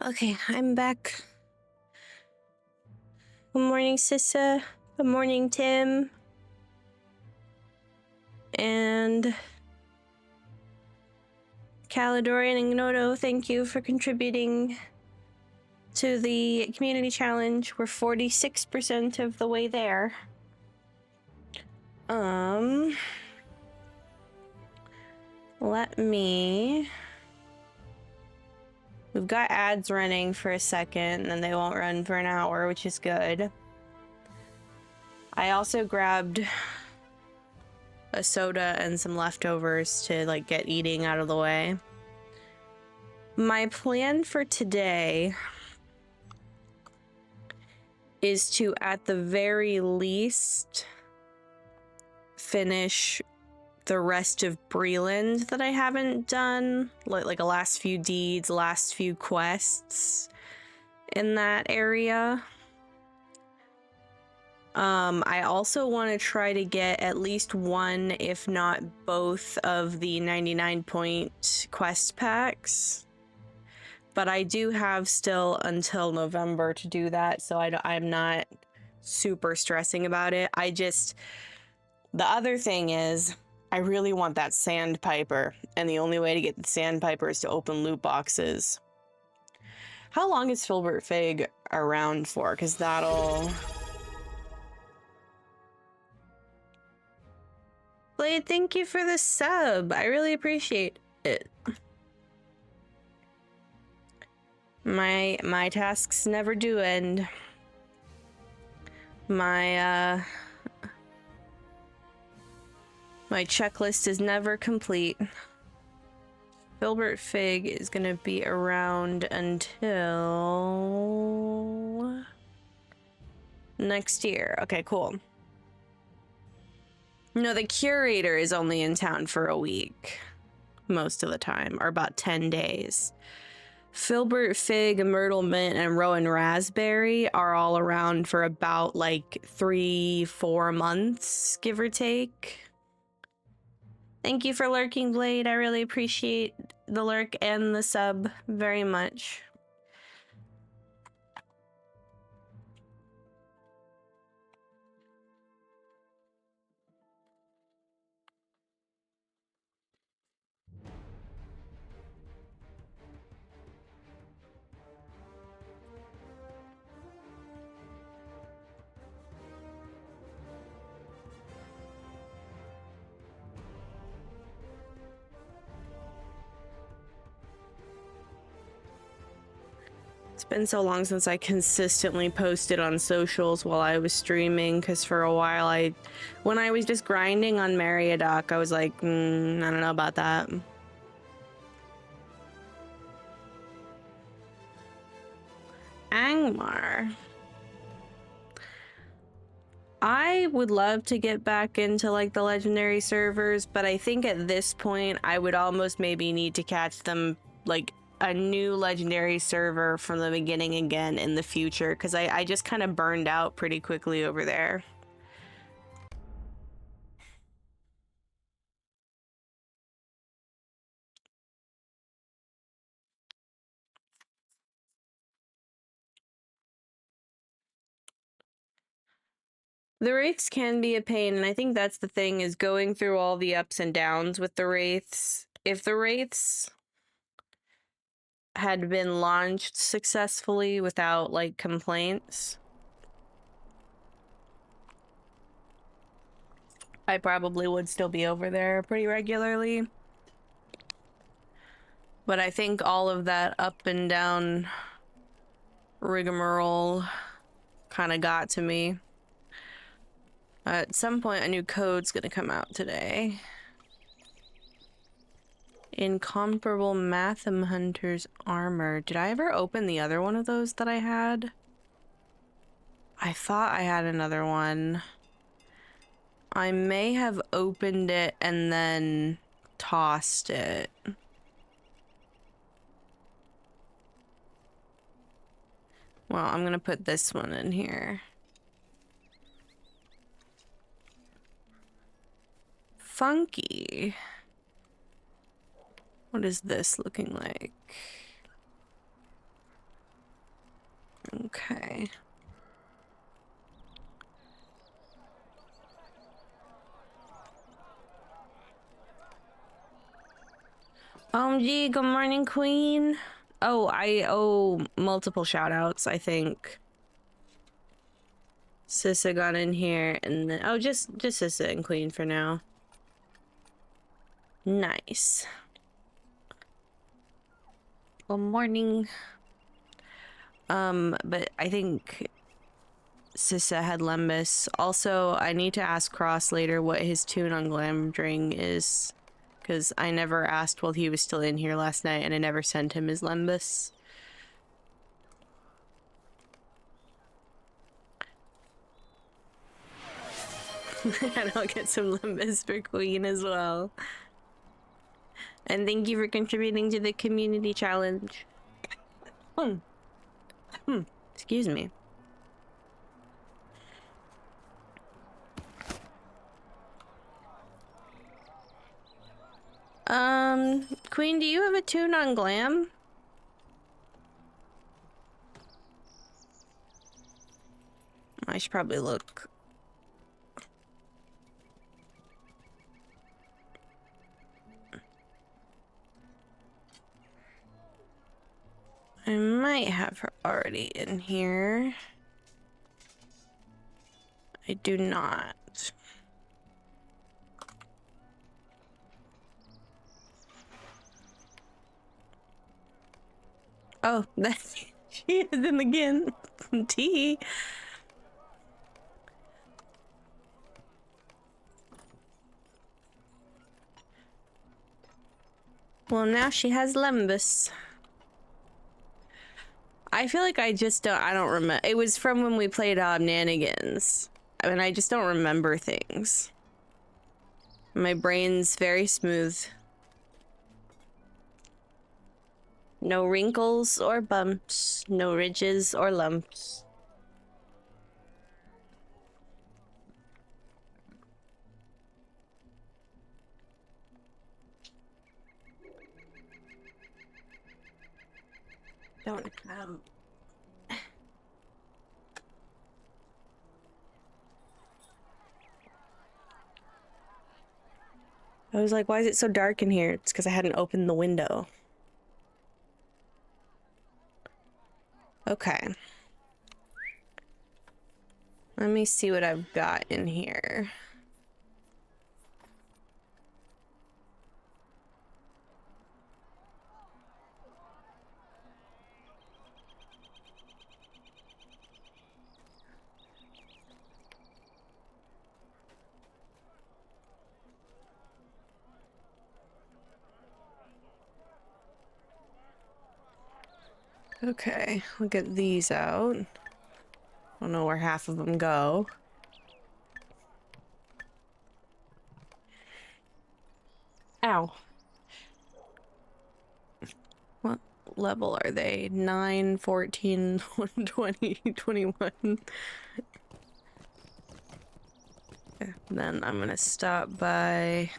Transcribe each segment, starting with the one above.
Okay, I'm back. Good morning, Sissa. Good morning, Tim. And Calidorian and Gnodo, thank you for contributing to the community challenge. We're 46% of the way there. We've got ads running for a second, and then they won't run for an hour, which is good. I also grabbed a soda and some leftovers to like get eating out of the way. My plan for today is to, at the very least, finish the rest of Breland that I haven't done, like a last few deeds, last few quests in that area. I also want to try to get at least one, if not both, of the 99-point quest packs. But I do have still until November to do that, so I'm not super stressing about it. The other thing is, I really want that sandpiper, and the only way to get the sandpiper is to open loot boxes. How long is Filbert Fig around for? Because that'll... Blade, thank you for the sub. I really appreciate it. My tasks never do end. My checklist is never complete. Filbert Fig is gonna be around until next year. Okay, cool. No, the curator is only in town for a week most of the time, or about 10 days. Filbert Fig, Myrtle Mint, and Rowan Raspberry are all around for about like 3-4 months, give or take. Thank you for lurking, Blade. I really appreciate the lurk and the sub very much. It's been so long since I consistently posted on socials while I was streaming, because for a while when I was just grinding on Meriadoc, I was like, I don't know about that. Angmar. I would love to get back into like the legendary servers, but I think at this point I would almost maybe need to catch them like a new legendary server from the beginning again in the future, because I just kind of burned out pretty quickly over there. The wraiths can be a pain, and I think that's the thing, is going through all the ups and downs with the wraiths. If the wraiths had been launched successfully without like complaints, I probably would still be over there pretty regularly. But I think all of that up and down rigmarole kind of got to me. At some point, a new code's gonna come out today. Incomparable Matham Hunter's Armor. Did I ever open the other one of those that I had? I thought I had another one. I may have opened it and then tossed it. Well, I'm gonna put this one in here. Funky. What is this looking like? Okay. Gee, good morning, Queen. Oh, I owe multiple shout outs, I think. Sissa got in here and then just Sissa and Queen for now. Nice. Good morning. But I think Sissa had Lembus. Also, I need to ask Cross later what his tune on Glamdring is, because I never asked while he was still in here last night, and I never sent him his Lembus. And I'll get some Lembus for Queen as well. And thank you for contributing to the community challenge. Excuse me. Queen, do you have a tune on Glam? I should probably look. I might have her already in here. I do not. Oh, that's she is in again. T. Well, now she has Lembus. I feel like I don't remember. It was from when we played Obnanigans. I mean, I just don't remember things. My brain's very smooth. No wrinkles or bumps, no ridges or lumps. Don't I was like, why is it so dark in here? It's because I hadn't opened the window. Okay. Let me see what I've got in here. Okay, we'll get these out. I don't know where half of them go. Ow. What level are they? 9, 14, 20, 21. Okay, then I'm gonna stop by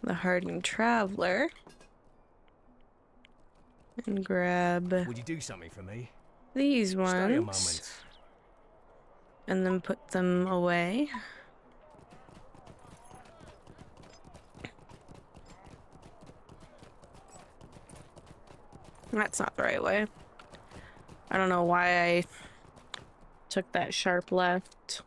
the Hardened Traveler and grab Would you do something for me? these Stay a ones moment. and then put them away. That's not the right way. I don't know why I took that sharp left.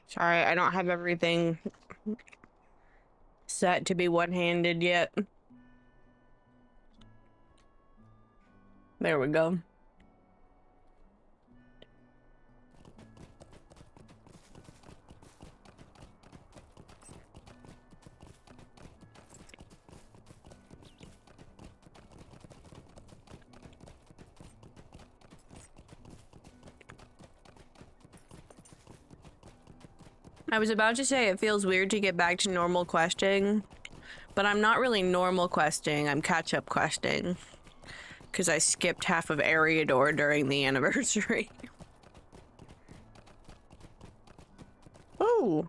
Sorry, I don't have everything set to be one-handed yet. There we go. I was about to say it feels weird to get back to normal questing, but I'm not really normal questing, I'm catch-up questing. Because I skipped half of Eriador during the anniversary. Oh.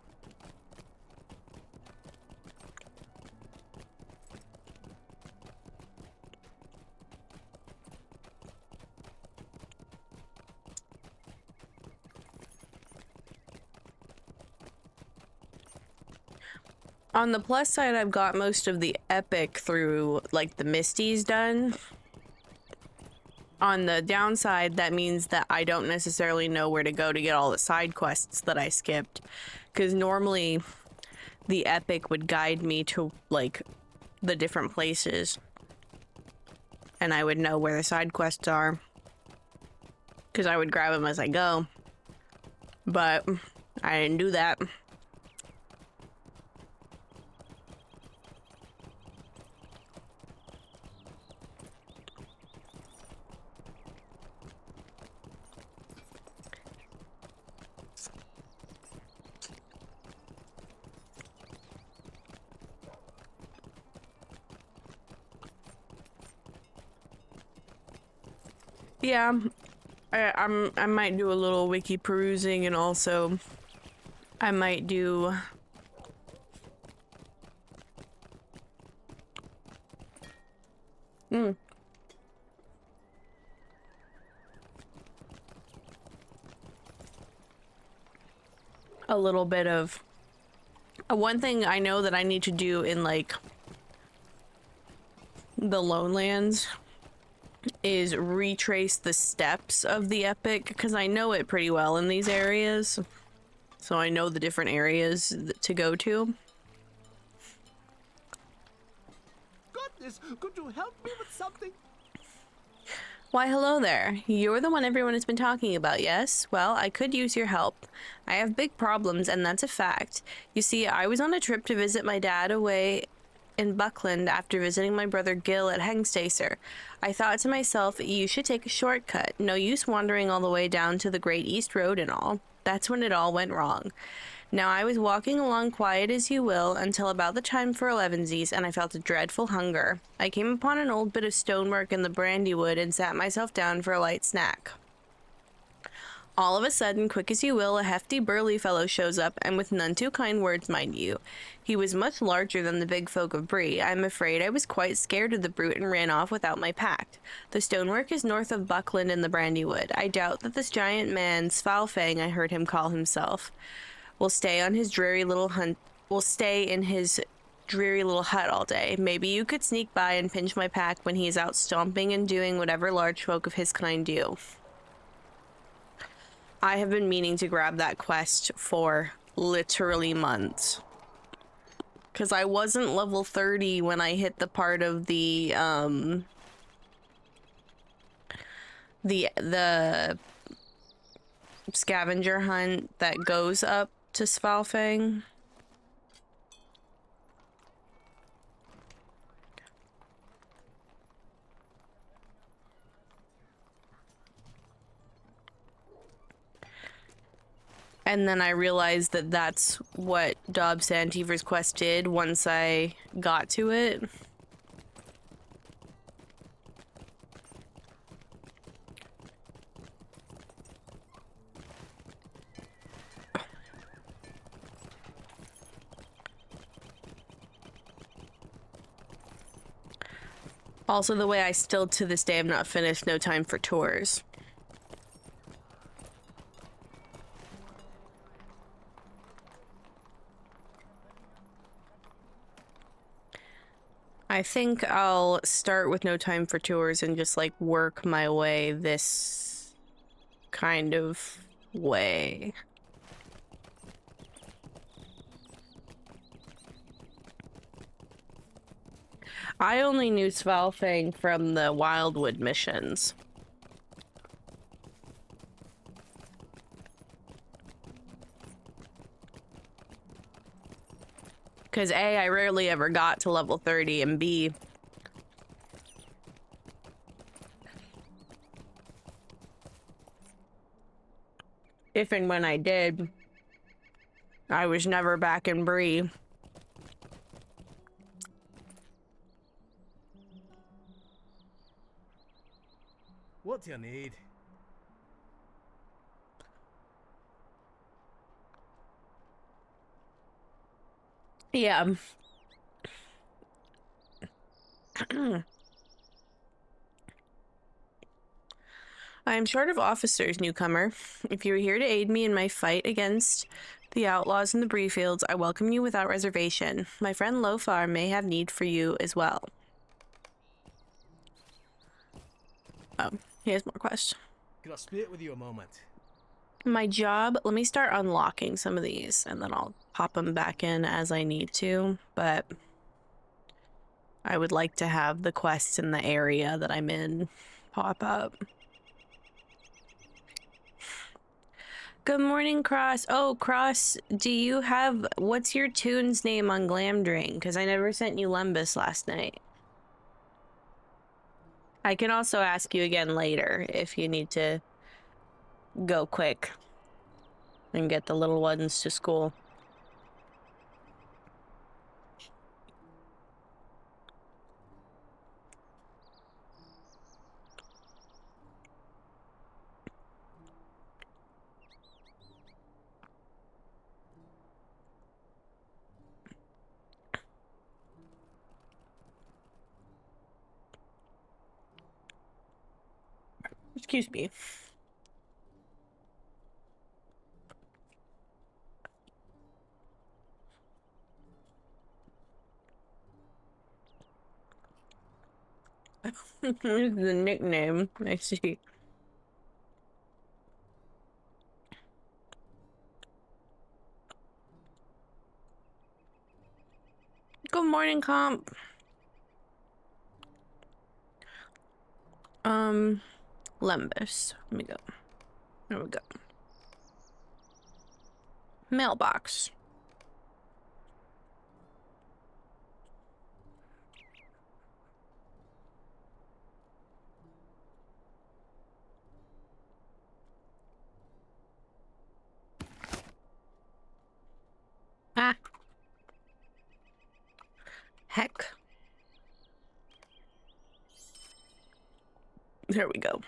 On the plus side, I've got most of the epic through, like, the Misties done. On the downside, that means that I don't necessarily know where to go to get all the side quests that I skipped. Because normally, the epic would guide me to, like, the different places. And I would know where the side quests are. Because I would grab them as I go. But I didn't do that. Yeah, I might do a little wiki perusing, and also I might do a little bit of one thing I know that I need to do in, like, the Lonelands is retrace the steps of the epic, because I know it pretty well in these areas. So I know the different areas to go to. Goodness, could you help me with something? Why, hello there. You're the one everyone has been talking about, yes? Well, I could use your help. I have big problems, and that's a fact. You see, I was on a trip to visit my dad away in Buckland after visiting my brother Gil at Hengstacer. I thought to myself, you should take a shortcut. No use wandering all the way down to the Great East Road and all. That's when it all went wrong. Now, I was walking along quiet as you will until about the time for elevensies, and I felt a dreadful hunger. I came upon an old bit of stonework in the brandywood and sat myself down for a light snack. All of a sudden, quick as you will, a hefty burly fellow shows up, and with none too kind words, mind you. He was much larger than the big folk of Bree. I'm afraid I was quite scared of the brute and ran off without my pack. The stonework is north of Buckland in the brandywood. I doubt that this giant man, Svalfang, I heard him call himself, will stay in his dreary little hut all day. Maybe you could sneak by and pinch my pack when he is out stomping and doing whatever large folk of his kind do. I have been meaning to grab that quest for literally months. Because I wasn't level 30 when I hit the part of the scavenger hunt that goes up to Svalfang. And then I realized that that's what Dob Santiver's quest did once I got to it. Also, the way I still to this day have not finished No Time for Tours. I think I'll start with No Time for Tours and just, like, work my way this kind of way. I only knew Svalfang from the Wildwood missions. Because A, I rarely ever got to level 30, and B, if and when I did, I was never back in Bree. What you need? Yeah. I am short of officers, newcomer. If you are here to aid me in my fight against the outlaws in the Breefields, I welcome you without reservation. My friend Lofar may have need for you as well. Oh, he has more quests. Could I spit with you a moment? My job, let me start unlocking some of these and then I'll pop them back in as I need to, but I would like to have the quests in the area that I'm in pop up. Good morning, Cross. Oh, Cross, do you have, what's your tune's name on Glamdring? Because I never sent you Lembus last night. I can also ask you again later if you need to go quick and get the little ones to school. Excuse me. Here's the nickname. I see. Good morning, comp. Lembus. Let me go. There we go. Mailbox. Ah. Heck. There we go.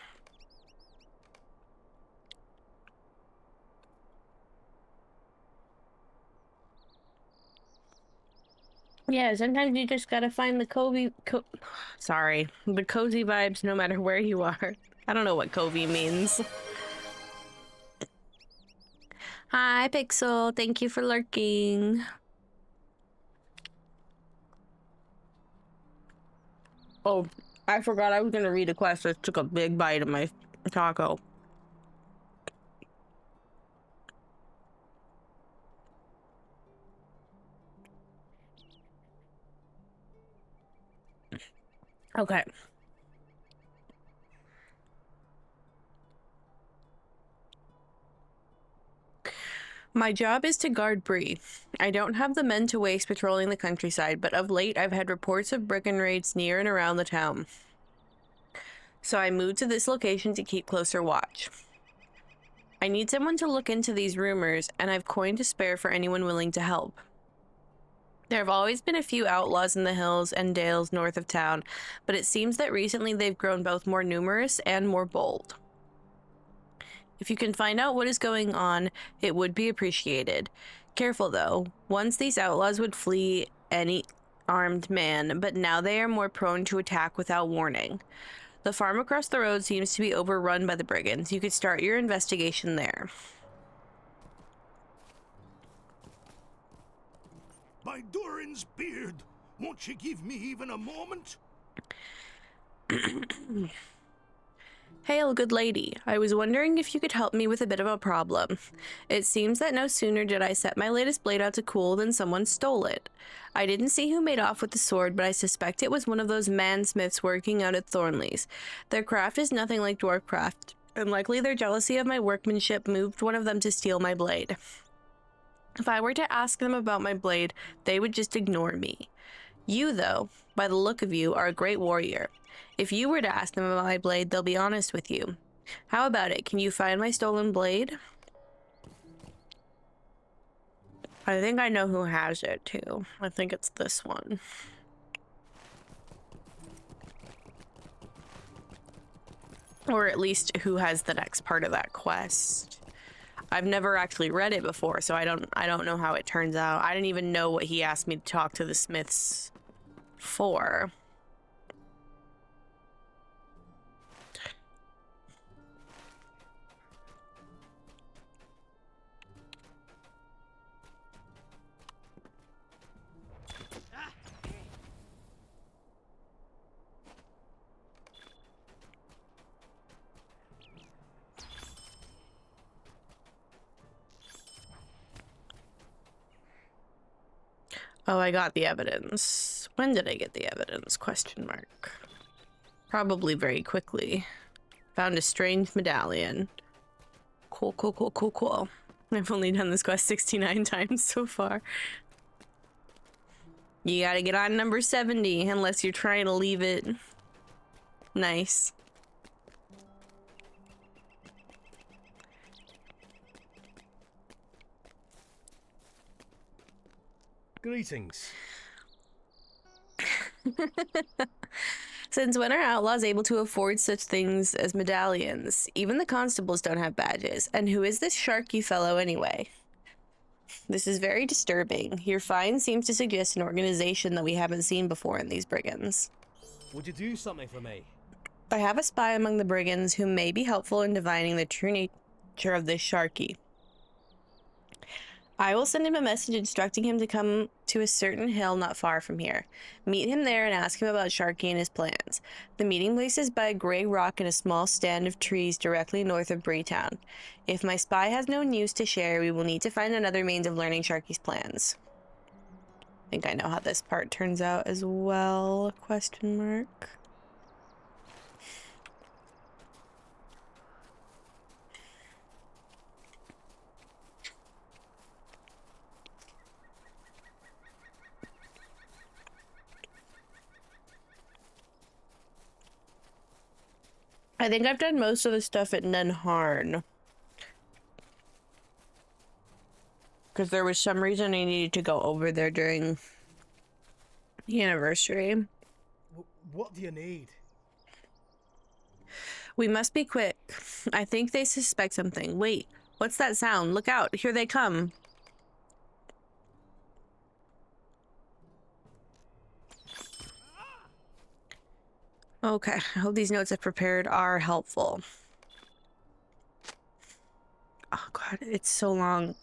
Yeah, sometimes you just gotta find the the cozy vibes no matter where you are. I don't know what Covey means. Hi, Pixel. Thank you for lurking. Oh, I forgot I was gonna read a quest. I took a big bite of my taco. Okay. My job is to guard Bree. I don't have the men to waste patrolling the countryside, but of late I've had reports of brigand raids near and around the town. So I moved to this location to keep closer watch. I need someone to look into these rumors, and I've coin to spare for anyone willing to help. There have always been a few outlaws in the hills and dales north of town, but it seems that recently they've grown both more numerous and more bold. If you can find out what is going on, it would be appreciated. Careful though, once these outlaws would flee any armed man, but now they are more prone to attack without warning. The farm across the road seems to be overrun by the brigands. You could start your investigation there. By Durin's beard, won't you give me even a moment? Hail, good lady. I was wondering if you could help me with a bit of a problem. It seems that no sooner did I set my latest blade out to cool than someone stole it. I didn't see who made off with the sword, but I suspect it was one of those mansmiths working out at Thornley's. Their craft is nothing like dwarf craft, and likely their jealousy of my workmanship moved one of them to steal my blade. If I were to ask them about my blade, they would just ignore me. You, though, by the look of you, are a great warrior. If you were to ask them about my blade, they'll be honest with you. How about it? Can you find my stolen blade? I think I know who has it, too. I think it's this one. Or at least who has the next part of that quest. I've never actually read it before, so I don't know how it turns out. I didn't even know what he asked me to talk to the Smiths for. Oh, I got the evidence. When did I get the evidence? Question mark. Probably very quickly. Found a strange medallion. Cool, cool, cool, cool, cool. I've only done this quest 69 times so far. You gotta get on number 70 unless you're trying to leave it. Nice. Greetings. Since when are outlaws able to afford such things as medallions? Even the constables don't have badges. And who is this Sharky fellow anyway? This is very disturbing. Your find seems to suggest an organization that we haven't seen before in these brigands. Would you do something for me? I have a spy among the brigands who may be helpful in divining the true nature of this Sharky. I will send him a message instructing him to come to a certain hill not far from here. Meet him there and ask him about Sharky and his plans. The meeting place is by a gray rock in a small stand of trees directly north of Braytown. If my spy has no news to share, we will need to find another means of learning Sharky's plans. I think I know how this part turns out as well, question mark. I think I've done most of the stuff at Nunharn. Because there was some reason I needed to go over there during the anniversary. What do you need? We must be quick. I think they suspect something. Wait, what's that sound? Look out, here they come. Okay, I hope these notes I've prepared are helpful. Oh god, it's so long.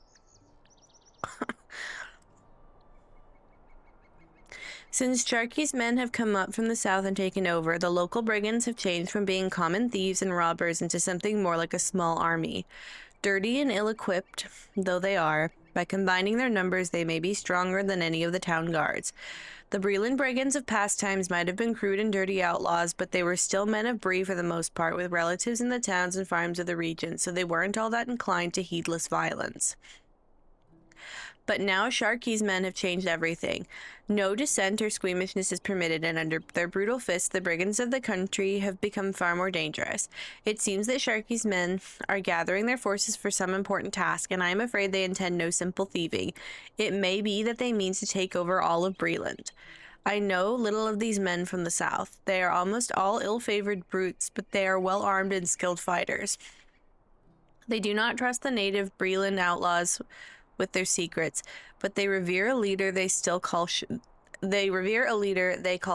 Since Sharky's men have come up from the south and taken over, the local brigands have changed from being common thieves and robbers into something more like a small army. Dirty and ill-equipped though they are, by combining their numbers they may be stronger than any of the town guards. The Breland brigands of past times might have been crude and dirty outlaws, but they were still men of bree for the most part, with relatives in the towns and farms of the region, so they weren't all that inclined to heedless violence. But now Sharky's men have changed everything. No dissent or squeamishness is permitted, and under their brutal fists, the brigands of the country have become far more dangerous. It seems that Sharky's men are gathering their forces for some important task, and I am afraid they intend no simple thieving. It may be that they mean to take over all of Breland. I know little of these men from the south. They are almost all ill-favored brutes, but they are well-armed and skilled fighters. They do not trust the native Breland outlaws with their secrets, but they revere a leader they call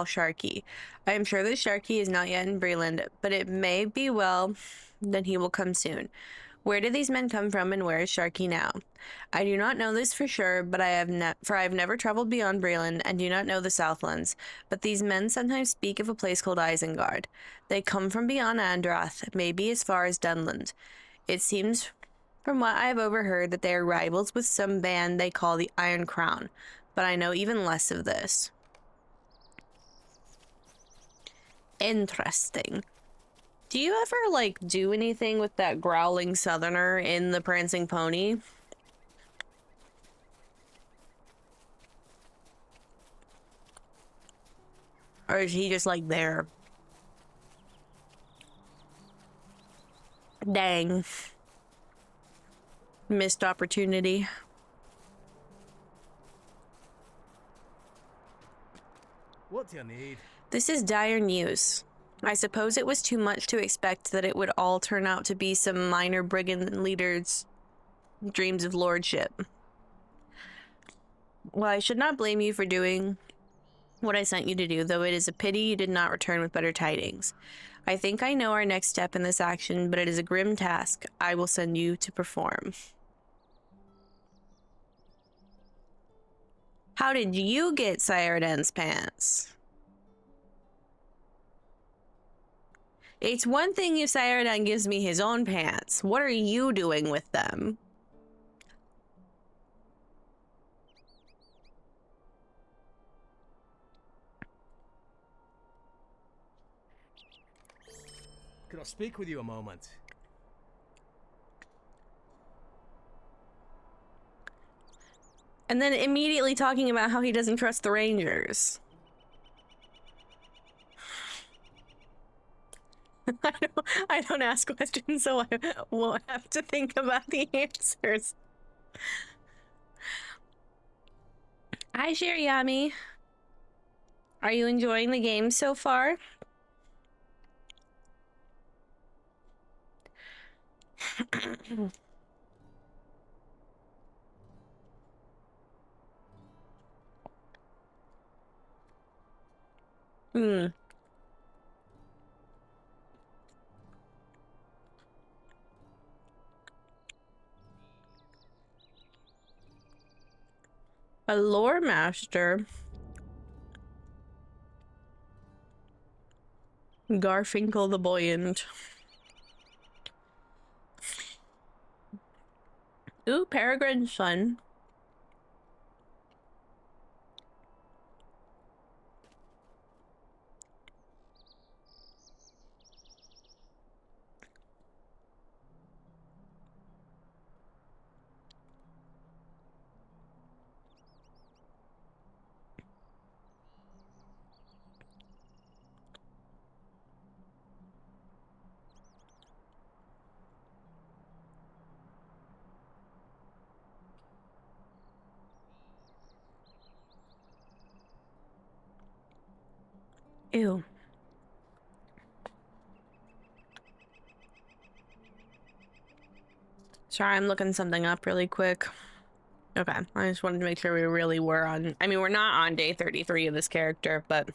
Sharky. I am sure that Sharky is not yet in Breland, but it may be well that he will come soon. Where do these men come from, and where is Sharky now? I do not know this for sure, but I have never traveled beyond Breland and do not know the Southlands. But these men sometimes speak of a place called Isengard. They come from beyond Andrath, maybe as far as Dunland. It seems from what I have overheard that they are rivals with some band they call the Iron Crown, but I know even less of this. Interesting. Do you ever, like, do anything with that growling southerner in the Prancing Pony? Or is he just, like, there? Dang. Missed opportunity. What do you need? This is dire news. I suppose it was too much to expect that it would all turn out to be some minor brigand leader's dreams of lordship. Well, I should not blame you for doing what I sent you to do, though it is a pity you did not return with better tidings. I think I know our next step in this action, but it is a grim task I will send you to perform. How did you get Saradin's pants? It's one thing if Saradin gives me his own pants. What are you doing with them? Could I speak with you a moment? And then immediately talking about how he doesn't trust the Rangers. I don't ask questions, so I won't have to think about the answers. Hi, Shiryami. Are you enjoying the game so far? Hmm. A lore master. Garfinkel the Buoyant. Ooh, Peregrine's fun. Ew. Sorry, I'm looking something up really quick. Okay, I just wanted to make sure we really were on... I mean, we're not on day 33 of this character, but...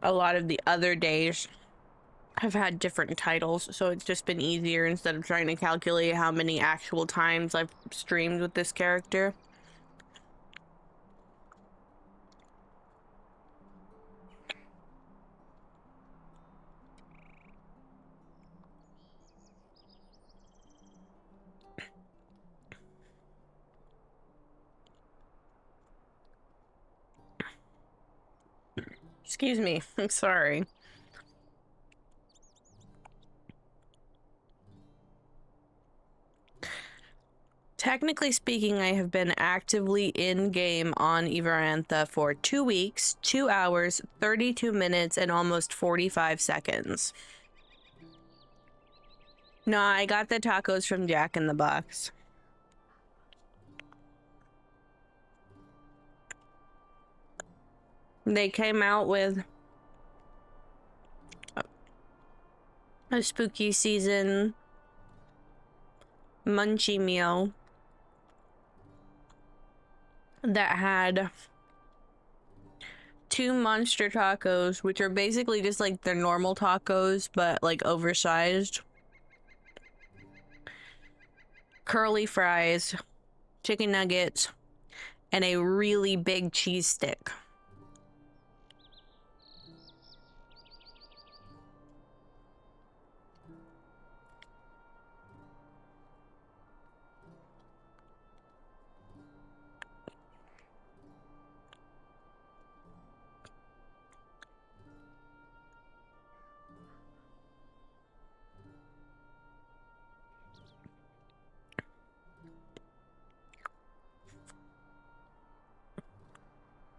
a lot of the other days have had different titles, so it's just been easier instead of trying to calculate how many actual times I've streamed with this character. Excuse me, I'm sorry. Technically speaking, I have been actively in-game on Everantha for 2 weeks, 2 hours, 32 minutes, and almost 45 seconds. No, I got the tacos from Jack in the Box. They came out with a spooky season munchie meal that had 2 monster tacos, which are basically just like their normal tacos, but like oversized. Curly fries, chicken nuggets, and a really big cheese stick.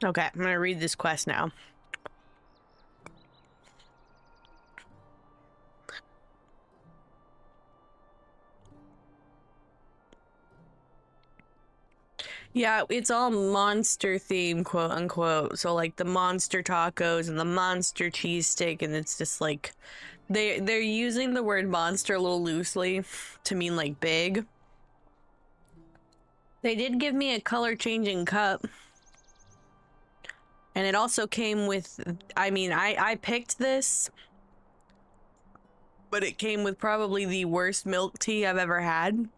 Okay, I'm gonna read this quest now. Yeah, it's all monster theme, quote unquote. So like the monster tacos and the monster cheese steak, and it's just like they're using the word monster a little loosely to mean like big. They did give me a color changing cup. And it also came with, I mean, I picked this, but it came with probably the worst milk tea I've ever had.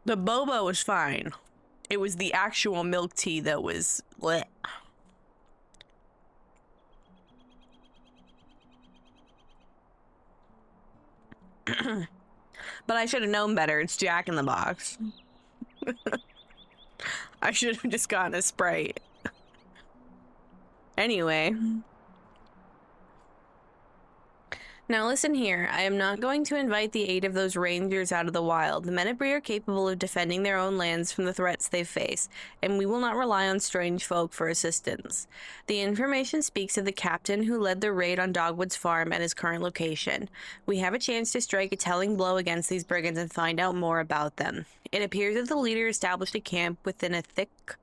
The boba was fine. It was the actual milk tea that was bleh. But I should have known better. It's Jack in the Box. I should have just gotten a Sprite. Anyway. Now listen here, I am not going to invite the aid of those rangers out of the wild. The men of Bree are capable of defending their own lands from the threats they face, and we will not rely on strange folk for assistance. The information speaks of the captain who led the raid on Dogwood's farm and his current location. We have a chance to strike a telling blow against these brigands and find out more about them. It appears that the leader established a camp within a thick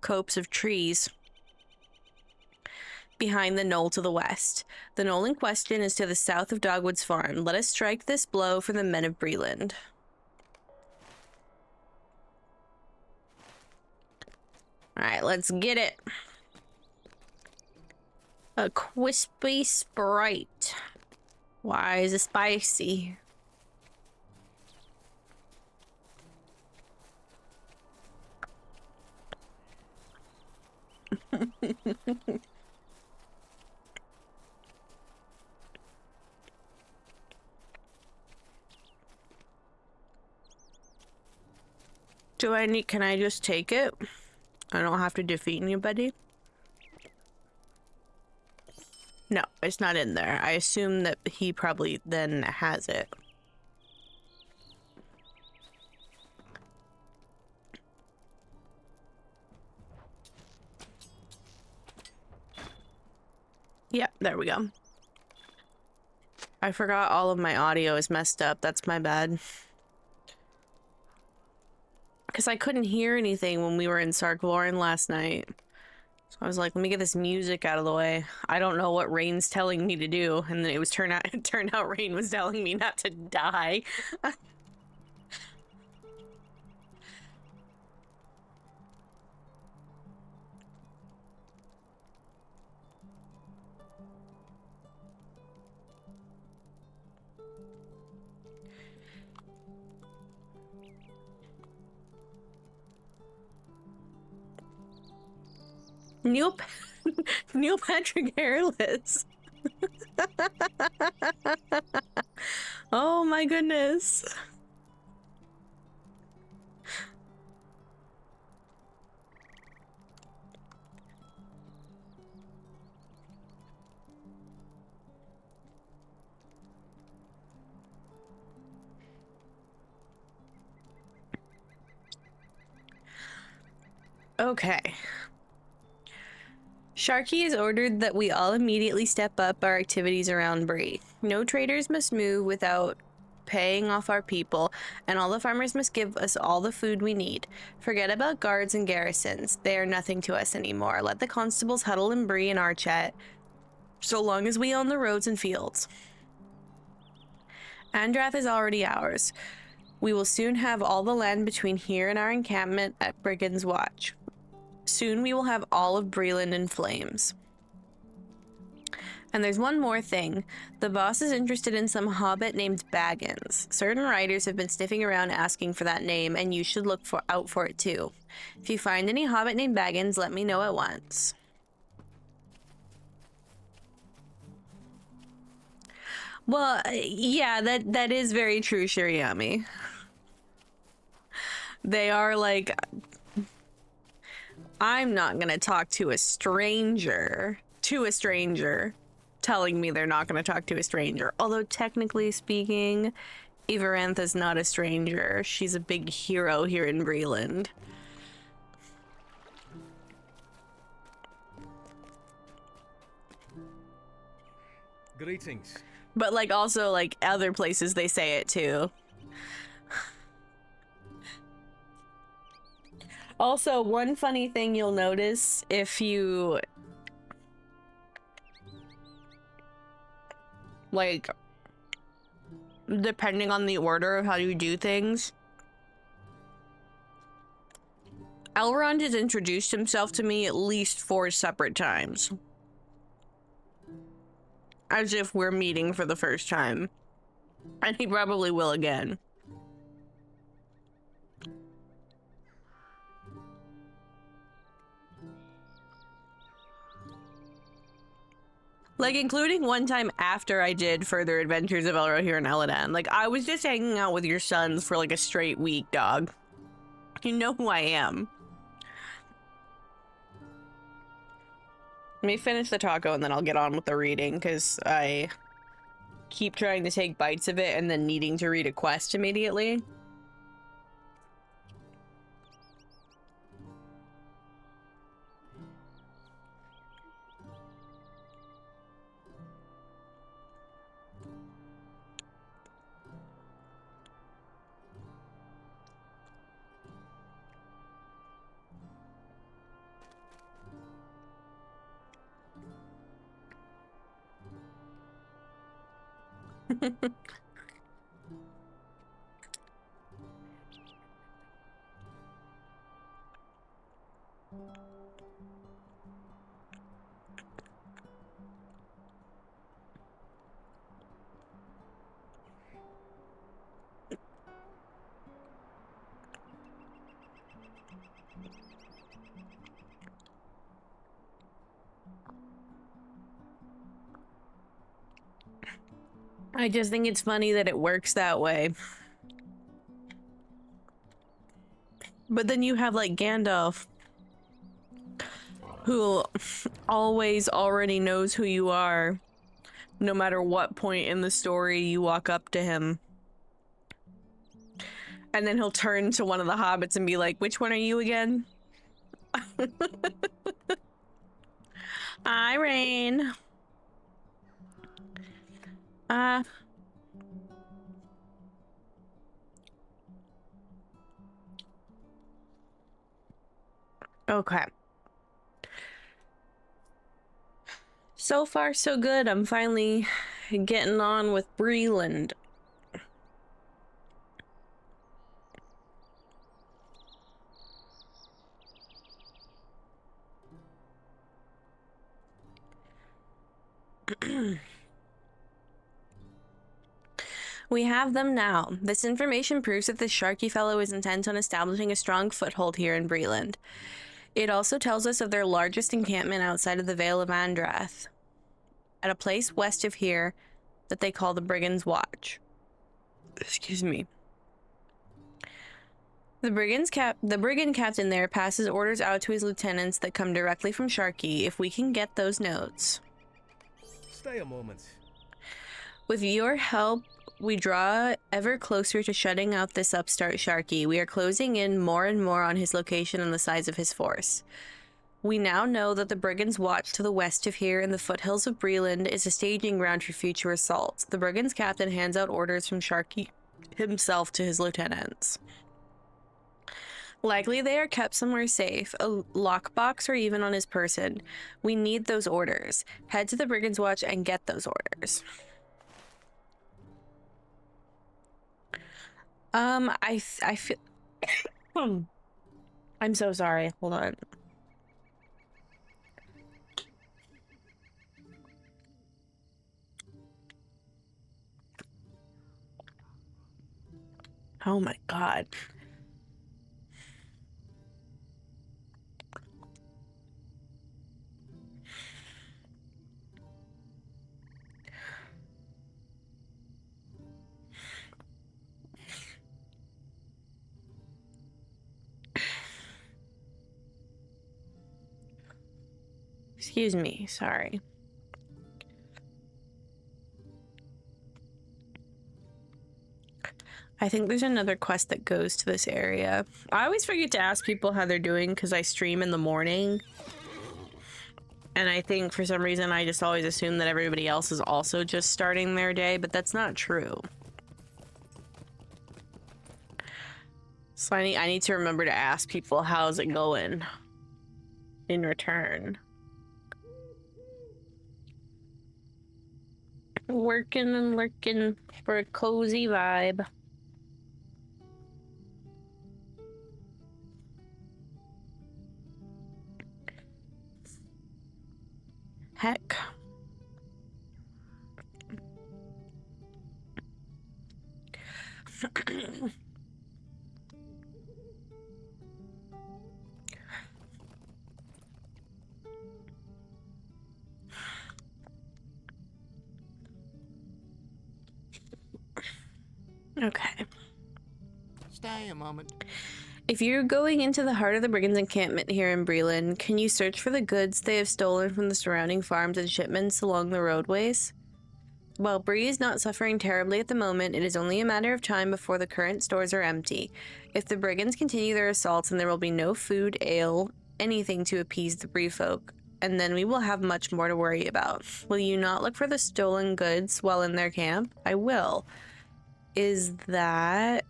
copse of trees behind the knoll to the west. The knoll in question is to the south of Dogwood's farm. Let us strike this blow for the men of Breland. Alright, let's get it. A crispy Sprite. Why is it spicy? Can I just take it? I don't have to defeat anybody? No, it's not in there. I assume that he probably then has it. Yeah, there we go. I forgot all of my audio is messed up. That's my bad. Because I couldn't hear anything when we were in Sarkvorin last night. So I was like, let me get this music out of the way. I don't know what Rain's telling me to do. And then it turned out Rain was telling me not to die. Neil Patrick Hairless. Oh my goodness. Okay. Sharky has ordered that we all immediately step up our activities around Bree. No traders must move without paying off our people, and all the farmers must give us all the food we need. Forget about guards and garrisons. They are nothing to us anymore. Let the constables huddle in Bree and Archet, so long as we own the roads and fields. Andrath is already ours. We will soon have all the land between here and our encampment at Brigand's Watch. Soon we will have all of Breland in flames. And there's one more thing. The boss is interested in some hobbit named Baggins. Certain writers have been sniffing around asking for that name, and you should look out for it too. If you find any hobbit named Baggins, let me know at once. Well, yeah, that is very true, Shiriyami. They are like, I'm not gonna talk to a stranger telling me they're not gonna talk to a stranger. Although technically speaking, Everantha's not a stranger. She's a big hero here in Breland. Greetings. But like also like other places they say it too. Also, one funny thing you'll notice if you like, depending on the order of how you do things, Elrond has introduced himself to me at least 4 separate times. As if we're meeting for the first time. And he probably will again. Like, including one time after I did Further Adventures of Elro here in Elladan. Like, I was just hanging out with your sons for like a straight week, dog. You know who I am. Let me finish the taco and then I'll get on with the reading, because I keep trying to take bites of it and then needing to read a quest immediately. I just think it's funny that it works that way. But then you have like Gandalf, who always already knows who you are, no matter what point in the story you walk up to him. And then he'll turn to one of the hobbits and be like, which one are you again? Hi, Rain. Okay. So far, so good. I'm finally getting on with Breland. We have them now. This information proves that this Sharky fellow is intent on establishing a strong foothold here in Breland. It also tells us of their largest encampment outside of the Vale of Andrath, at a place west of here that they call the Brigand's Watch. Excuse me. The brigand captain there passes orders out to his lieutenants that come directly from Sharky. If we can get those notes. Stay a moment. With your help, we draw ever closer to shutting out this upstart Sharky. We are closing in more and more on his location and the size of his force. We now know that the Brigand's Watch to the west of here in the foothills of Breland is a staging ground for future assaults. The Brigand's captain hands out orders from Sharky himself to his lieutenants. Likely they are kept somewhere safe, a lockbox or even on his person. We need those orders. Head to the Brigand's Watch and get those orders. I feel... I'm so sorry. Hold on. Oh my God. Excuse me, sorry. I think there's another quest that goes to this area. I always forget to ask people how they're doing because I stream in the morning. And I think for some reason I just always assume that everybody else is also just starting their day, but that's not true. So I need to remember to ask people how's it going in return. Working and lurking for a cozy vibe. Heck. Okay. Stay a moment. If you're going into the heart of the brigands' encampment here in Breland, can you search for the goods they have stolen from the surrounding farms and shipments along the roadways? While Bree is not suffering terribly at the moment, it is only a matter of time before the current stores are empty. If the brigands continue their assaults, then there will be no food, ale, anything to appease the Bree folk, and then we will have much more to worry about. Will you not look for the stolen goods while in their camp? I will. Is that...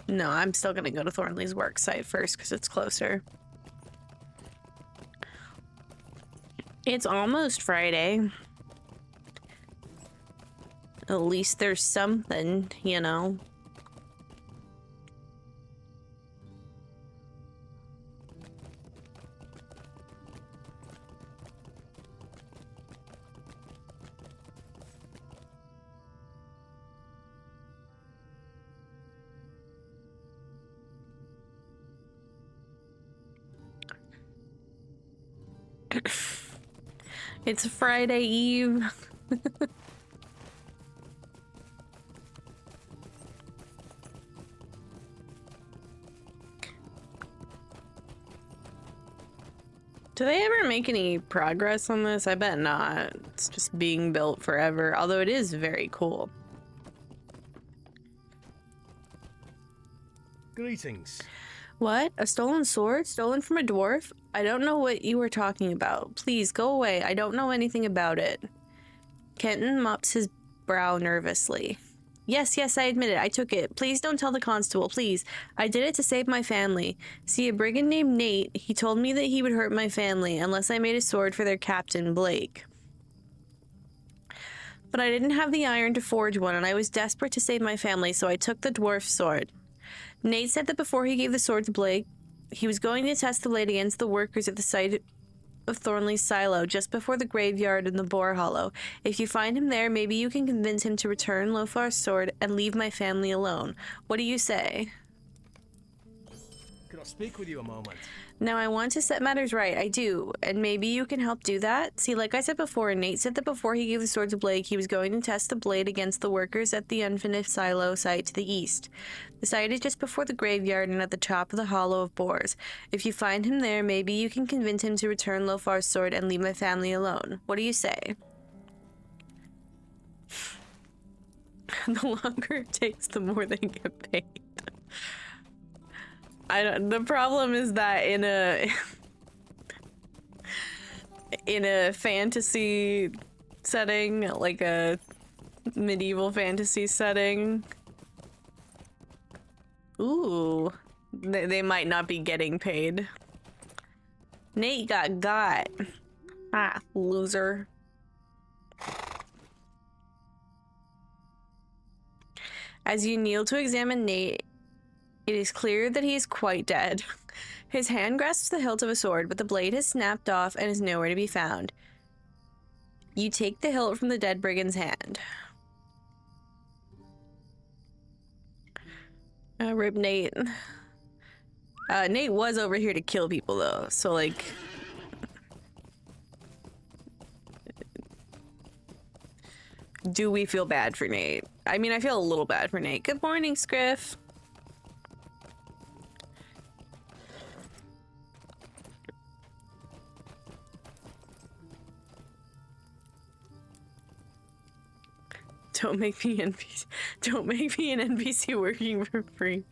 No, I'm still gonna go to Thornley's work site first because it's closer. It's almost Friday. At least there's something, you know. It's Friday Eve. Do they ever make any progress on this? I bet not. It's just being built forever, although it is very cool. Greetings. What? A stolen sword? Stolen from a dwarf? I don't know what you were talking about. Please, go away. I don't know anything about it. Kenton mops his brow nervously. Yes, I admit it. I took it. Please don't tell the constable, please. I did it to save my family. See, a brigand named Nate, he told me that he would hurt my family unless I made a sword for their captain, Blake. But I didn't have the iron to forge one, and I was desperate to save my family, so I took the dwarf's sword. Nate said that before he gave the sword to Blake, he was going to test the blade against the workers at the site of Thornley's silo, just before the graveyard in the Boar Hollow. If you find him there, maybe you can convince him to return Lofar's sword and leave my family alone. What do you say? Could I speak with you a moment? Now, I want to set matters right. I do. And maybe you can help do that? See, like I said before, Nate said that before he gave the sword to Blake, he was going to test the blade against the workers at the unfinished silo site to the east. The site is just before the graveyard and at the top of the Hollow of Boars. If you find him there, maybe you can convince him to return Lofar's sword and leave my family alone. What do you say? The longer it takes, the more they get paid. The problem is that in a fantasy setting, like a medieval fantasy setting, ooh, they might not be getting paid. Nate got. Ah, loser. As you kneel to examine Nate, it is clear that he is quite dead. His hand grasps the hilt of a sword, but the blade has snapped off and is nowhere to be found. You take the hilt from the dead brigand's hand. Rip Nate. Nate was over here to kill people, though, so, like... Do we feel bad for Nate? I mean, I feel a little bad for Nate. Good morning, Scriff. Don't make me NPC. Don't make me an NPC working for free.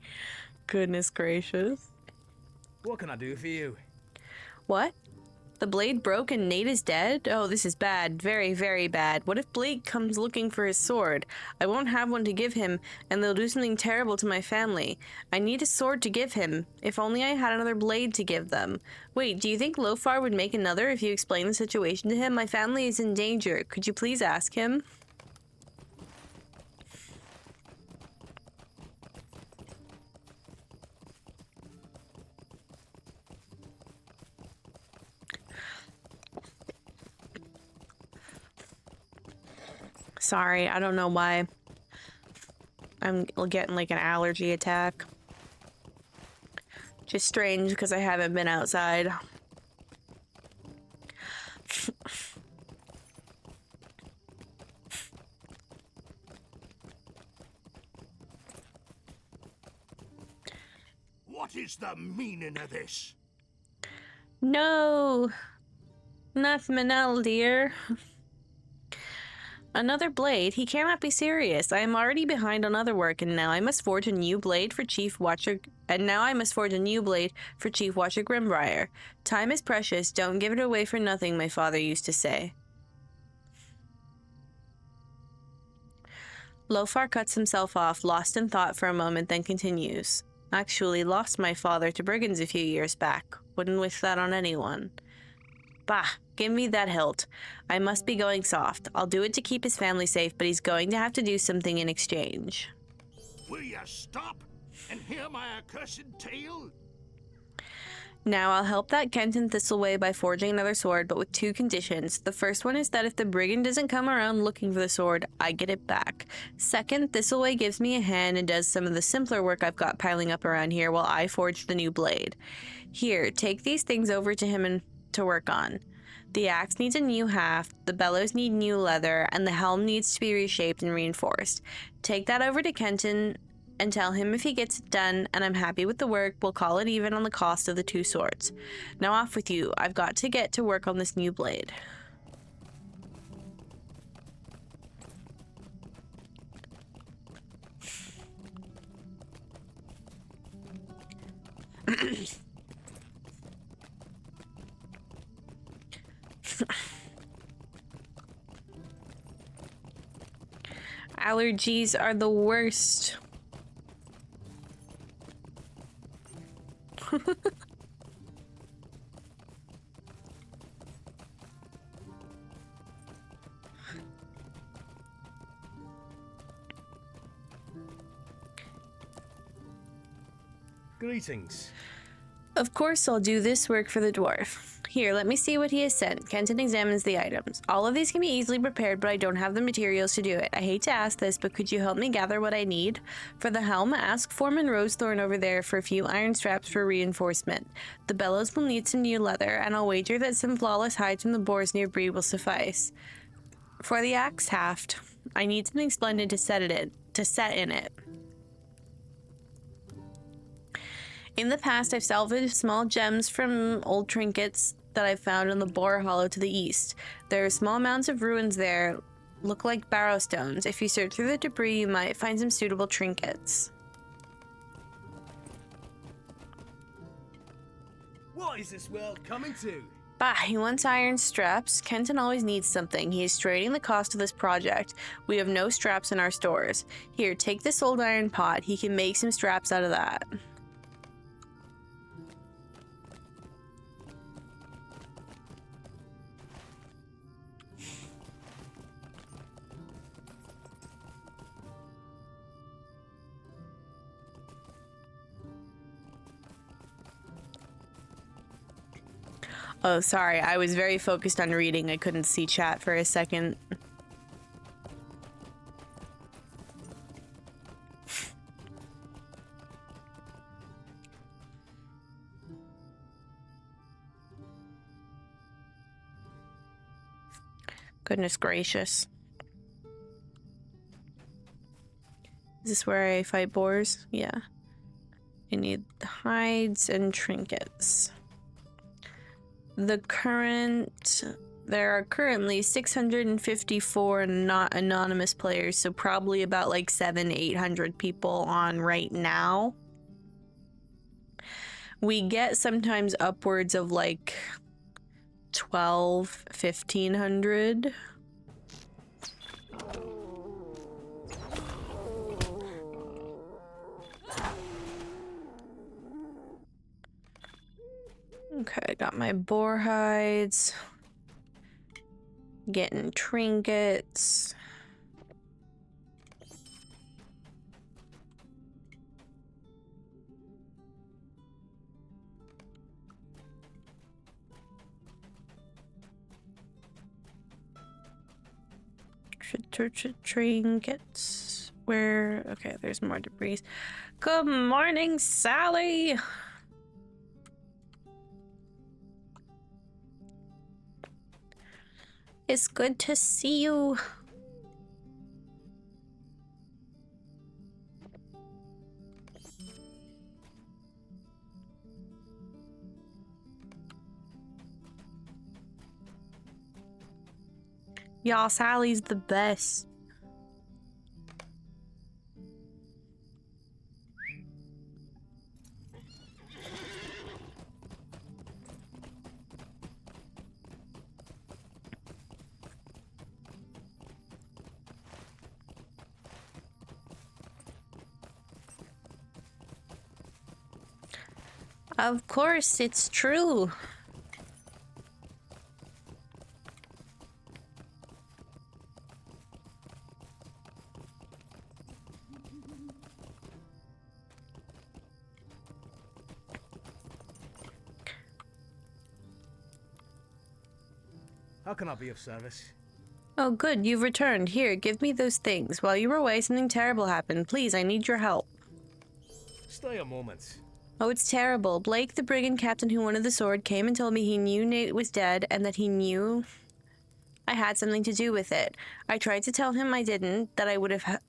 Goodness gracious. What can I do for you? What? The blade broke and Nate is dead? Oh, this is bad. Very, very bad. What if Blake comes looking for his sword? I won't have one to give him, and they'll do something terrible to my family. I need a sword to give him. If only I had another blade to give them. Wait, do you think Lofar would make another if you explain the situation to him? My family is in danger. Could you please ask him? Sorry, I don't know why. I'm getting like an allergy attack. Just strange because I haven't been outside. What is the meaning of this? No, not Manel, dear. Another blade? He cannot be serious. I am already behind on other work, and now I must forge a new blade for Chief Watcher. Grimbrier. Time is precious. Don't give it away for nothing, my father used to say. Lofar cuts himself off, lost in thought for a moment, then continues. Actually, lost my father to brigands a few years back. Wouldn't wish that on anyone. Bah, give me that hilt. I must be going soft. I'll do it to keep his family safe, but he's going to have to do something in exchange. Will you stop and hear my accursed tale? Now, I'll help that Kenton Thistleway by forging another sword, but with two conditions. The first one is that if the brigand doesn't come around looking for the sword, I get it back. Second, Thistleway gives me a hand and does some of the simpler work I've got piling up around here while I forge the new blade. Here, take these things over to him and to work on. The axe needs a new haft, the bellows need new leather, and the helm needs to be reshaped and reinforced. Take that over to Kenton and tell him if he gets it done and I'm happy with the work, we'll call it even on the cost of the two swords. Now off with you. I've got to get to work on this new blade. Allergies are the worst. Greetings. Of course I'll do this work for the dwarf. Here, let me see what he has sent. Kenton examines the items. All of these can be easily prepared, but I don't have the materials to do it. I hate to ask this, but could you help me gather what I need? For the helm, ask Foreman Rosethorn over there for a few iron straps for reinforcement. The bellows will need some new leather, and I'll wager that some flawless hides from the boars near Bree will suffice. For the axe haft, I need something splendid to set in it. In the past, I've salvaged small gems from old trinkets that I've found in the Boar Hollow to the east. There are small mounds of ruins there, look like barrow stones. If you search through the debris, you might find some suitable trinkets. What is this world coming to? Bah, he wants iron straps. Kenton always needs something. He is straining the cost of this project. We have no straps in our stores. Here, take this old iron pot. He can make some straps out of that. Oh, sorry. I was very focused on reading. I couldn't see chat for a second. Goodness gracious. Is this where I fight boars? Yeah. I need hides and trinkets. There are currently 654 not anonymous players, so probably about like 700-800 people on right now. We get sometimes upwards of like 12, 1500. Okay, I got my boar hides. Getting trinkets. Trinkets. Where? Okay, there's more debris. Good morning, Sally. It's good to see you. Y'all, Sally's the best. Of course, it's true. How can I be of service? Oh, good, you've returned. Here, give me those things. While you were away, something terrible happened. Please, I need your help. Stay a moment. Oh, it's terrible. Blake, the brigand captain who wanted the sword, came and told me he knew Nate was dead and that he knew I had something to do with it. I tried to tell him I didn't, that I would have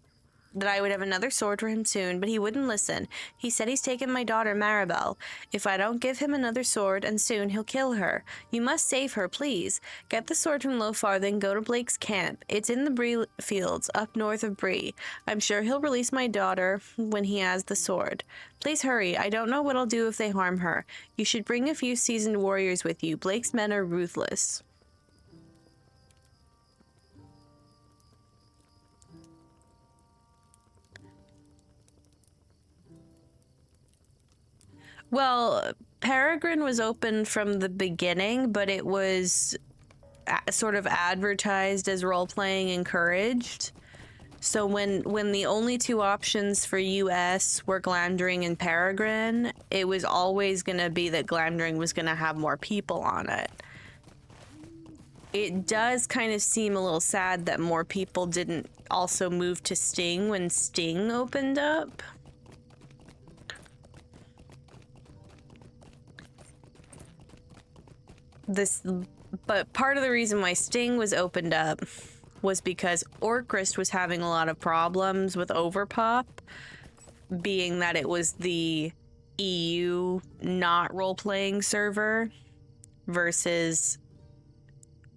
another sword for him soon, but he wouldn't listen. He said he's taken my daughter, Maribel. If I don't give him another sword, and soon, he'll kill her. You must save her, please. Get the sword from Lofar, then go to Blake's camp. It's in the Bree fields, up north of Bree. I'm sure he'll release my daughter when he has the sword. Please hurry. I don't know what I'll do if they harm her. You should bring a few seasoned warriors with you. Blake's men are ruthless. Well, Peregrine was open from the beginning, but it was sort of advertised as role-playing encouraged. So when the only two options for US were Glamdring and Peregrine, it was always going to be that Glamdring was going to have more people on it. It does kind of seem a little sad that more people didn't also move to Sting when Sting opened up. But part of the reason why Sting was opened up was because Orcrist was having a lot of problems with Overpop, being that it was the EU not role-playing server versus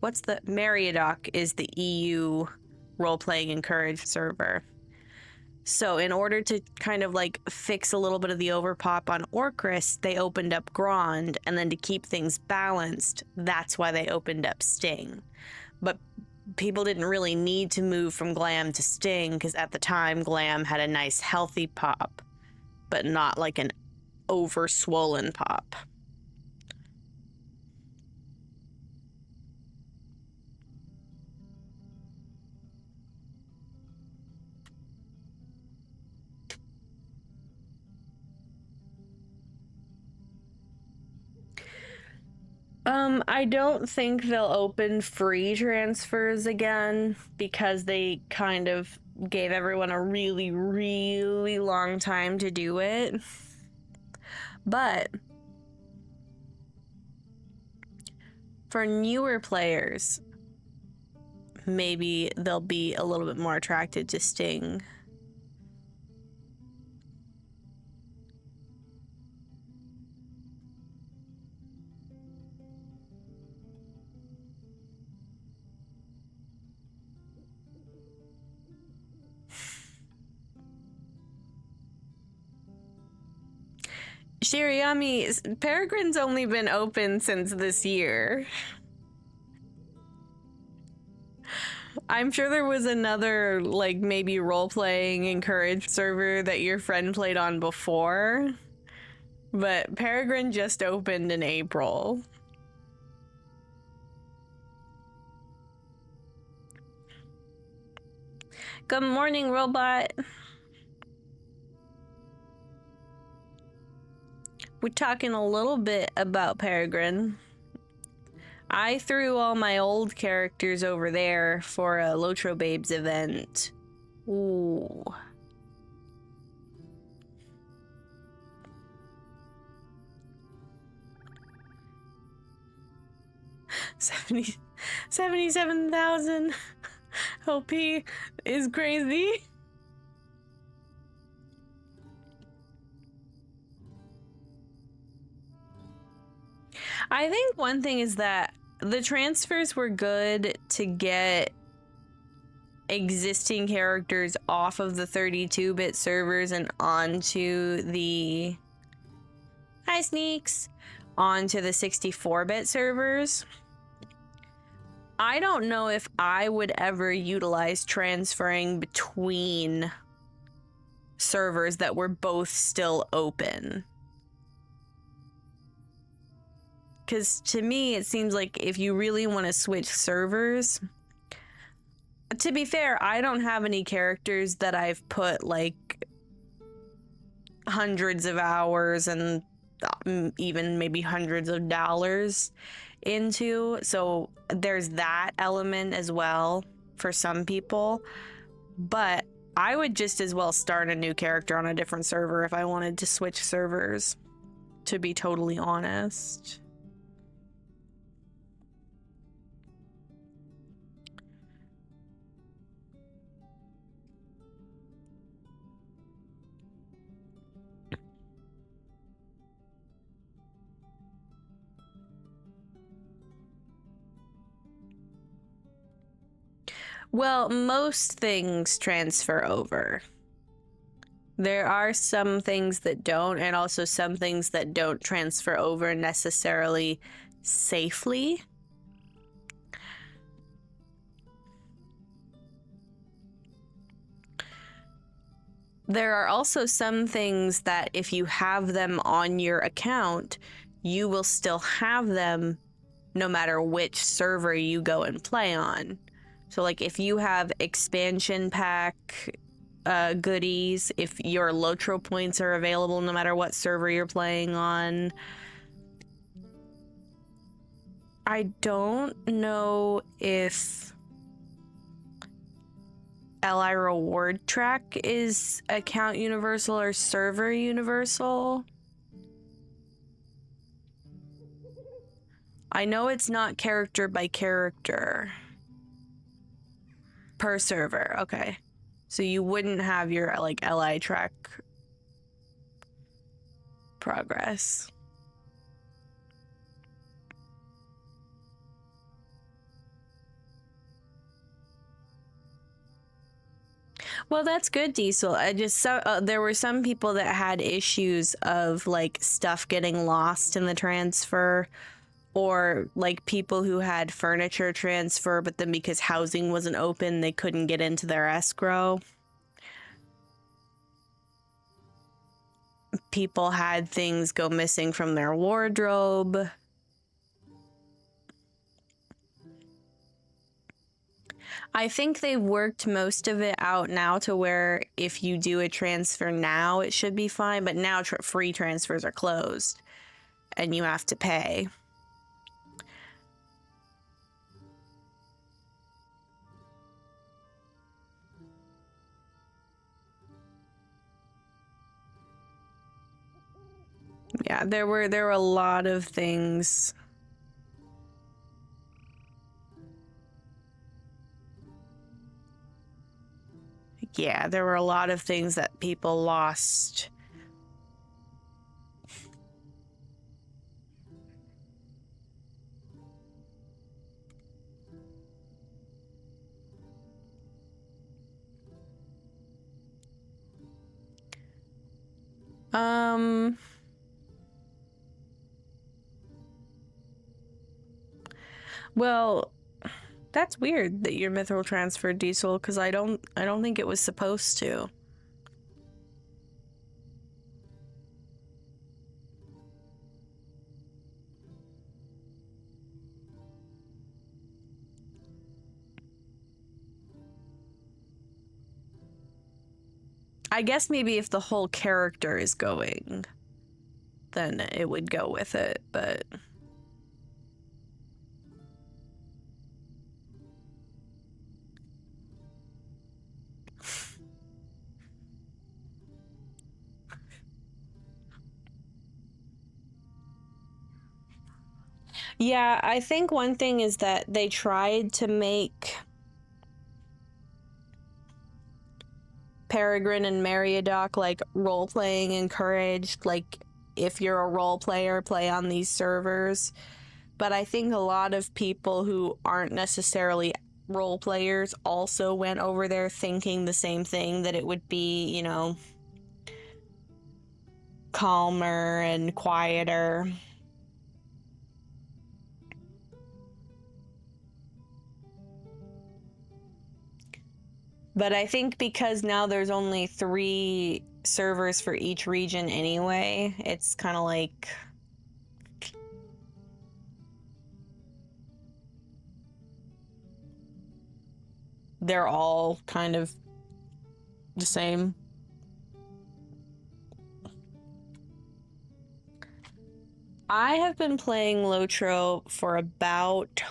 Meriadoc is the EU role-playing encouraged server. So in order to kind of like fix a little bit of the overpop on Orcrist, they opened up Grond, and then to keep things balanced, that's why they opened up Sting. But people didn't really need to move from Glam to Sting, because at the time Glam had a nice healthy pop, but not like an over-swollen pop. I don't think they'll open free transfers again because they kind of gave everyone a really, really long time to do it. But for newer players, maybe they'll be a little bit more attracted to Sting. Shiriyami, Peregrine's only been open since this year. I'm sure there was another, like, maybe role-playing encouraged server that your friend played on before, but Peregrine just opened in April. Good morning, robot. We're talking a little bit about Peregrine. I threw all my old characters over there for a Lotro Babes event. Ooh. $70 77,000 LP is crazy. I think one thing is that the transfers were good to get existing characters off of the 32-bit servers and onto the hi sneaks onto the 64-bit servers. I don't know if I would ever utilize transferring between servers that were both still open. Because to me, it seems like if you really want to switch servers, to be fair, I don't have any characters that I've put like hundreds of hours and even maybe hundreds of dollars into. So there's that element as well for some people. But I would just as well start a new character on a different server if I wanted to switch servers, to be totally honest. Well, most things transfer over. There are some things that don't, and also some things that don't transfer over necessarily safely. There are also some things that if you have them on your account, you will still have them no matter which server you go and play on. So like if you have expansion pack goodies, if your Lotro points are available no matter what server you're playing on. I don't know if LI reward track is account universal or server universal. I know it's not character by character per server. Okay. So you wouldn't have your like LI track progress. Well, that's good, Diesel. I just there were some people that had issues of like stuff getting lost in the transfer, or like people who had furniture transfer, but then because housing wasn't open, they couldn't get into their escrow. People had things go missing from their wardrobe. I think they've worked most of it out now to where if you do a transfer now, it should be fine. But now free transfers are closed and you have to pay. Yeah, there were a lot of things. Yeah, there were a lot of things that people lost. Well, That's weird that your mithril transferred diesel, because I don't think it was supposed to. I guess maybe if the whole character is going, then it would go with it, but... Yeah, I think one thing is that they tried to make Peregrine and Meriadoc like role-playing encouraged, like if you're a role player, play on these servers. But I think a lot of people who aren't necessarily role players also went over there thinking the same thing, that it would be, you know, calmer and quieter. But I think because now there's only 3 servers for each region anyway, it's kind of like... they're all kind of the same. I have been playing Lotro for about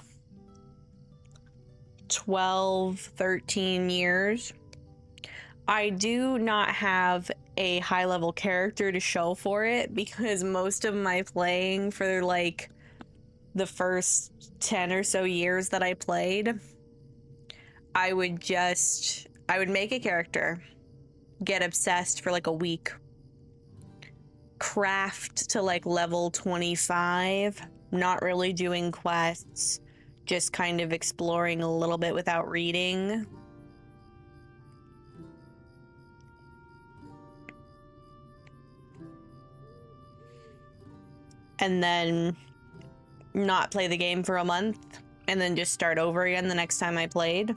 12, 13 years. I do not have a high-level character to show for it, because most of my playing for like the first 10 or so years that I played, I would make a character, get obsessed for like a week, craft to like level 25, not really doing quests, just kind of exploring a little bit without reading. And then not play the game for a month, and then just start over again the next time I played.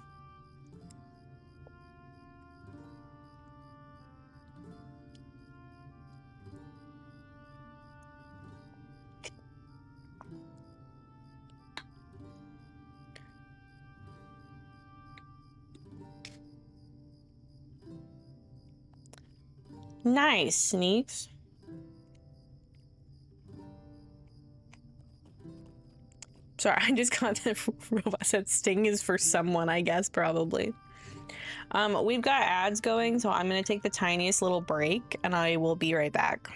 Nice, Sneaks. Sorry, I just got the robot said Sting is for someone, I guess, probably. We've got ads going, so I'm gonna take the tiniest little break, and I will be right back.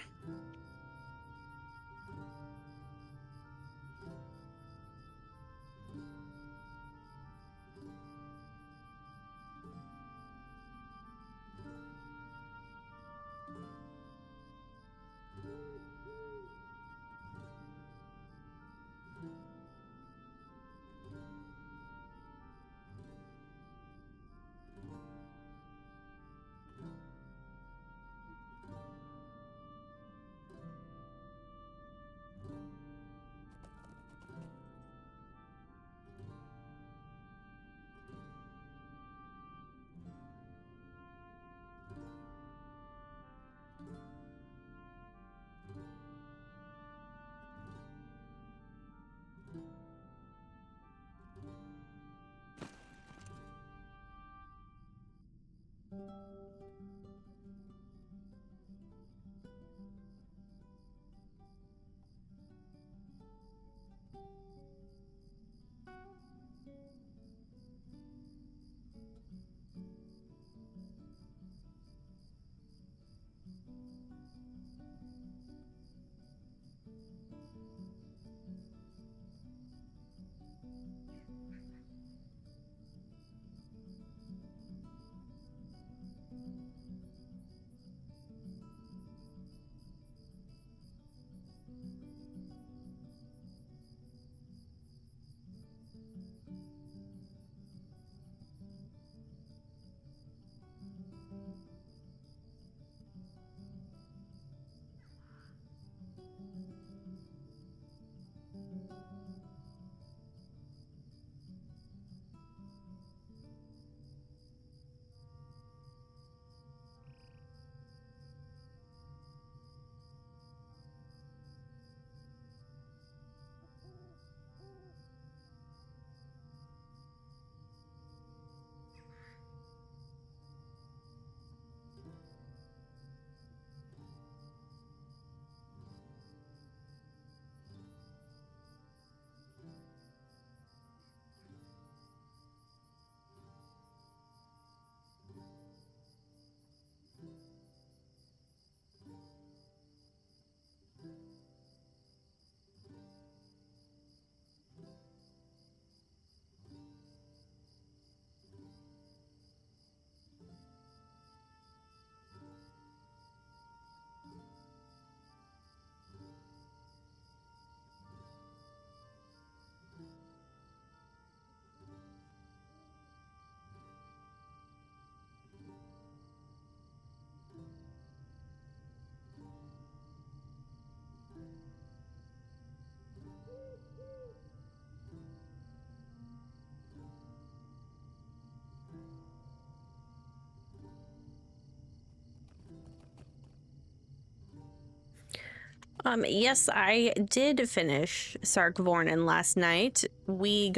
Yes, I did finish Sarkvornen last night. We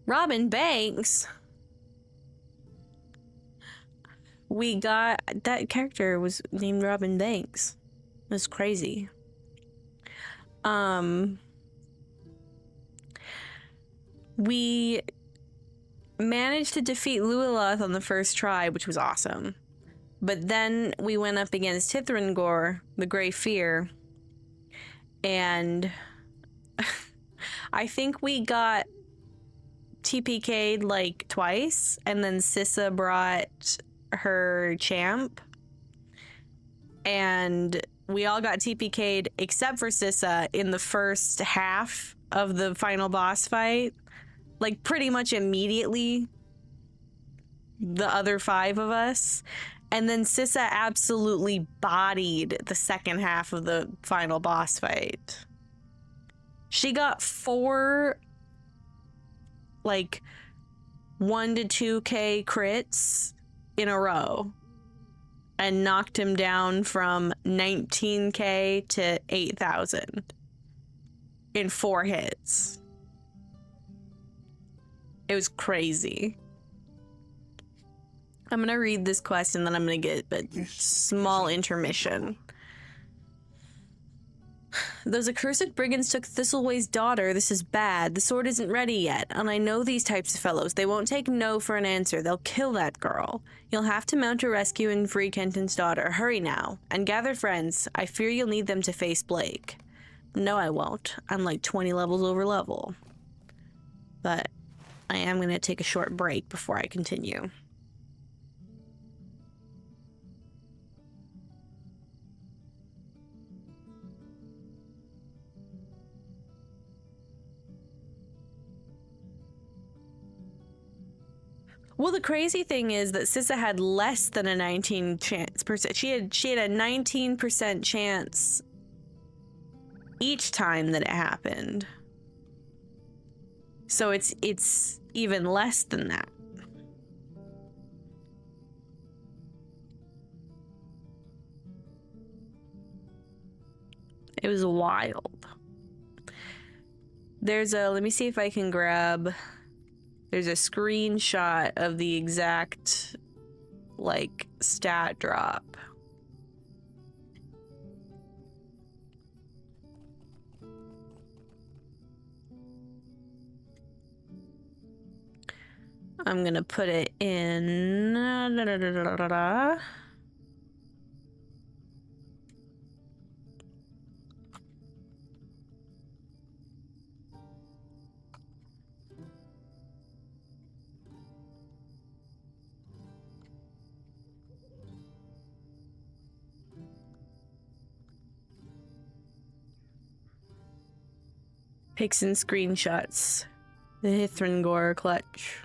Robin Banks. We got, that character was named Robin Banks. It was crazy. We managed to defeat Luiloth on the first try, which was awesome. But then we went up against Tithringor, the Grey Fear, and I think we got TPK'd like twice, and then Sissa brought her champ, and we all got TPK'd except for Sissa in the first half of the final boss fight. Like, pretty much immediately, the other 5 of us. And then Sissa absolutely bodied the second half of the final boss fight. She got 4, like, 1 to 2k crits in a row and knocked him down from 19k to 8,000 in 4 hits. It was crazy. I'm gonna read this quest and then I'm gonna get a small intermission. Those accursed brigands took Thistleway's daughter. This is bad. The sword isn't ready yet, and I know these types of fellows. They won't take no for an answer. They'll kill that girl. You'll have to mount a rescue and free Kenton's daughter. Hurry now, and gather friends. I fear you'll need them to face Blake. No, I won't. I'm like 20 levels over level. But I am gonna take a short break before I continue. Well, the crazy thing is that Sissa had less than a 19% chance. She had a 19% chance each time that it happened. So it's even less than that. It was wild. Let me see if I can grab. There's a screenshot of the exact, like, stat drop. I'm gonna put it in. Pics and screenshots. The Hithringor clutch.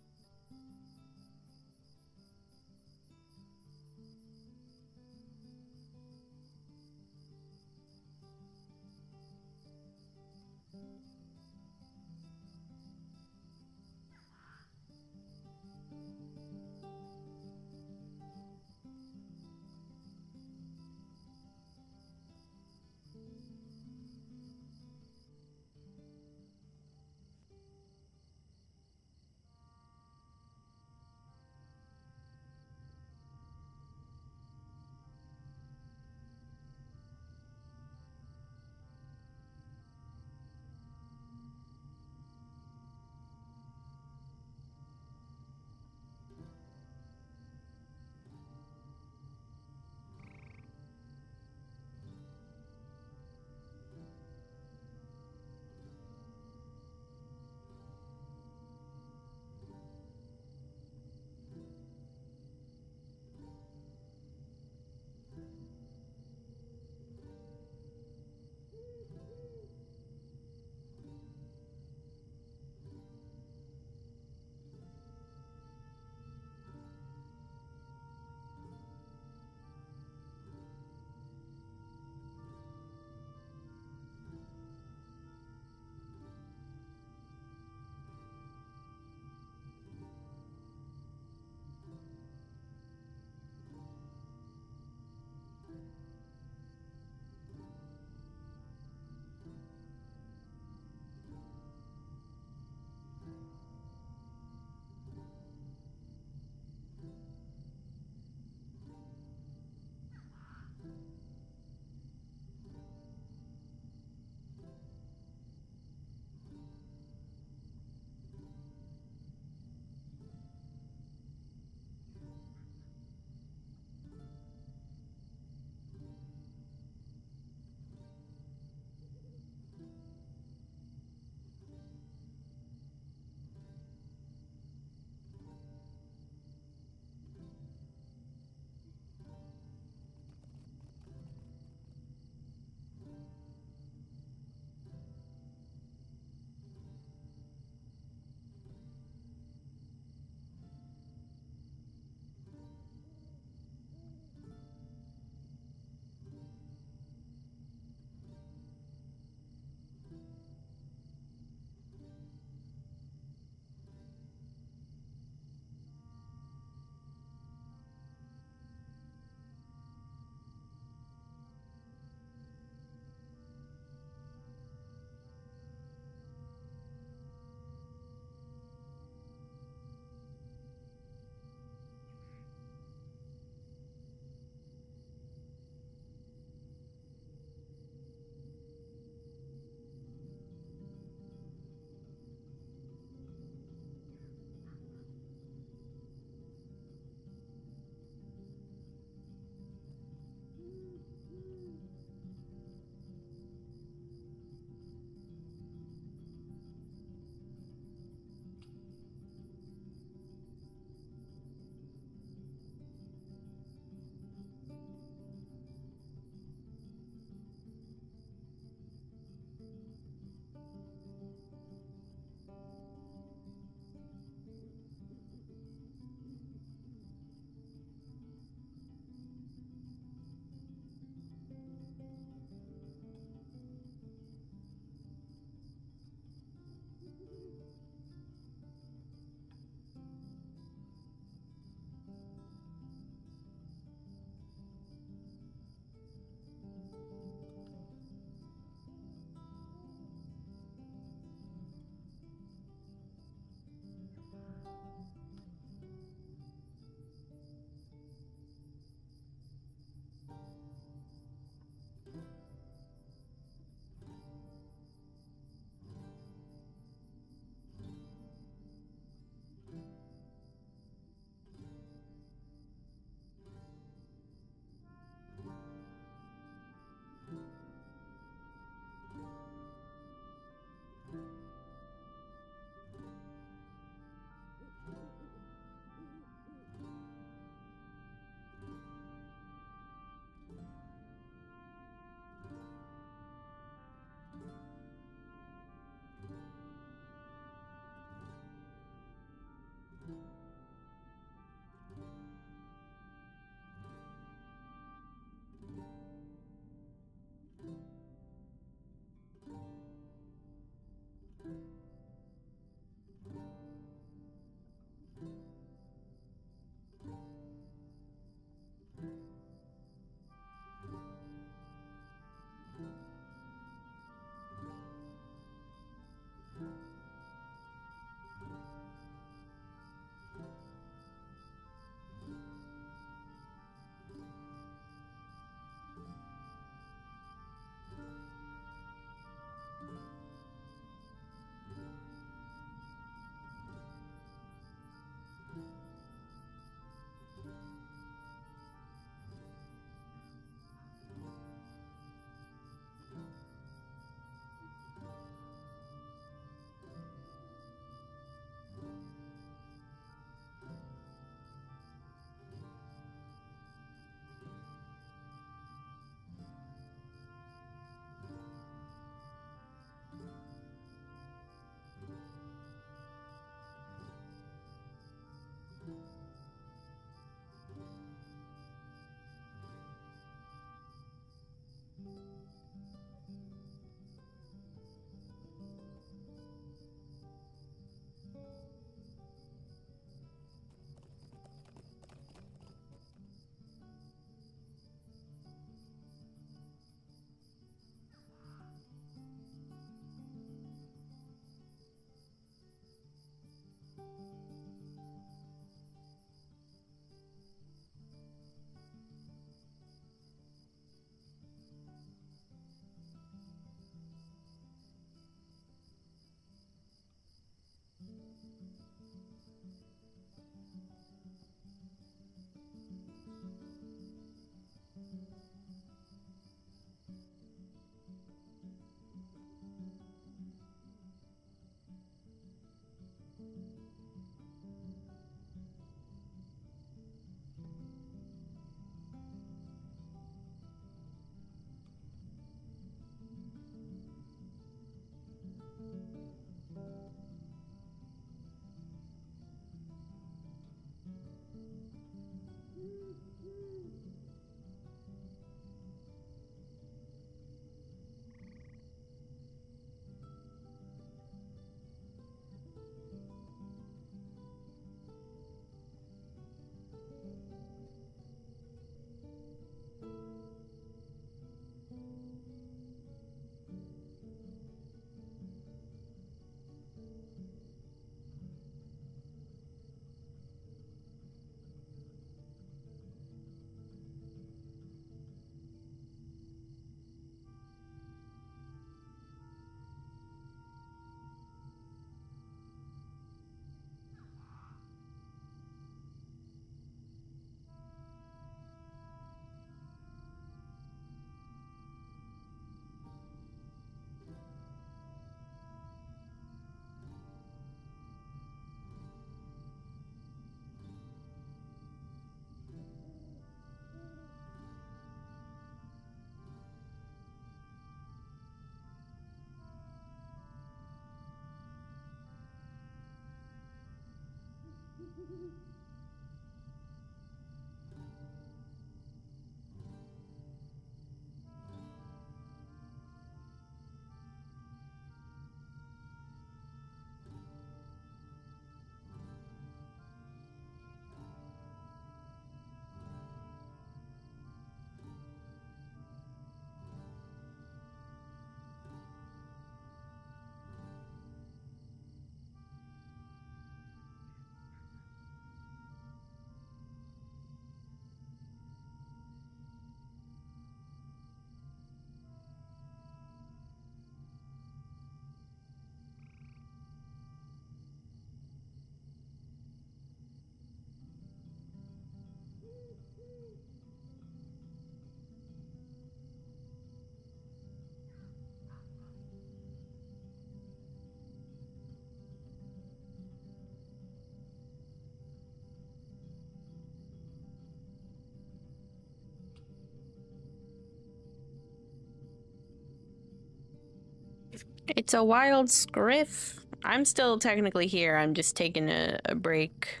It's a wild scriff. I'm still technically here. I'm just taking a break.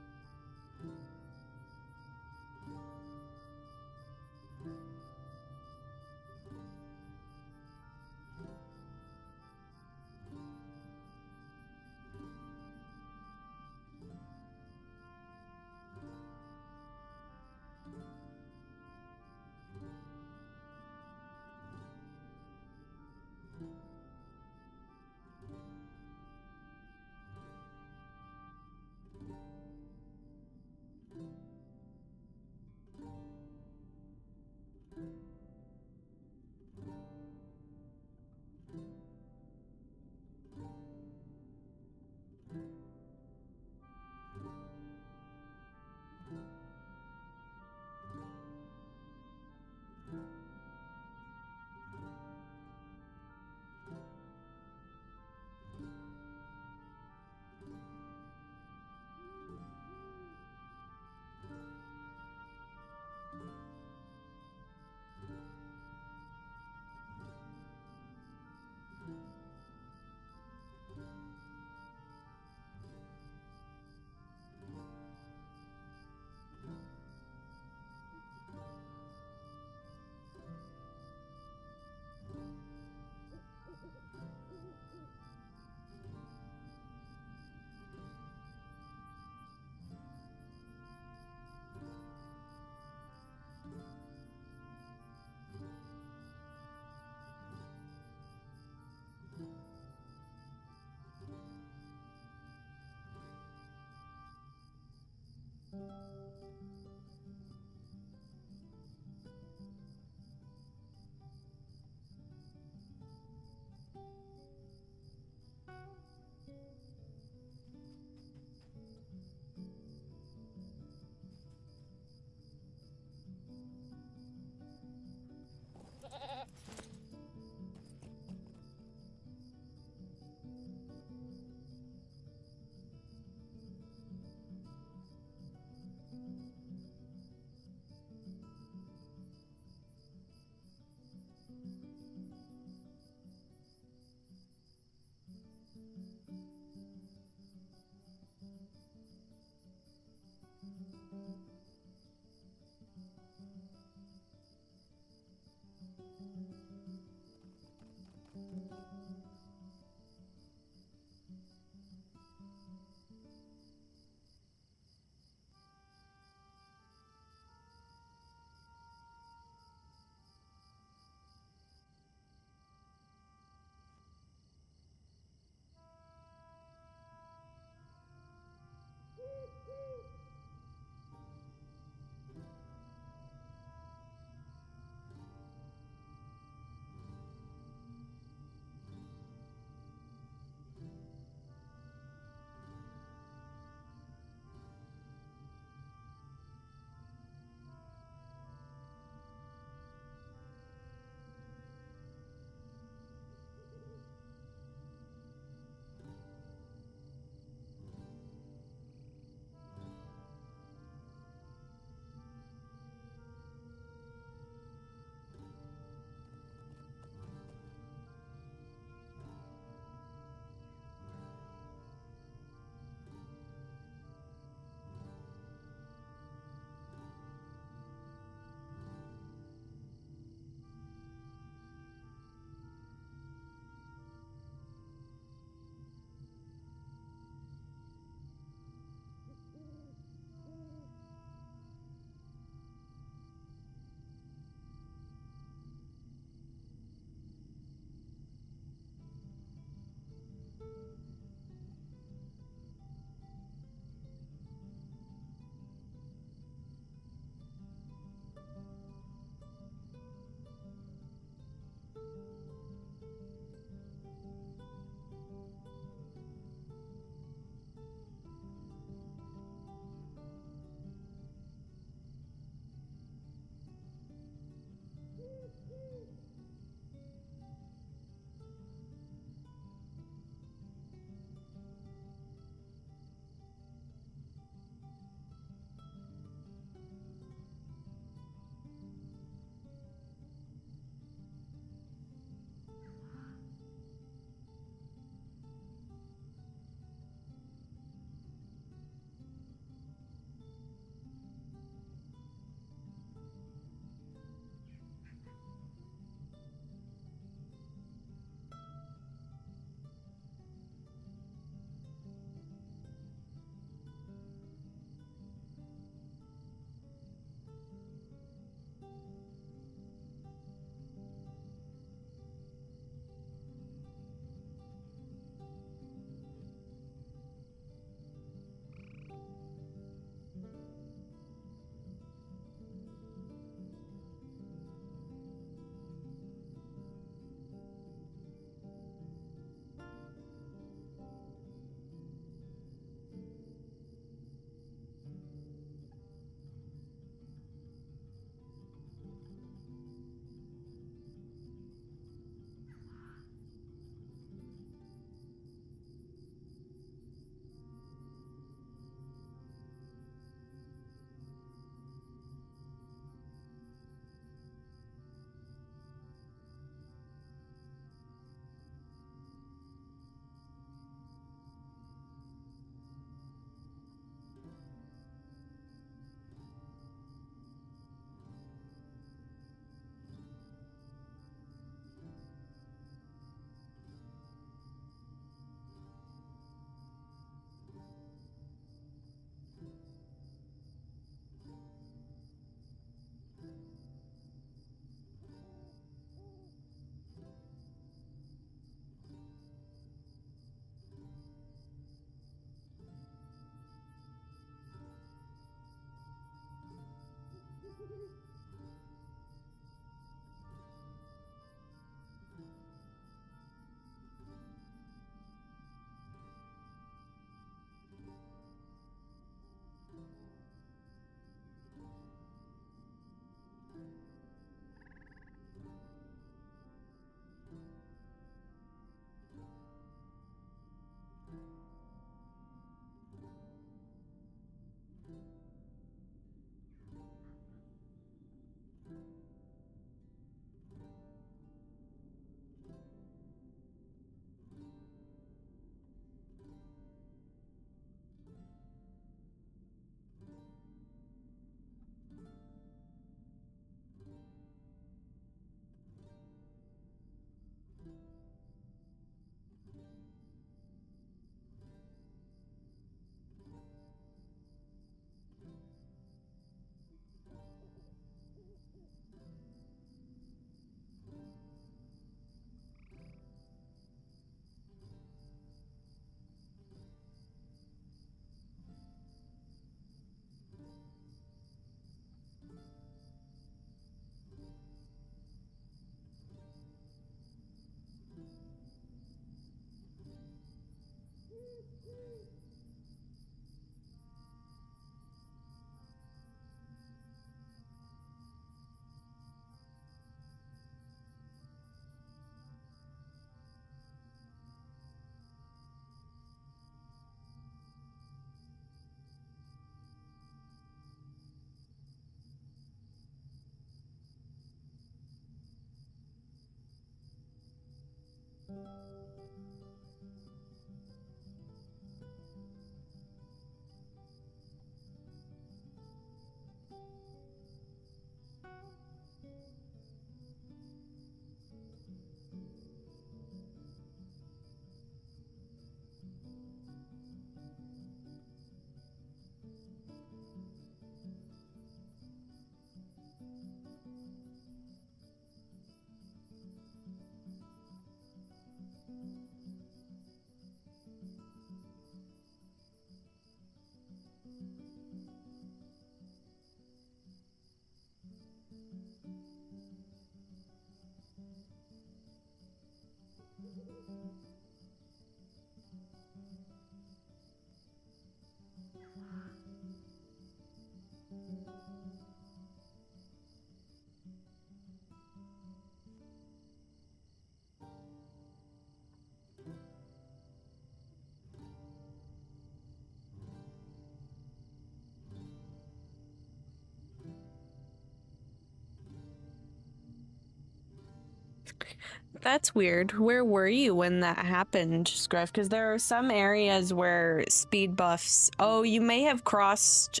That's weird. Where were you when that happened, Scruff? Because there are some areas where speed buffs... Oh, you may have crossed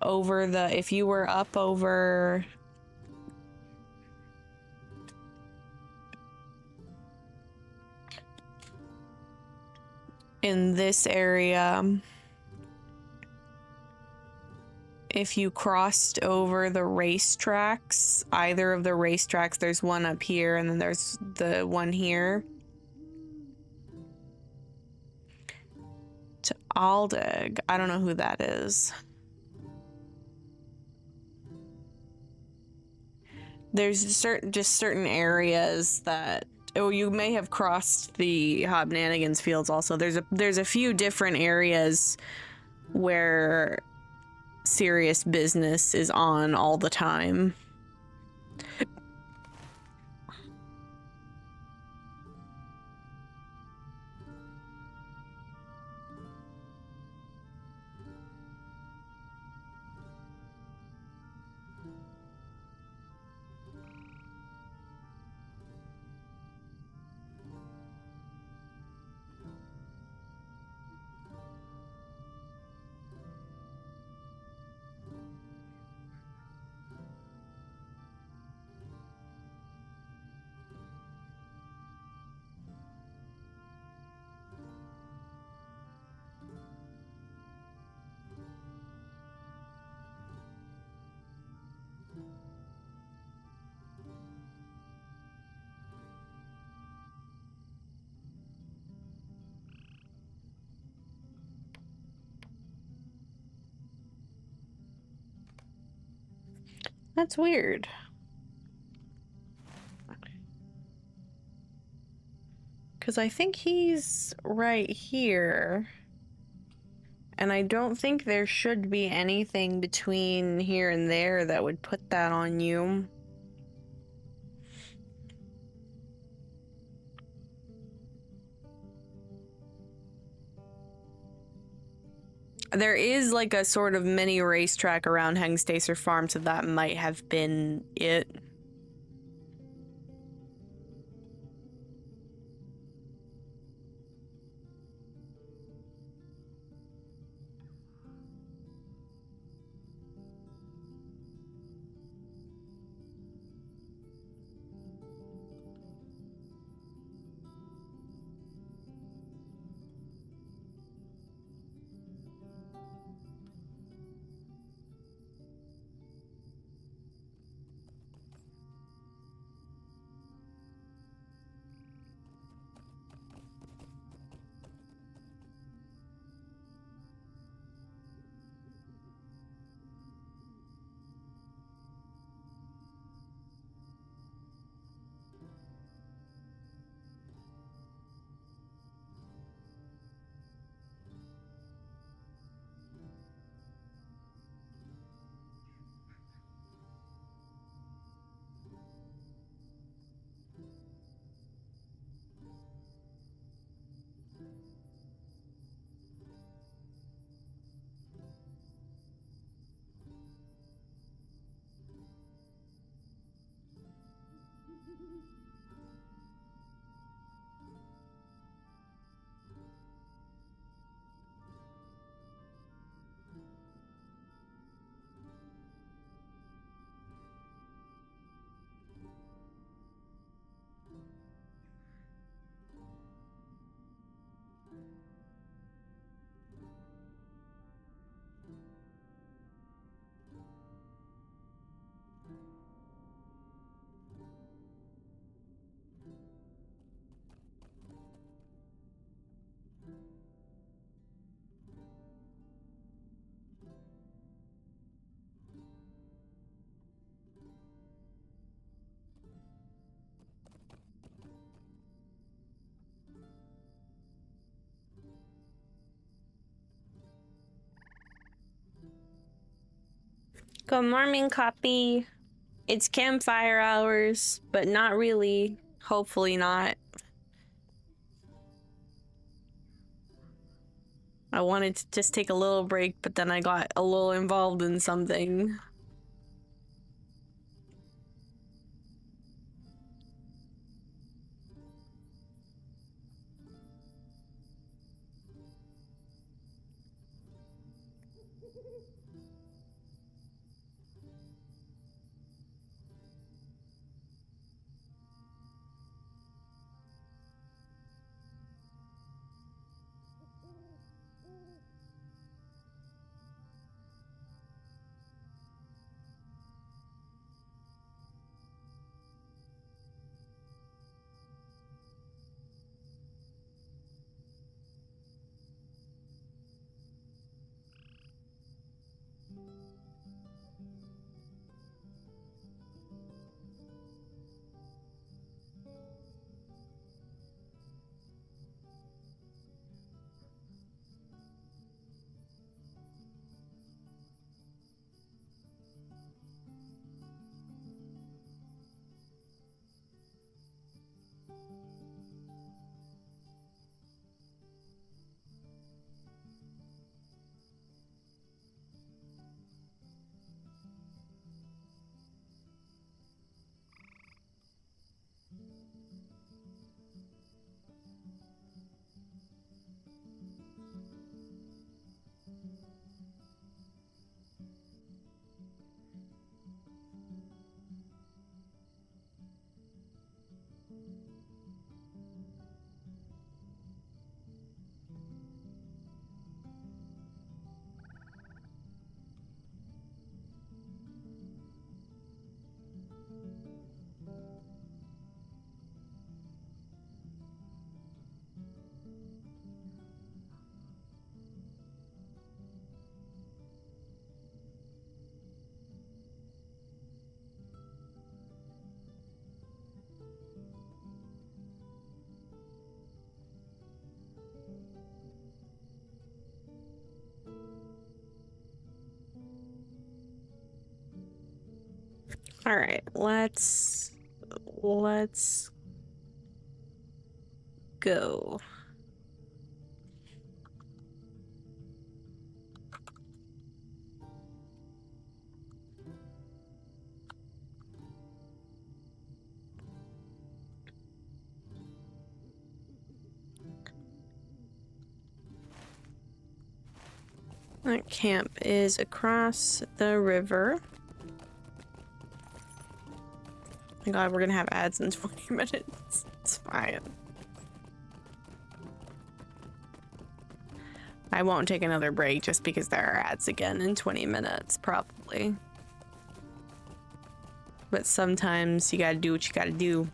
over the... If you were up over... in this area... If you crossed over the racetracks, either of the racetracks, there's one up here and then there's the one here. To Aldeg. I don't know who that is. There's certain areas that... Oh, you may have crossed the Hobnanigans fields also. There's a few different areas where serious business is on all the time. That's weird. Because I think he's right here. And I don't think there should be anything between here and there that would put that on you. There is like a sort of mini racetrack around Hengstacer Farm, so that might have been it. Good morning, copy. It's campfire hours, but not really. Hopefully not. I wanted to just take a little break, but then I got a little involved in something. All right, let's go. That camp is across the river. Oh my god, we're gonna have ads in 20 minutes. It's fine. I won't take another break just because there are ads again in 20 minutes, probably. But sometimes you gotta do what you gotta do.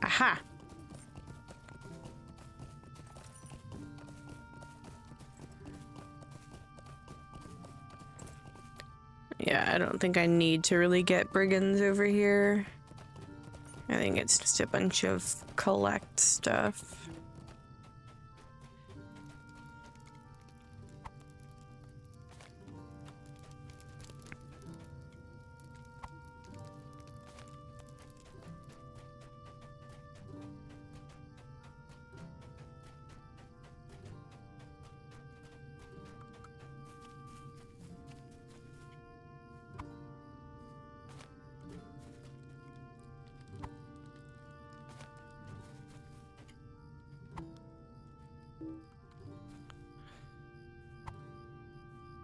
Aha! Yeah, I don't think I need to really get brigands over here. I think it's just a bunch of collect stuff.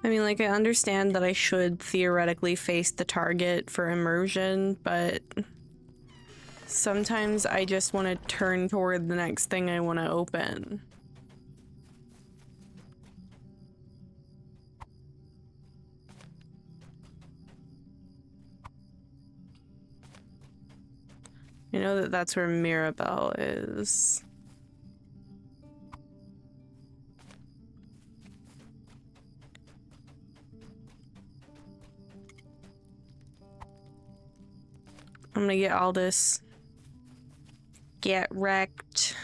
I mean, like, I understand that I should theoretically face the target for immersion, but sometimes I just want to turn toward the next thing I want to open. I know that that's where Mirabelle is. I'm gonna get Aldous. Get wrecked.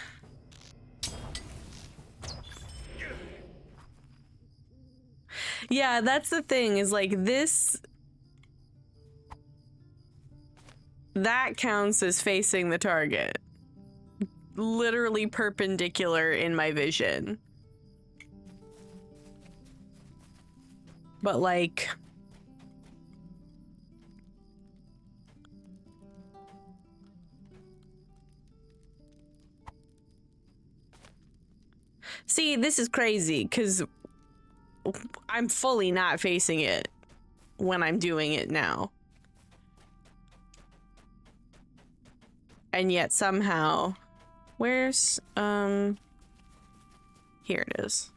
Yeah, that's the thing, is like this... That counts as facing the target. Literally perpendicular in my vision. But like... See, this is crazy, because I'm fully not facing it when I'm doing it now. And yet somehow... Where's... Here it is.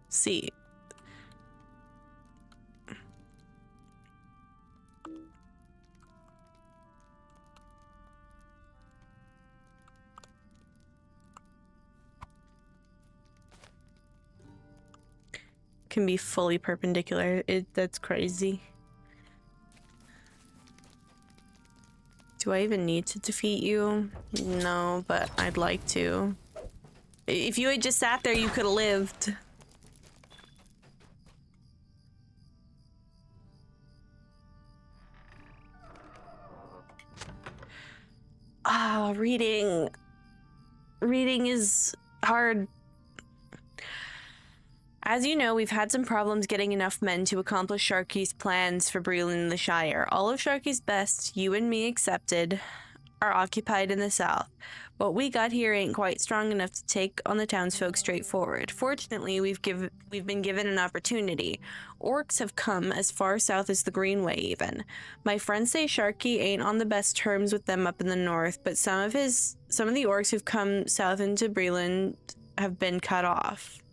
See. Can be fully perpendicular. That's crazy. Do I even need to defeat you? No, but I'd like to. If you had just sat there, you could have lived. Ah, reading. Reading is hard. As you know, we've had some problems getting enough men to accomplish Sharky's plans for Breland in the Shire. All of Sharky's best, you and me excepted, are occupied in the south. What we got here ain't quite strong enough to take on the townsfolk straightforward. Fortunately, we've been given an opportunity. Orcs have come as far south as the Greenway, even. My friends say Sharky ain't on the best terms with them up in the north, but some of the orcs who've come south into Breland have been cut off.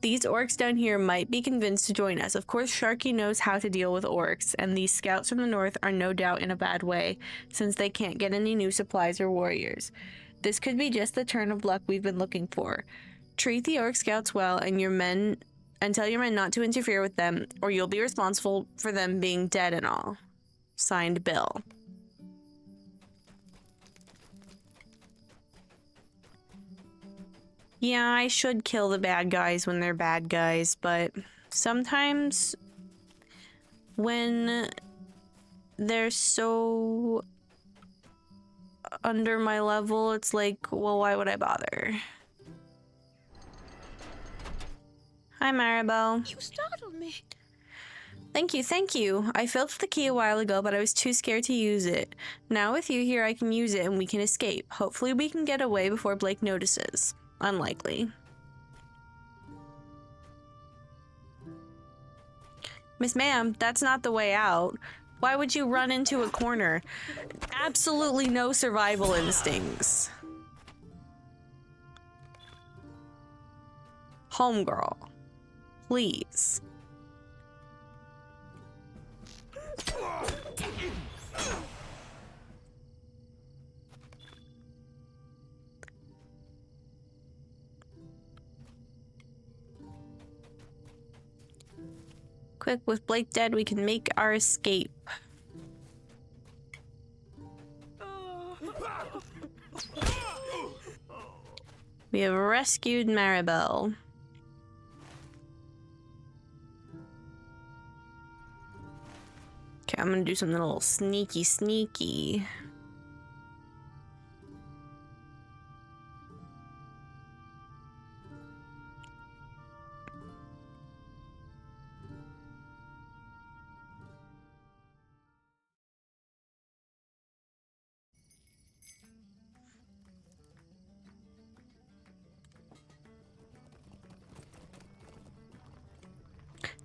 These orcs down here might be convinced to join us. Of course, Sharky knows how to deal with orcs, and these scouts from the north are no doubt in a bad way, since they can't get any new supplies or warriors. This could be just the turn of luck we've been looking for. Treat the orc scouts well, and tell your men not to interfere with them, or you'll be responsible for them being dead and all. Signed, Bill. Yeah, I should kill the bad guys when they're bad guys, but sometimes when they're so under my level, it's like, well, why would I bother? Hi, Maribel. You startled me. Thank you, thank you. I filled the key a while ago, but I was too scared to use it. Now with you here, I can use it and we can escape. Hopefully we can get away before Blake notices. Unlikely. Miss Ma'am, that's not the way out. Why would you run into a corner? Absolutely no survival instincts. Homegirl. Please. Quick, with Blake dead, we can make our escape. We have rescued Maribel. Okay, I'm gonna do something a little sneaky.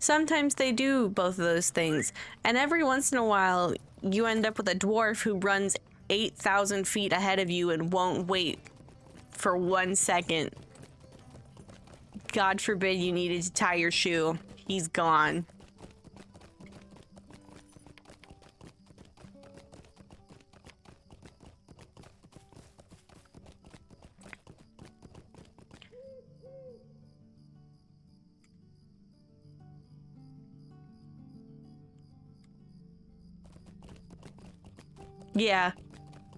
Sometimes they do both of those things, and every once in a while you end up with a dwarf who runs 8,000 feet ahead of you and won't wait for 1 second God forbid you needed to tie your shoe. He's gone. Yeah.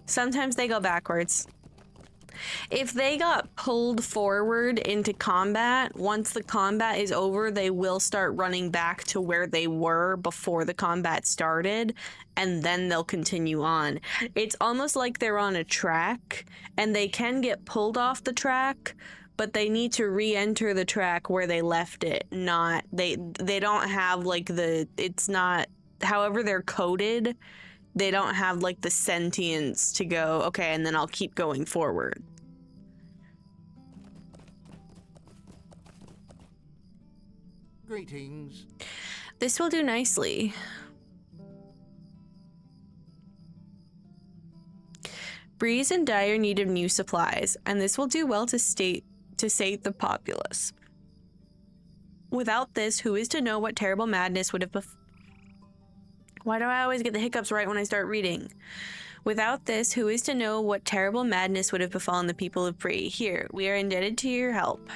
Sometimes they go backwards. If they got pulled forward into combat, once the combat is over, they will start running back to where they were before the combat started, and then they'll continue on. It's almost like they're on a track, and they can get pulled off the track, but they need to re-enter the track where they left it. Not, they don't have like it's not, however they're coded, they don't have like the sentience to go, okay, and then I'll keep going forward. Greetings. This will do nicely. Breeze and dire need of new supplies, and this will do well to sate the populace. Without this, who is to know what terrible madness would have Why do I always get the hiccups right when I start reading? Without this, who is to know what terrible madness would have befallen the people of Bree? Here, we are indebted to your help.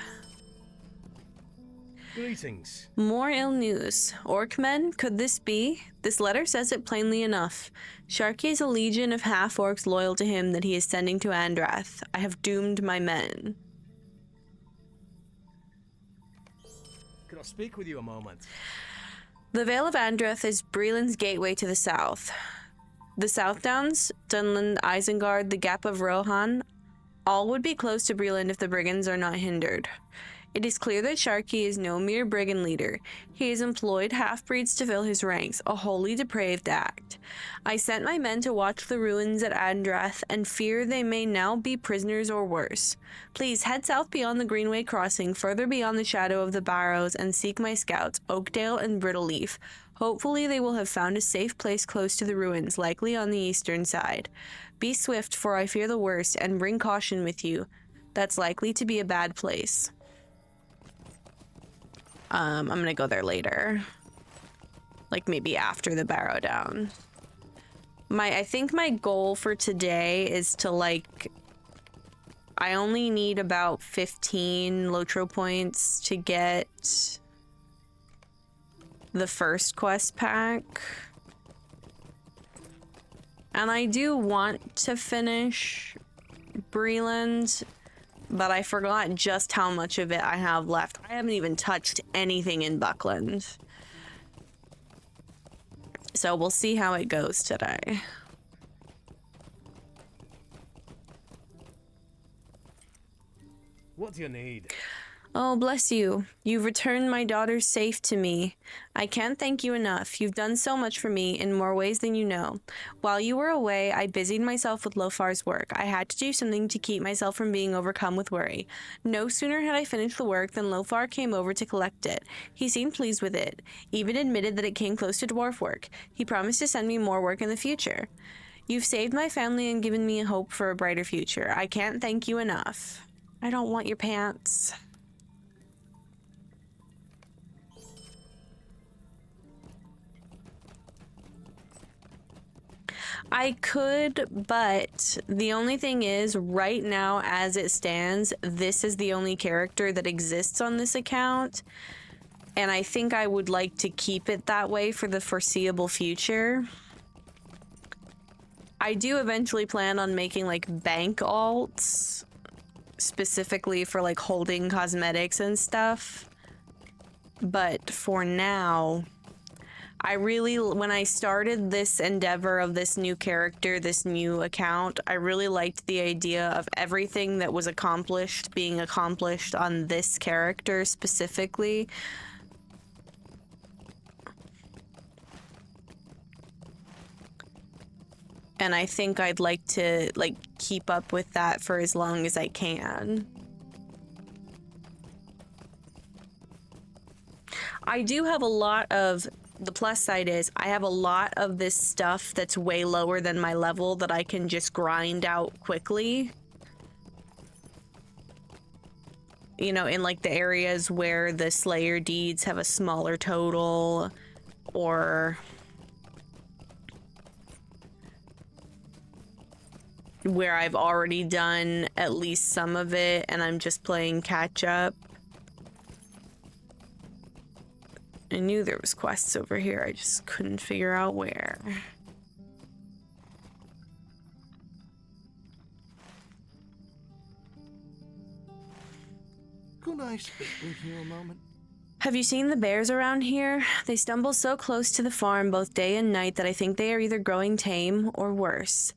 Greetings. More ill news. Orcmen, could this be? This letter says it plainly enough. Sharky is a legion of half-orcs loyal to him that he is sending to Andrath. I have doomed my men. Could I speak with you a moment? The Vale of Andrath is Breland's gateway to the south. The South Downs, Dunland, Isengard, the Gap of Rohan, all would be close to Breland if the brigands are not hindered. It is clear that Sharky is no mere brigand leader. He has employed half-breeds to fill his ranks, a wholly depraved act. I sent my men to watch the ruins at Andrath and fear they may now be prisoners or worse. Please head south beyond the Greenway Crossing, further beyond the shadow of the Barrows, and seek my scouts, Oakdale and Brittleleaf. Hopefully they will have found a safe place close to the ruins, likely on the eastern side. Be swift, for I fear the worst, and bring caution with you. That's likely to be a bad place. I'm gonna go there later. Like maybe after the Barrow Down. I think my goal for today is to like, I only need about 15 Lotro points to get the first quest pack. And I do want to finish Breland, but I forgot just how much of it I have left. I haven't even touched anything in Buckland. So we'll see how it goes today. What do you need? Oh, bless you. You've returned my daughter safe to me. I can't thank you enough. You've done so much for me in more ways than you know. While you were away, I busied myself with Lofar's work. I had to do something to keep myself from being overcome with worry. No sooner had I finished the work than Lofar came over to collect it. He seemed pleased with it, even admitted that it came close to dwarf work. He promised to send me more work in the future. You've saved my family and given me a hope for a brighter future. I can't thank you enough. I don't want your pants. I could, but the only thing is, right now, as it stands, this is the only character that exists on this account, and I think I would like to keep it that way for the foreseeable future. I do eventually plan on making, like, bank alts, specifically for, like, holding cosmetics and stuff, but for now, I really, when I started this endeavor of this new character, this new account, I really liked the idea of everything that was accomplished being accomplished on this character specifically. And I think I'd like to, like, keep up with that for as long as I can. I do have a lot of... The plus side is I have a lot of this stuff that's way lower than my level that I can just grind out quickly. you know, in like the areas where the Slayer deeds have a smaller total, or where I've already done at least some of it and I'm just playing catch up. I knew there was quests over here, I just couldn't figure out where. Could I speak with you a moment? Have you seen the bears around here? They stumble so close to the farm both day and night that I think they are either growing tame or worse.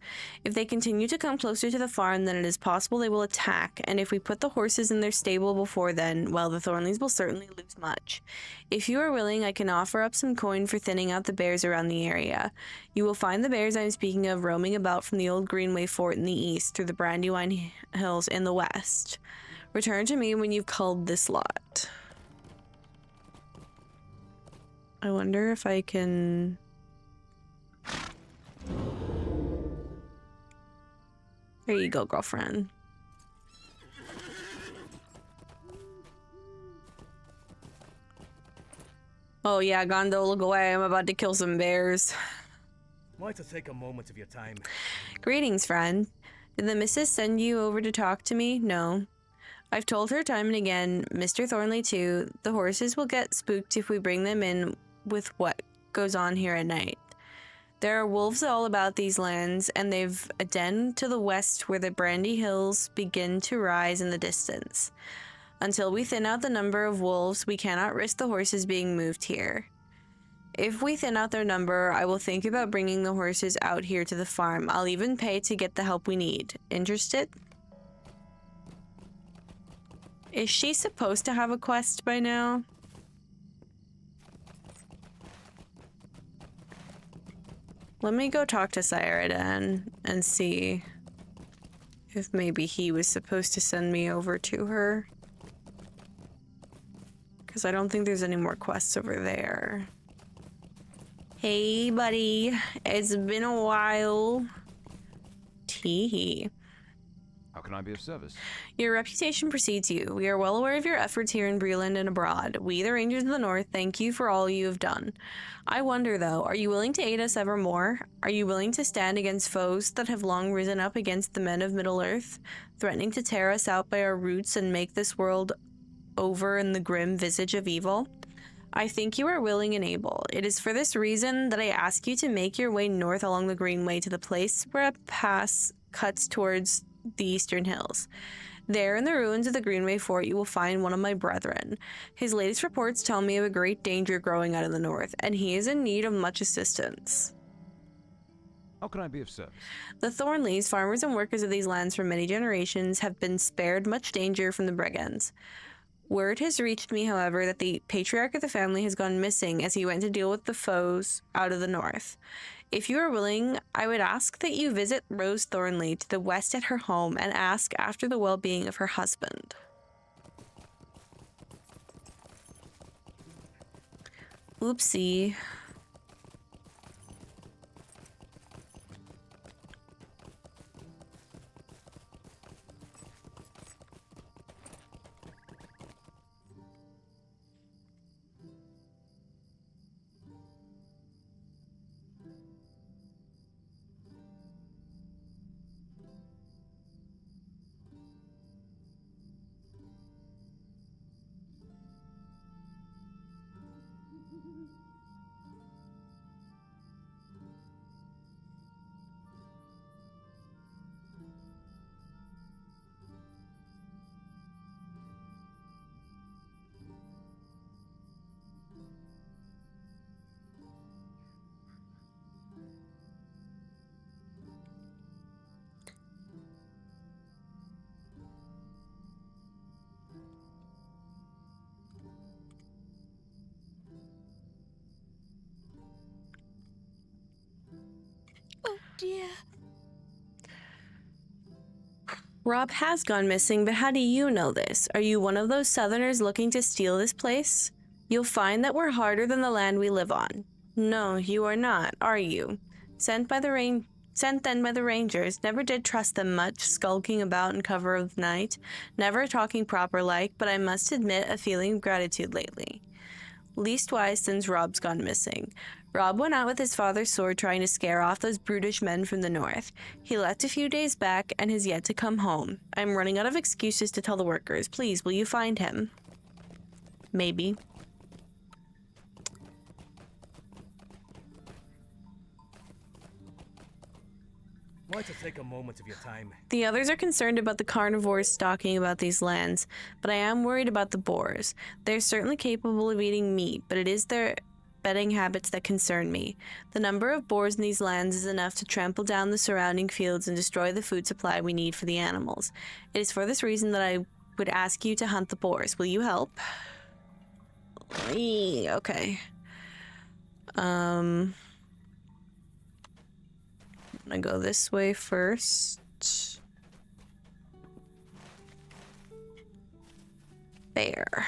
If they continue to come closer to the farm, then it is possible they will attack, and if we put the horses in their stable before then, well, the Thornleys will certainly lose much. If you are willing, I can offer up some coin for thinning out the bears around the area. You will find the bears I am speaking of roaming about from the old Greenway fort in the east through the Brandywine Hills in the west. Return to me when you've culled this lot. I wonder if I can... There you go, girlfriend. Oh yeah, Gondo, look away. I'm about to kill some bears. Why to take a moment of your time? Greetings, friend. Did the missus send you over to talk to me? No. I've told her time and again, Mr. Thornley too, the horses will get spooked if we bring them in with what goes on here at night. There are wolves all about these lands, and they've a den to the west where the Brandy Hills begin to rise in the distance. Until we thin out the number of wolves, we cannot risk the horses being moved here. If we thin out their number, I will think about bringing the horses out here to the farm. I'll even pay to get the help we need. Interested? Is she supposed to have a quest by now? Let me go talk to Sairadan and see if maybe he was supposed to send me over to her. Because I don't think there's any more quests over there. Hey, buddy. It's been a while. Tee. How can I be of service? Your reputation precedes you. We are well aware of your efforts here in Breland and abroad. We, the Rangers of the North, thank you for all you have done. I wonder, though, are you willing to aid us evermore? Are you willing to stand against foes that have long risen up against the men of Middle-earth, threatening to tear us out by our roots and make this world over in the grim visage of evil? I think you are willing and able. It is for this reason that I ask you to make your way north along the Greenway to the place where a pass cuts towards the Eastern Hills. There, in the ruins of the Greenway Fort, you will find one of my brethren. His latest reports tell me of a great danger growing out of the north, and he is in need of much assistance. How can I be of service? The Thornleys, farmers and workers of these lands for many generations, have been spared much danger from the brigands. Word has reached me, however, that the patriarch of the family has gone missing as he went to deal with the foes out of the north. If you are willing, I would ask that you visit Rose Thornley to the west at her home and ask after the well-being of her husband. Oopsie. Oh dear. Rob has gone missing, but how do you know this? Are you one of those Southerners looking to steal this place? You'll find that we're harder than the land we live on. No, you are not, are you? Sent by the Sent then by the rangers. Never did trust them much, skulking about in cover of the night. Never talking proper like, but I must admit a feeling of gratitude lately. Leastwise since Rob's gone missing. Rob went out with his father's sword trying to scare off those brutish men from the north. He left a few days back and has yet to come home. I'm running out of excuses to tell the workers. Please, will you find him? Maybe. Why to take a moment of your time? The others are concerned about the carnivores stalking about these lands, but I am worried about the boars. They're certainly capable of eating meat, but it is their bedding habits that concern me. The number of boars in these lands is enough to trample down the surrounding fields and destroy the food supply we need for the animals. It is for this reason that I would ask you to hunt the boars. Will you help? Okay. I'm gonna go this way first. There.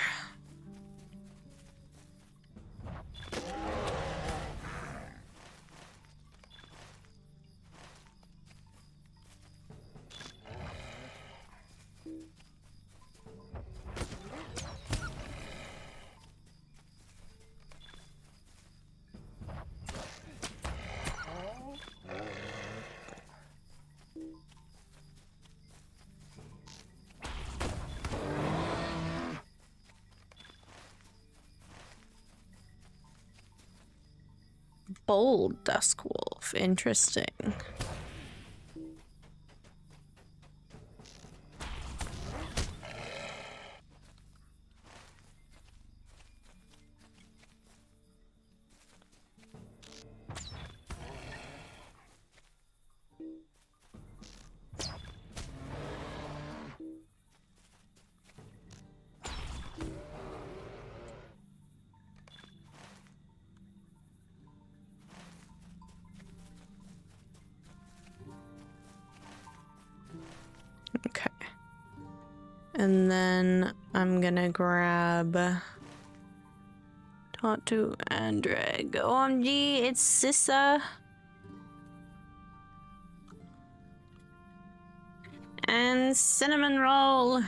Bold dusk wolf. Interesting. Okay. And then I'm gonna grab talk to Andreg. OMG, it's Sissa. And cinnamon roll.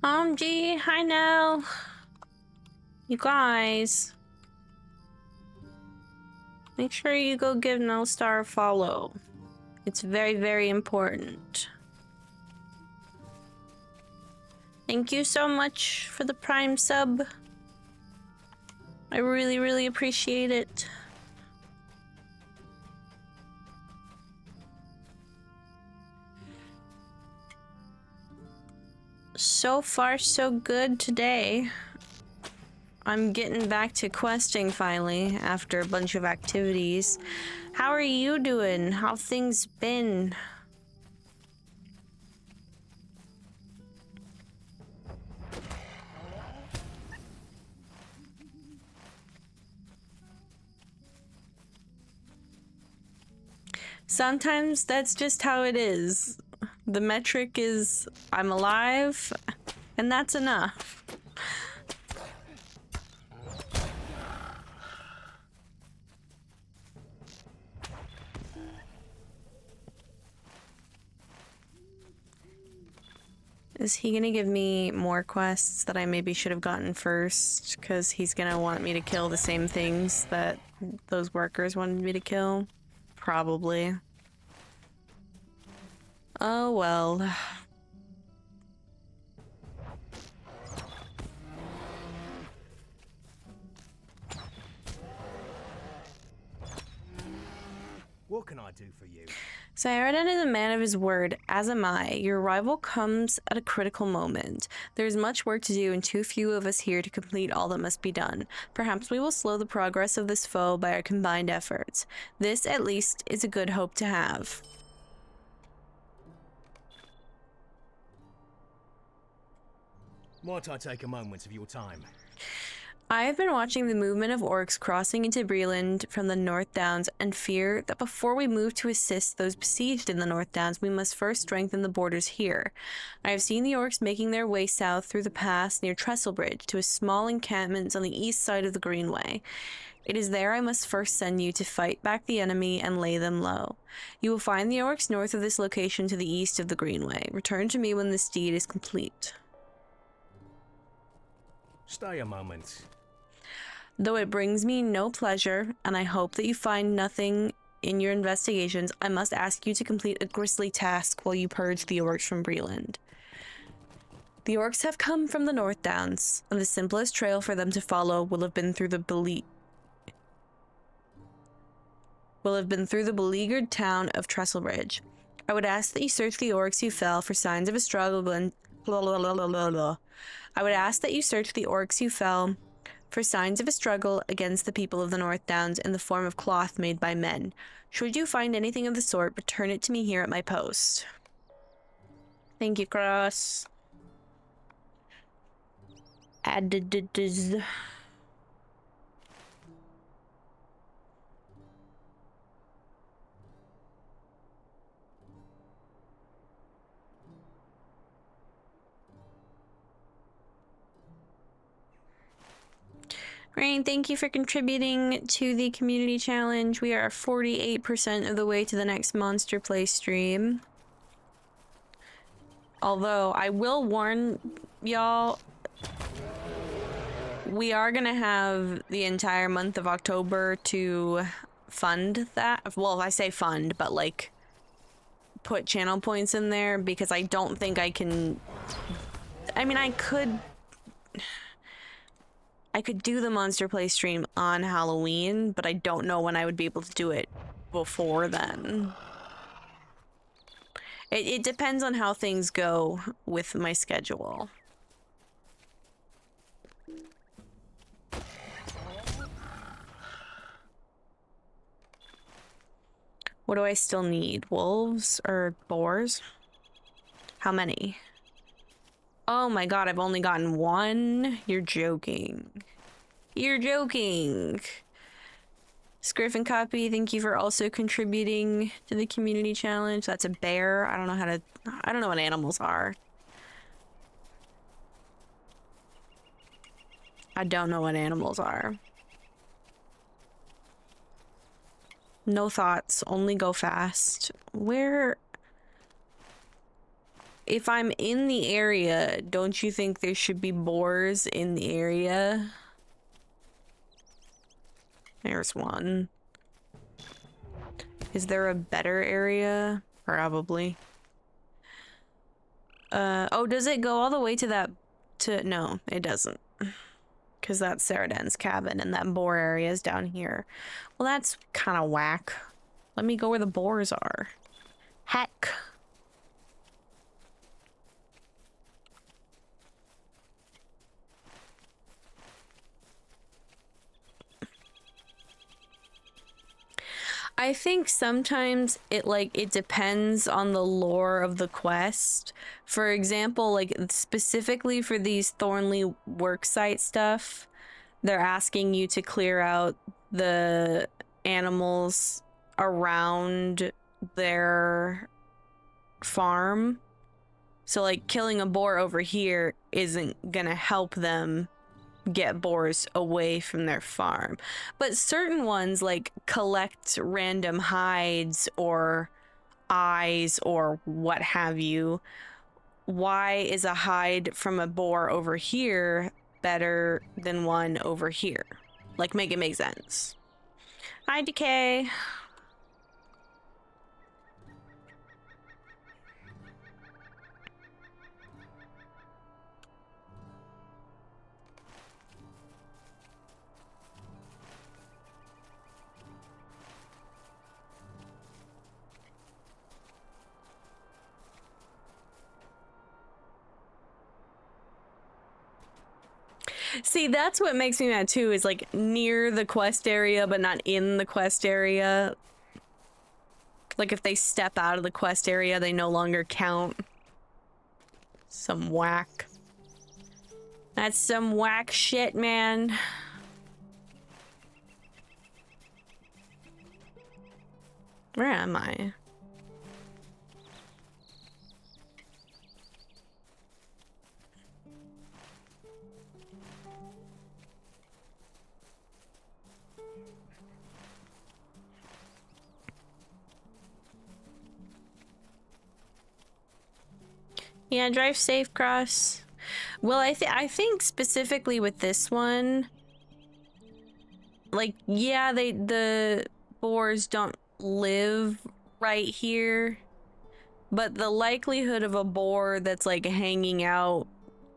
OMG, I know. You guys. Make sure you go give No Star a follow. It's very, very important. Thank you so much for the Prime sub. I really, really appreciate it. So far, so good today. I'm getting back to questing finally after a bunch of activities. How are you doing? How things been? Sometimes that's just how it is. The metric is I'm alive, and that's enough. Is he gonna give me more quests that I maybe should have gotten first? Because he's gonna want me to kill the same things that those workers wanted me to kill? Probably. Oh well. What can I do for you? Saradin is a man of his word, as am I. Your arrival comes at a critical moment. There is much work to do and too few of us here to complete all that must be done. Perhaps we will slow the progress of this foe by our combined efforts. This, at least, is a good hope to have. Might I take a moment of your time? I have been watching the movement of orcs crossing into Breland from the North Downs and fear that before we move to assist those besieged in the North Downs, we must first strengthen the borders here. I have seen the orcs making their way south through the pass near Trestlebridge to a small encampment on the east side of the Greenway. It is there I must first send you to fight back the enemy and lay them low. You will find the orcs north of this location to the east of the Greenway. Return to me when this deed is complete. Stay a moment. Though it brings me no pleasure, and I hope that you find nothing in your investigations, I must ask you to complete a grisly task while you purge the orcs from Breland. The orcs have come from the North Downs, and the simplest trail for them to follow will have been through the beleaguered town of Trestlebridge. I would ask that you search the orcs you fell for signs of a struggle I would ask that you search the orcs you fell for signs of a struggle against the people of the North Downs in the form of cloth made by men. Should you find anything of the sort, return it to me here at my post. Thank you, Cross. Rain, thank you for contributing to the community challenge. We are 48% of the way to the next Monster Play stream. Although, I will warn y'all, we are gonna have the entire month of October to fund that. Well, I say fund, but like, put channel points in there because I don't think I can... I mean, I could do the Monster Play stream on Halloween, but I don't know when I would be able to do it before then. It depends on how things go with my schedule. What do I still need? Wolves or boars? How many? Oh my god, I've only gotten one? You're joking. You're joking. Scriffin Copy, thank you for also contributing to the community challenge. That's a bear. I don't know what animals are. I don't know what animals are. No thoughts, only go fast. Where... If I'm in the area, don't you think there should be boars in the area? There's one. Is there a better area? Probably. Oh, does it go all the way to that... No, it doesn't. Because that's Saradin's cabin and that boar area is down here. Well, that's kind of whack. Let me go where the boars are. Heck. I think sometimes it depends on the lore of the quest. For example, like specifically for these Thornley worksite stuff, they're asking you to clear out the animals around their farm. So like killing a boar over here isn't gonna help them get boars away from their farm. But certain ones like collect random hides or eyes or what have you. Why is a hide from a boar over here better than one over here? Like, make it make sense. Hi, Decay. See, that's what makes me mad too, is like near the quest area, but not in the quest area. Like if they step out of the quest area, they no longer count. Some whack. That's some whack shit, man. Where am I? Yeah, drive safe, Cross. Well, I think specifically with this one, like, yeah, the boars don't live right here, but the likelihood of a boar that's like hanging out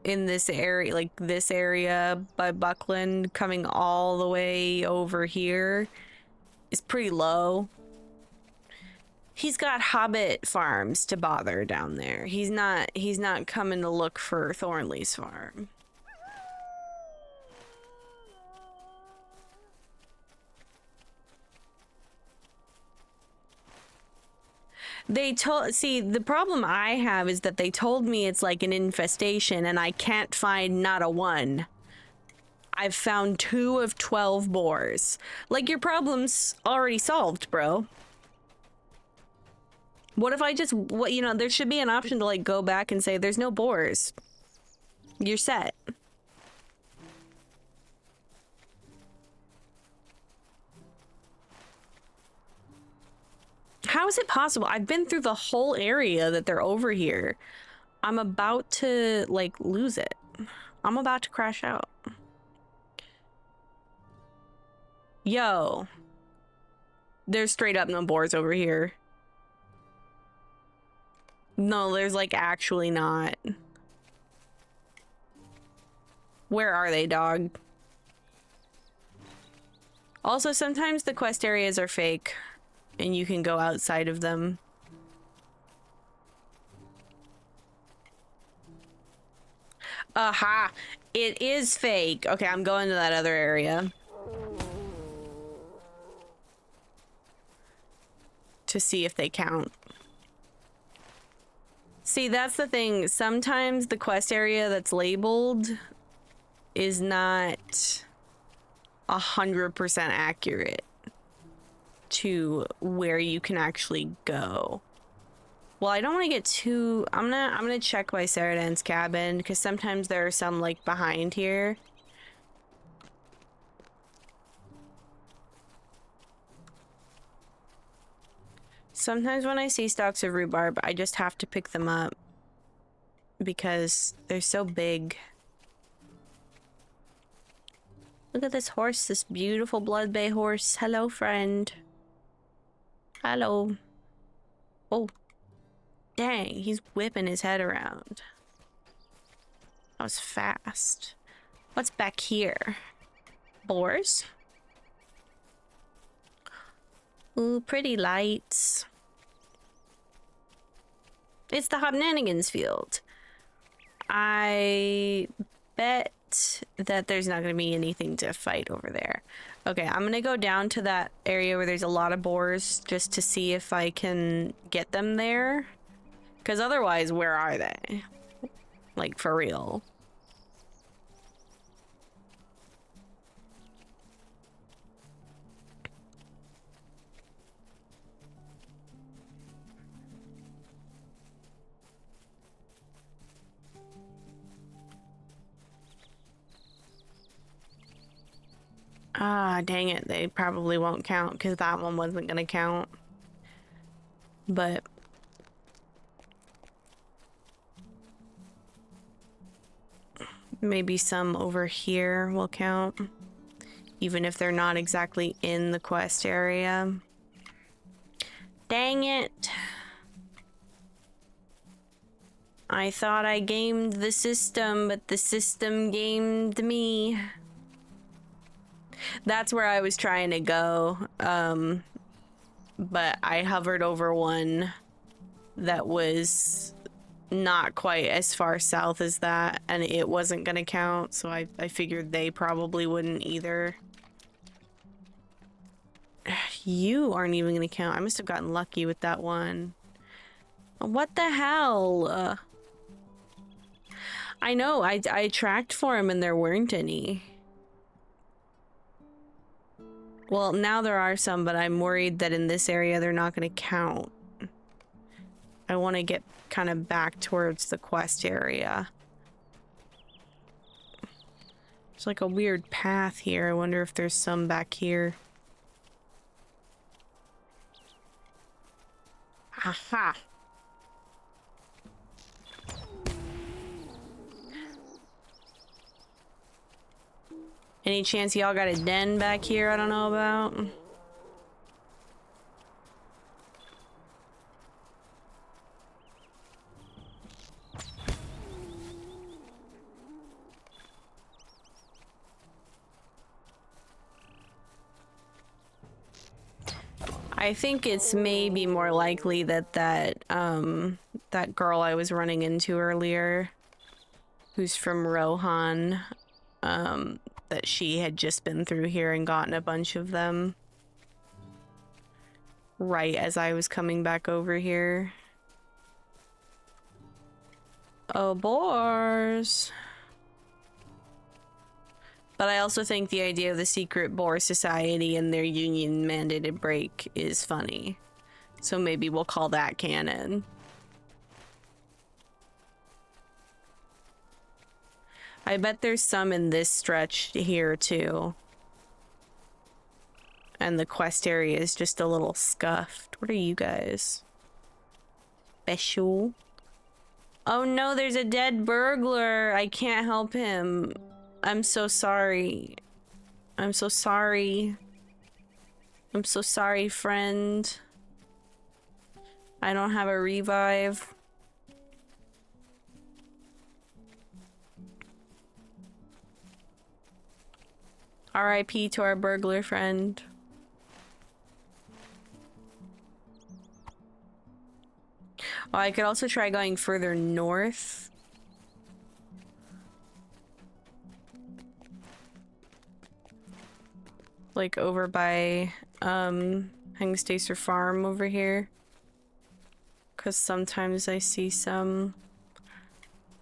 in this area, like this area by Buckland, coming all the way over here is pretty low. He's got hobbit farms to bother down there. He's not coming to look for Thornley's farm. See, the problem I have is that they told me it's like an infestation and I can't find not a one. I've found 2 of 12 boars. Like, your problem's already solved, bro. What if I just, there should be an option to like go back and say there's no boars. You're set. How is it possible? I've been through the whole area that they're over here. I'm about to like lose it. I'm about to crash out. Yo. There's straight up no boars over here. No, there's like actually not. Where are they, dog? Also, sometimes the quest areas are fake and you can go outside of them. Aha! It is fake. Okay, I'm going to that other area to see if they count. See, that's the thing. Sometimes the quest area that's labeled is not 100% accurate to where you can actually go. Well, I don't want to get too... I'm gonna check by Saradan's cabin, because sometimes there are some like behind here. Sometimes when I see stalks of rhubarb, I just have to pick them up because they're so big. Look at this horse, this beautiful blood bay horse. Hello, friend. Hello. Oh. Dang, he's whipping his head around. That was fast. What's back here? Boars? Ooh, pretty lights. It's the Hobnanigans field. I bet that there's not going to be anything to fight over there. Okay, I'm going to go down to that area where there's a lot of boars just to see if I can get them there. Because otherwise, where are they? Like, for real. Ah, dang it. They probably won't count because that one wasn't going to count. But maybe some over here will count, even if they're not exactly in the quest area. Dang it. I thought I gamed the system, but the system gamed me. That's where I was trying to go, but I hovered over one that was not quite as far south as that, and it wasn't gonna count, so I figured they probably wouldn't either. You aren't even gonna count. I must have gotten lucky with that one. What the hell? I know, I tracked for him and there weren't any. Well, now there are some, but I'm worried that in this area they're not gonna count. I want to get kind of back towards the quest area. There's like a weird path here. I wonder if there's some back here. Aha! Any chance y'all got a den back here I don't know about? I think it's maybe more likely that that girl I was running into earlier, who's from Rohan, that she had just been through here and gotten a bunch of them right as I was coming back over here. Oh, boars. But I also think the idea of the secret boar society and their union mandated break is funny. So maybe we'll call that canon. I bet there's some in this stretch here too. And the quest area is just a little scuffed. What are you guys? Special? Oh no, there's a dead burglar. I can't help him. I'm so sorry. I'm so sorry. I'm so sorry, friend. I don't have a revive. RIP to our burglar friend. Oh, I could also try going further north. Like over by Hengstacer Farm over here. Cause sometimes I see some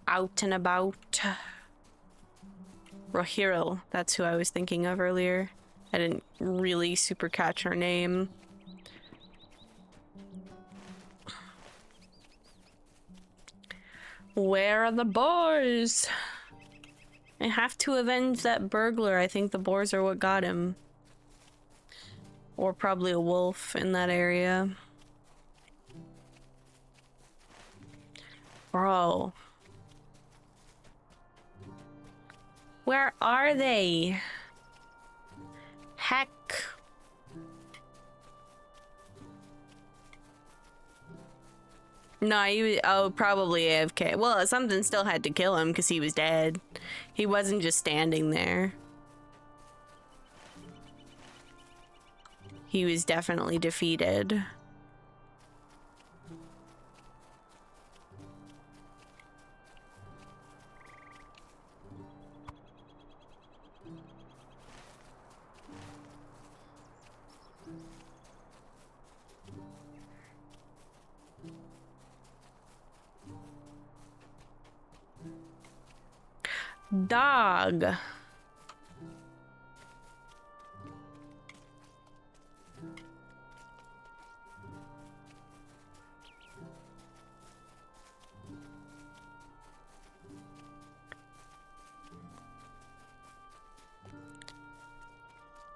out and about. Rohirrim, that's who I was thinking of earlier. I didn't really super catch her name. Where are the boars? I have to avenge that burglar. I think the boars are what got him. Or probably a wolf in that area. Bro. Where are they? Heck. No, he was, oh, probably AFK. Well, something still had to kill him because he was dead. He wasn't just standing there. He was definitely defeated. Dog.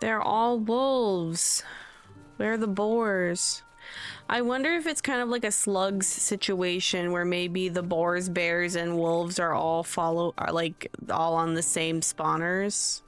They're all wolves. Where are the boars? I wonder if it's kind of like a slugs situation where maybe the boars, bears, and wolves are all like all on the same spawners.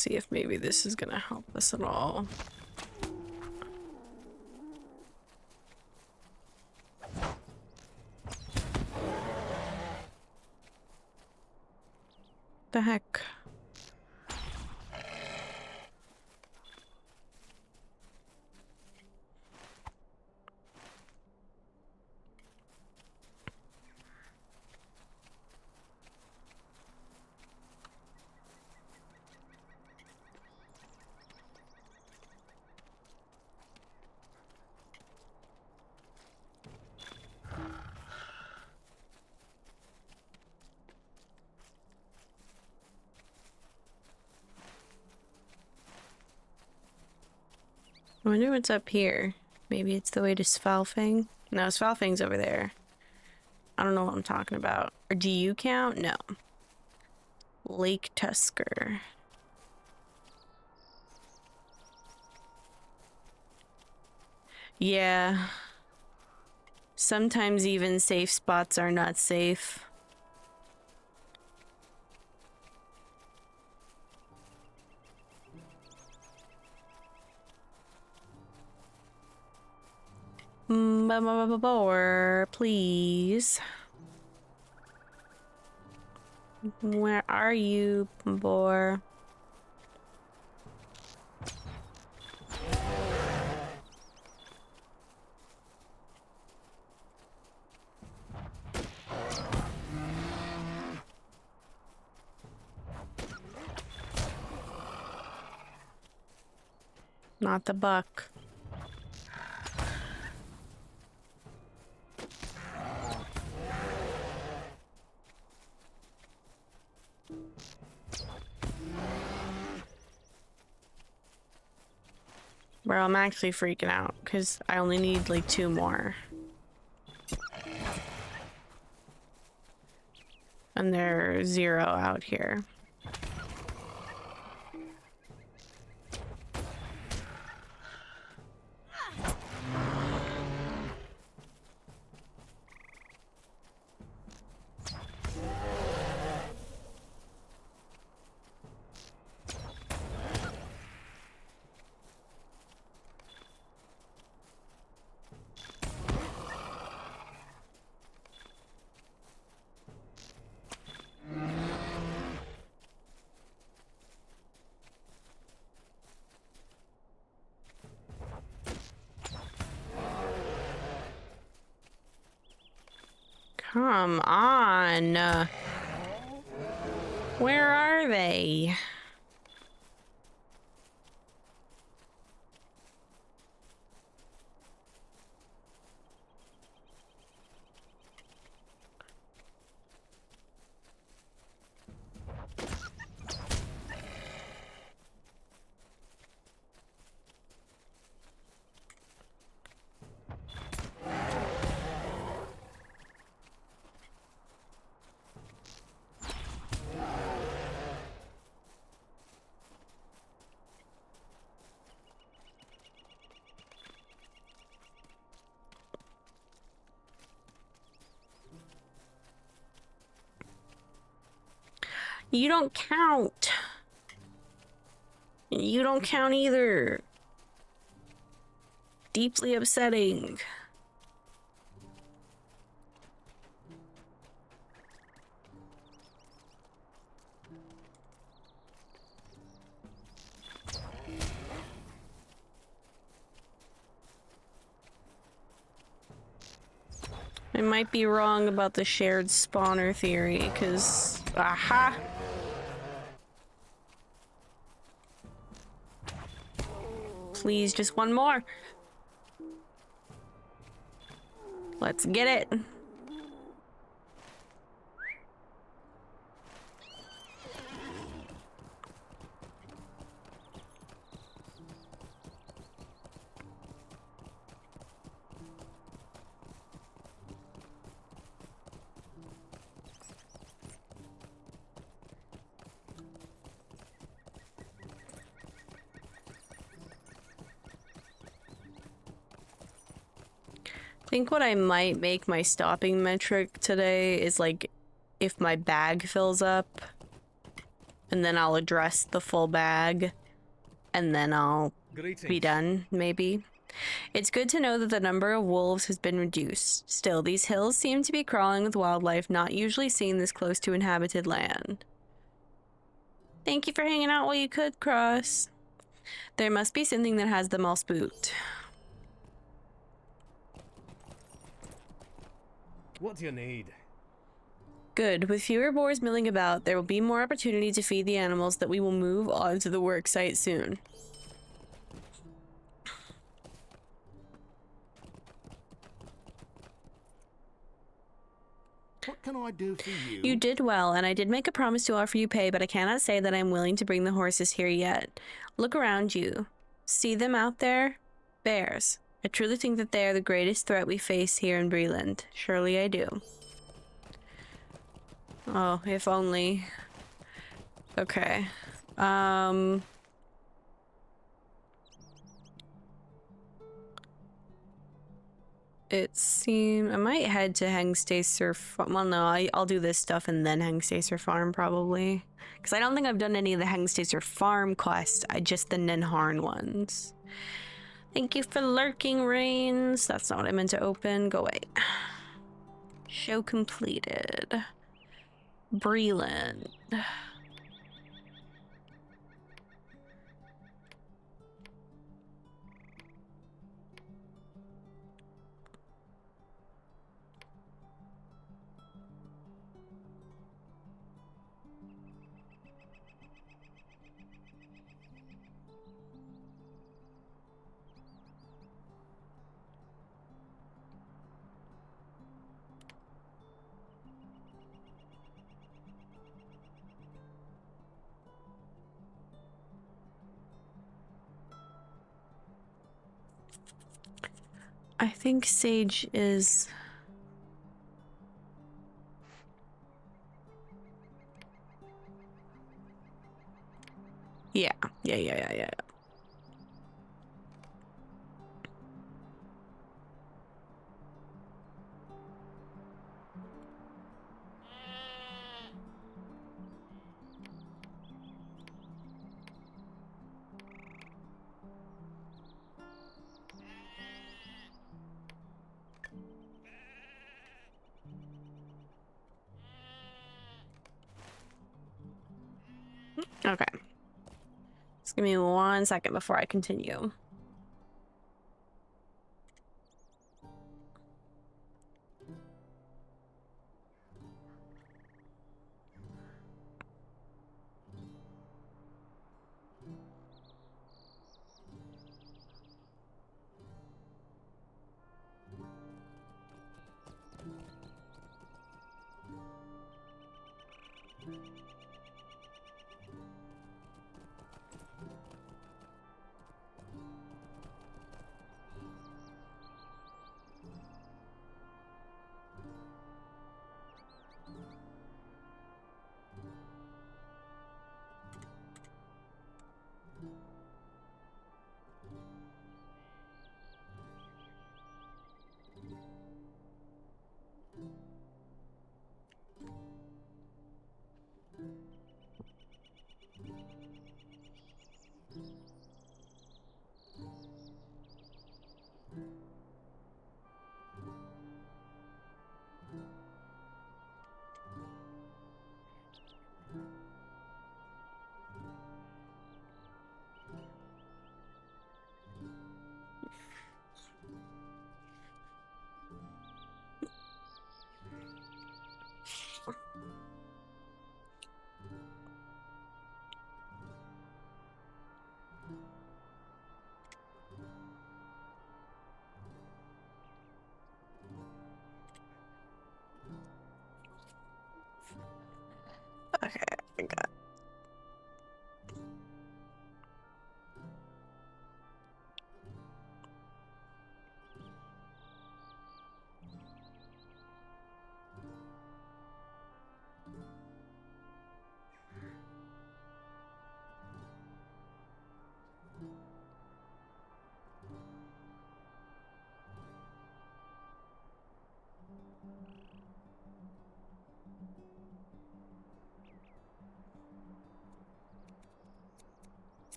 see if maybe this is gonna help us at all. The heck? I wonder what's up here. Maybe it's the way to Svalfang? No, Svalfang's over there. I don't know what I'm talking about. Or do you count? No. Lake Tusker. Yeah. Sometimes even safe spots are not safe. Boar, please. Where are you, boar? Not the buck. Bro, I'm actually freaking out because I only need like 2 more. And they're 0 out here. Come on. Where are they? You don't count. You don't count either. Deeply upsetting. I might be wrong about the shared spawner theory, because... Aha! Please, just one more. Let's get it. I think what I might make my stopping metric today is like if my bag fills up. And then I'll address the full bag. And then I'll Greetings. be done, maybe. It's good to know that the number of wolves has been reduced. Still, these hills seem to be crawling with wildlife not usually seen this close to inhabited land. Thank you for hanging out while you could, Cross. There must be something that has them all spooked. What do you need? Good. With fewer boars milling about, there will be more opportunity to feed the animals that we will move on to the work site soon. What can I do for you? You did well, and I did make a promise to offer you pay, but I cannot say that I'm willing to bring the horses here yet. Look around you. See them out there? Bears. I truly think that they are the greatest threat we face here in Breland. Surely I do. Oh, if only. Okay. It seems I might head to Hengstacer. Well, no, I'll do this stuff and then Hengstacer Farm probably, because I don't think I've done any of the Hengstacer Farm quests. I just the Nenharn ones. Thank you for lurking, Rains. That's not what I meant to open. Go away. Show completed. Breland. I think Sage is... Yeah. Okay. Just give me 1 second before I continue.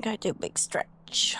Gotta do a big stretch.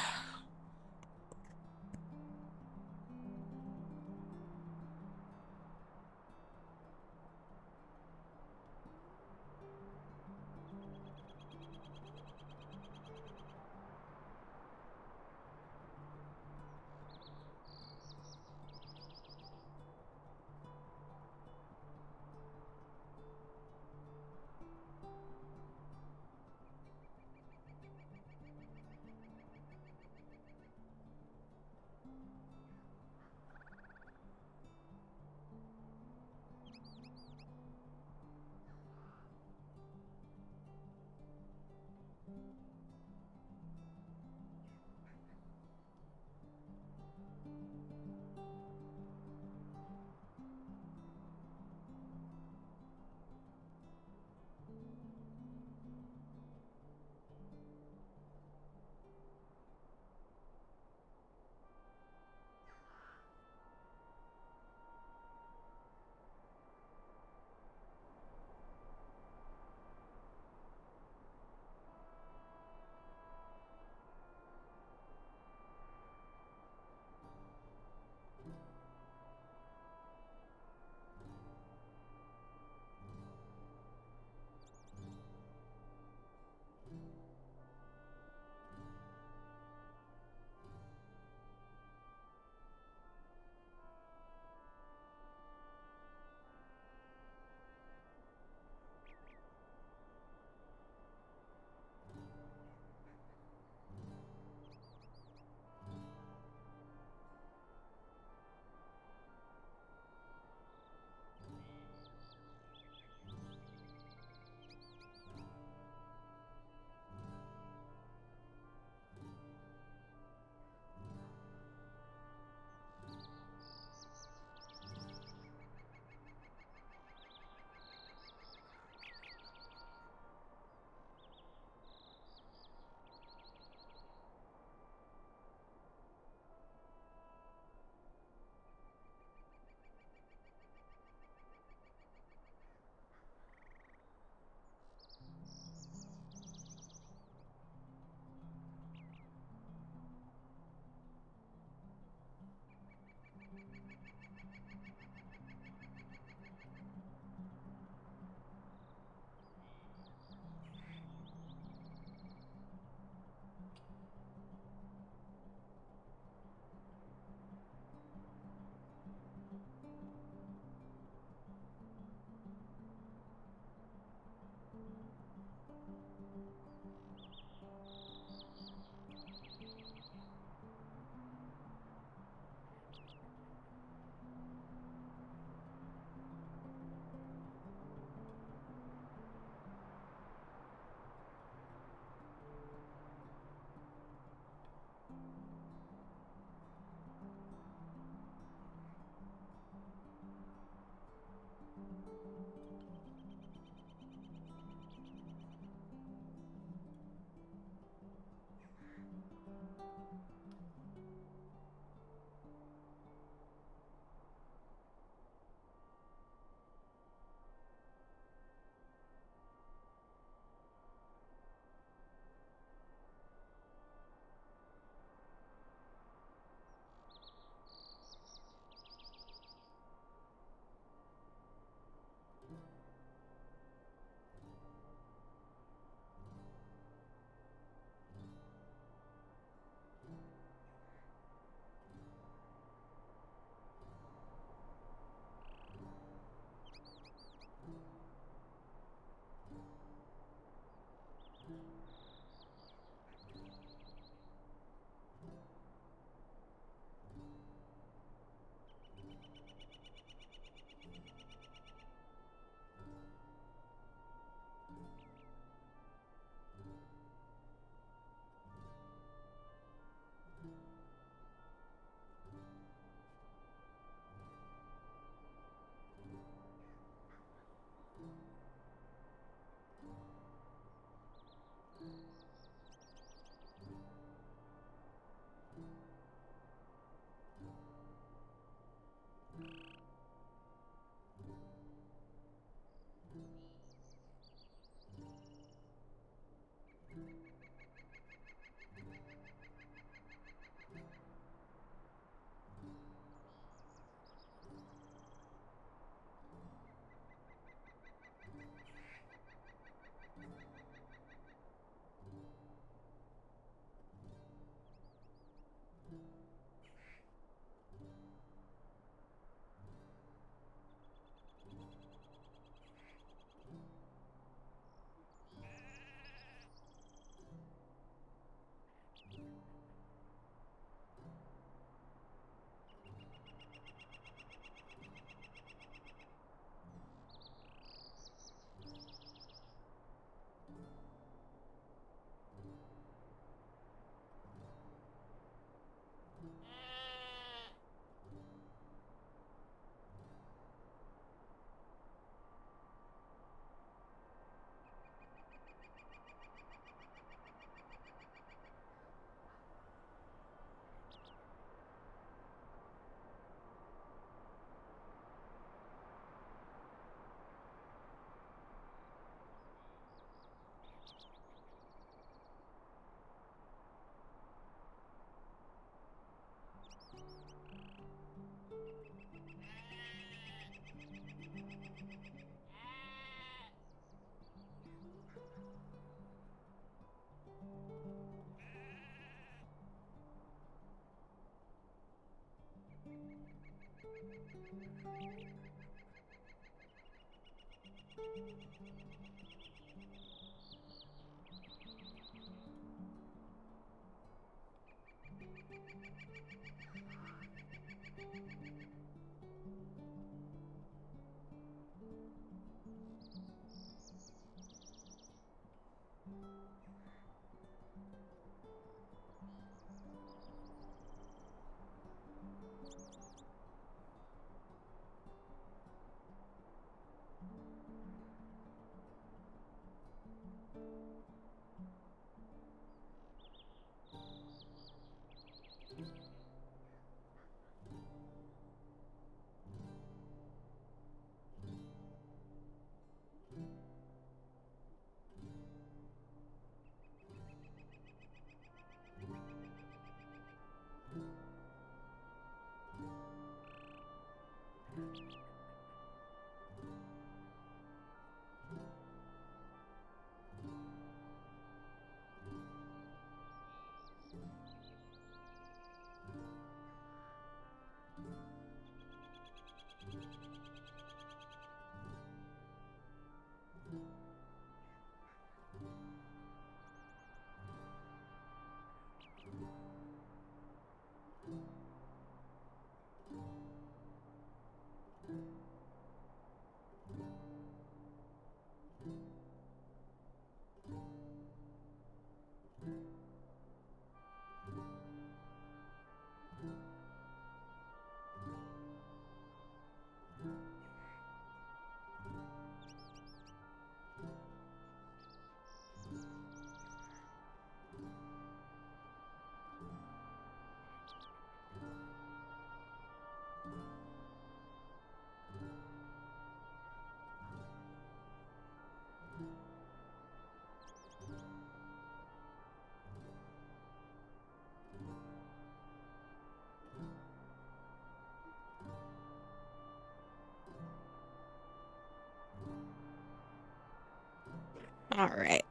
All right,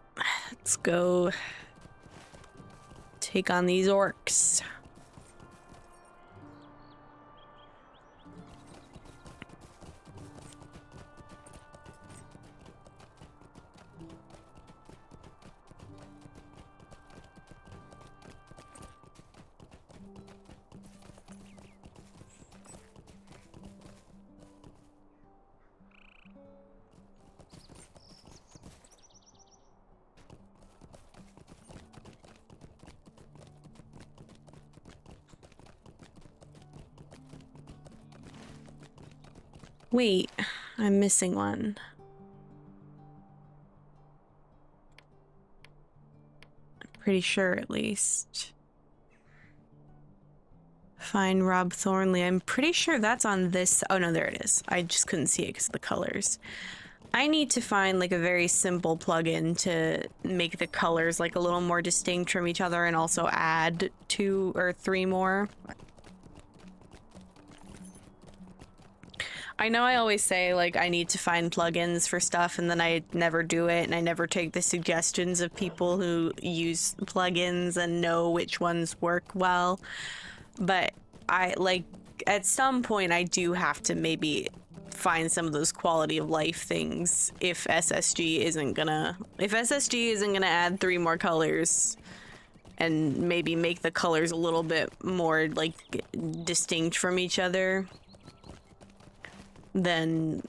let's go take on these orcs. Wait, I'm missing one. I'm pretty sure, at least. Find Rob Thornley. I'm pretty sure that's on this. Oh no, there it is. I just couldn't see it because of the colors. I need to find like a very simple plugin to make the colors like a little more distinct from each other and also add 2 or 3 more. I know I always say, like, I need to find plugins for stuff, and then I never do it, and I never take the suggestions of people who use plugins and know which ones work well. But at some point, I do have to maybe find some of those quality of life things if SSG isn't gonna add 3 more colors and maybe make the colors a little bit more, like, distinct from each other. Then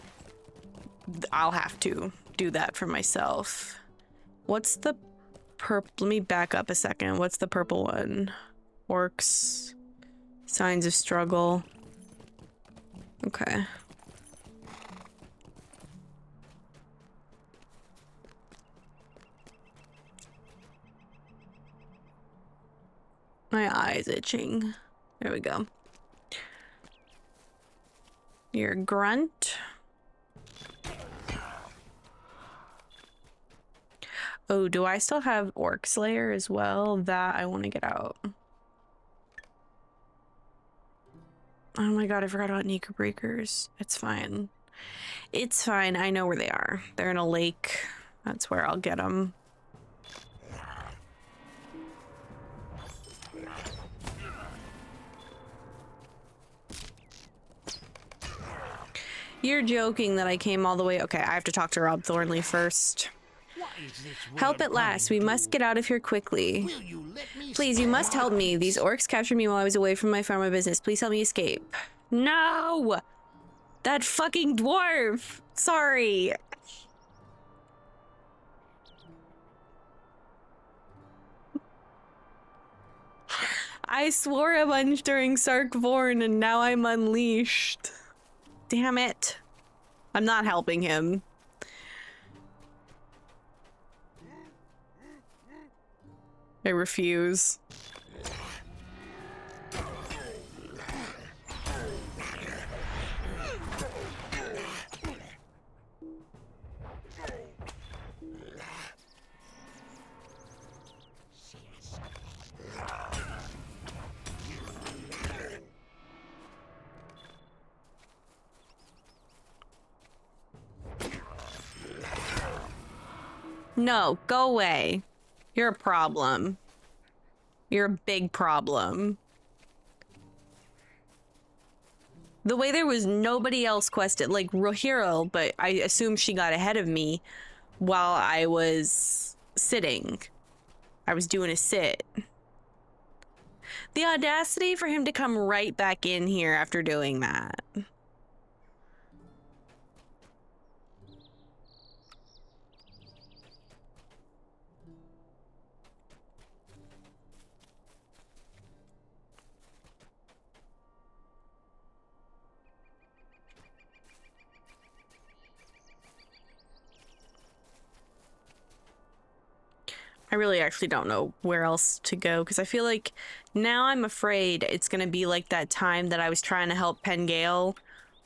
I'll have to do that for myself. What's the purple? Let me back up a second. What's the purple one? Orcs. Signs of struggle. Okay. My eye's itching. There we go. You're a grunt. Oh, do I still have Orc Slayer as well? That I want to get out. Oh my god, I forgot about Nika Breakers. It's fine. It's fine. I know where they are. They're in a lake. That's where I'll get them. You're joking that I came all the way. Okay, I have to talk to Rob Thornley first. What is this Help we're at last. We coming must to? get out of here quickly. Will you let me Please, you must help me. These orcs captured me while I was away from my pharma business. Please help me escape. No! That fucking dwarf! Sorry. I swore a bunch during Sarkvorn and now I'm unleashed. Damn it. I'm not helping him. I refuse. No, go away. You're a problem. You're a big problem. The way there was nobody else quested, like Rohirro, but I assume she got ahead of me while I was sitting. I was doing a sit. The audacity for him to come right back in here after doing that. I really actually don't know where else to go because I feel like now I'm afraid it's gonna be like that time that I was trying to help Pengale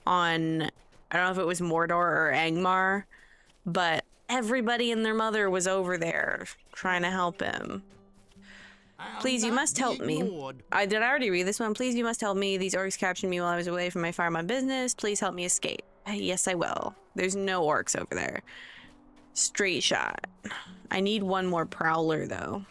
on, I don't know if it was Mordor or Angmar, but everybody and their mother was over there trying to help him. Please, you must help me. Did I already read this one? Please, you must help me. These orcs captured me while I was away from my farm on business. Please help me escape. Yes, I will. There's no orcs over there. Straight shot. I need one more prowler, though.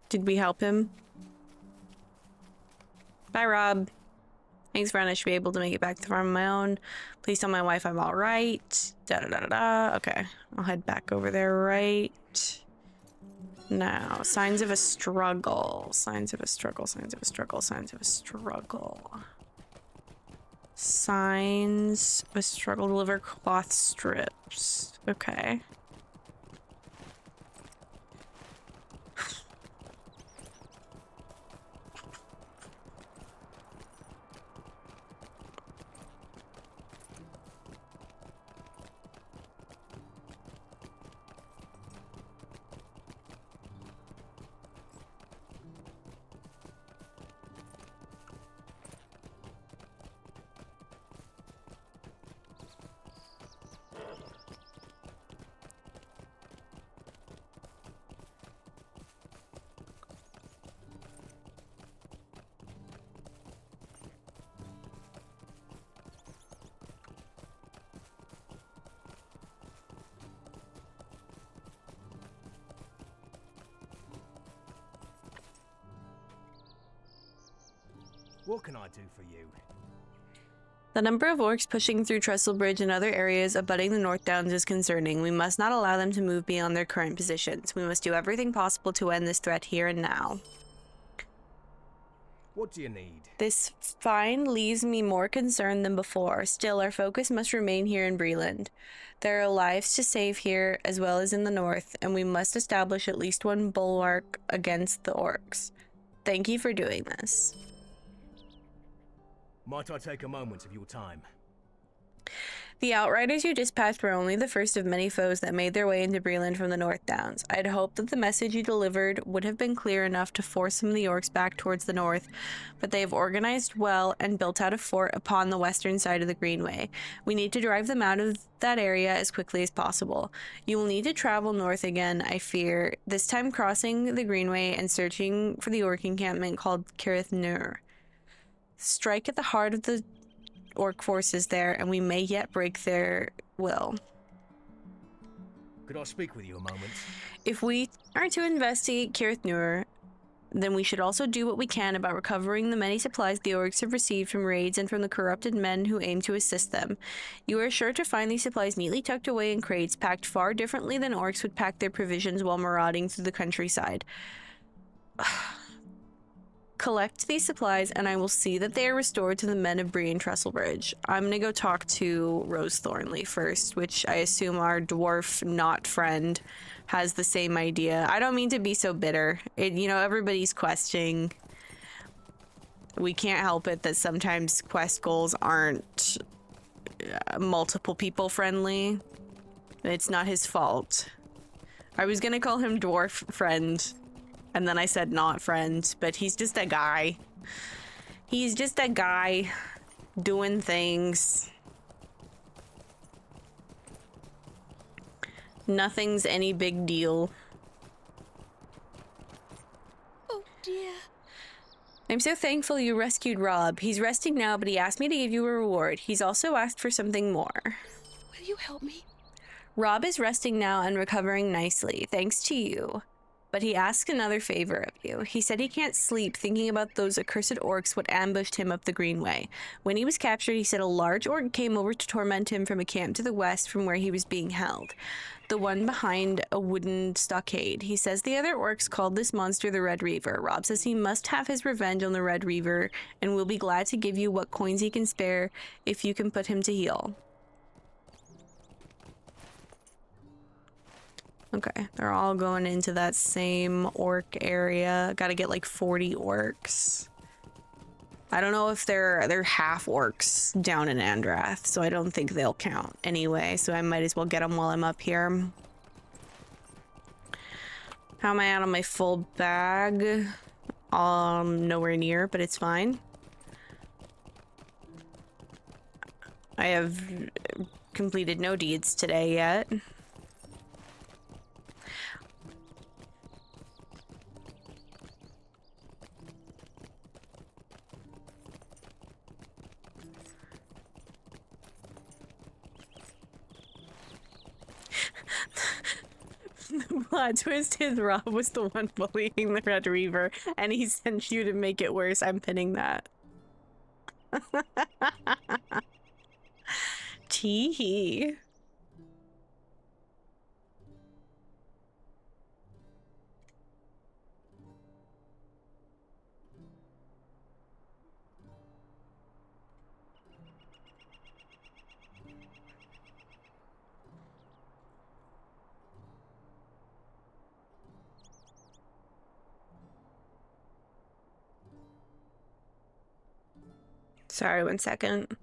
Did we help him? Bye, Rob. Thanks, friend. I should be able to make it back to the farm on my own. Please tell my wife I'm all right. Da da da da da. Okay, I'll head back over there right now. Signs of a struggle. Signs of a struggle. Signs of a struggle. Signs of a struggle. Signs of a struggle. Deliver cloth strips. Okay. What can I do for you? The number of orcs pushing through Trestle Bridge and other areas abutting the North Downs is concerning. We must not allow them to move beyond their current positions. We must do everything possible to end this threat here and now. What do you need? This find leaves me more concerned than before. Still, our focus must remain here in Breland. There are lives to save here as well as in the north, and we must establish at least one bulwark against the orcs. Thank you for doing this. Might I take a moment of your time? The Outriders you dispatched were only the first of many foes that made their way into Breland from the North Downs. I had hoped that the message you delivered would have been clear enough to force some of the orcs back towards the north, but they have organized well and built out a fort upon the western side of the Greenway. We need to drive them out of that area as quickly as possible. You will need to travel north again, I fear, this time crossing the Greenway and searching for the orc encampment called Cirith Nur. Strike at the heart of the orc forces there, and we may yet break their will. Could I speak with you a moment? If we are to investigate Cirith Nur, then we should also do what we can about recovering the many supplies the orcs have received from raids and from the corrupted men who aim to assist them. You are sure to find these supplies neatly tucked away in crates, packed far differently than orcs would pack their provisions while marauding through the countryside. Collect these supplies, and I will see that they are restored to the men of Bree and Trestlebridge. I'm gonna go talk to Rose Thornley first, which I assume our dwarf not friend has the same idea. I don't mean to be so bitter. Everybody's questing. We can't help it that sometimes quest goals aren't multiple people friendly. It's not his fault. I was gonna call him dwarf friend, and then I said not friend, but he's just a guy. He's just a guy doing things. Nothing's any big deal. Oh dear. I'm so thankful you rescued Rob. He's resting now, but he asked me to give you a reward. He's also asked for something more. Will you help me? Rob is resting now and recovering nicely, thanks to you. But he asked another favor of you. He said he can't sleep thinking about those accursed orcs what ambushed him up the Greenway. When he was captured, he said a large orc came over to torment him from a camp to the west from where he was being held. The one behind a wooden stockade. He says the other orcs called this monster the Red Reaver. Rob says he must have his revenge on the Red Reaver and will be glad to give you what coins he can spare if you can put him to heal. Okay, they're all going into that same orc area. Gotta get like 40 orcs. I don't know if they're half orcs down in Andrath, so I don't think they'll count anyway, so I might as well get them while I'm up here. How am I out on my full bag? Nowhere near, but it's fine. I have completed no deeds today yet. The plot twist is Rob was the one bullying the Red Reaver, and he sent you to make it worse. I'm pinning that. Tee-hee. Sorry, 1 second.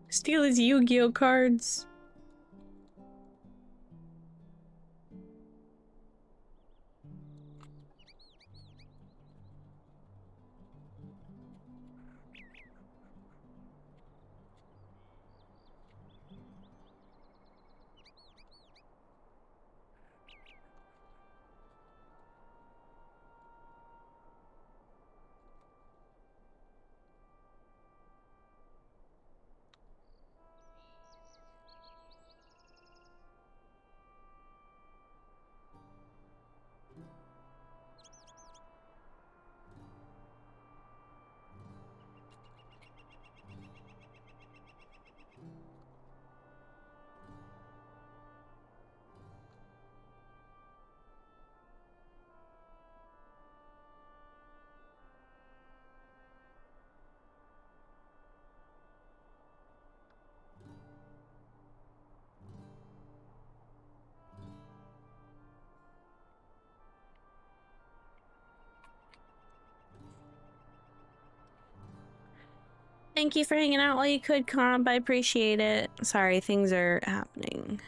Steal his Yu-Gi-Oh cards. Thank you for hanging out while you could, Comp. I appreciate it. Sorry, things are happening.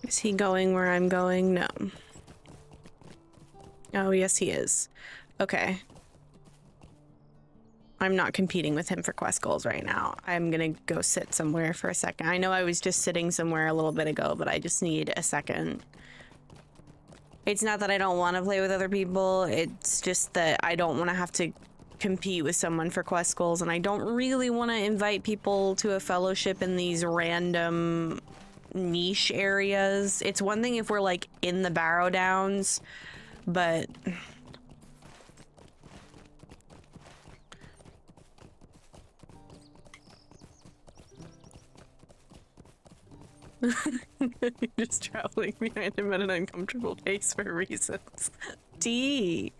Is he going where I'm going? No. Oh, yes, he is. Okay. I'm not competing with him for quest goals right now. I'm gonna go sit somewhere for a second. I know I was just sitting somewhere a little bit ago, but I just need a second. It's not that I don't want to play with other people. It's just that I don't want to have to compete with someone for quest goals, and I don't really want to invite people to a fellowship in these random niche areas. It's one thing if we're like in the Barrow Downs, but just traveling behind him at an uncomfortable pace for reasons. D.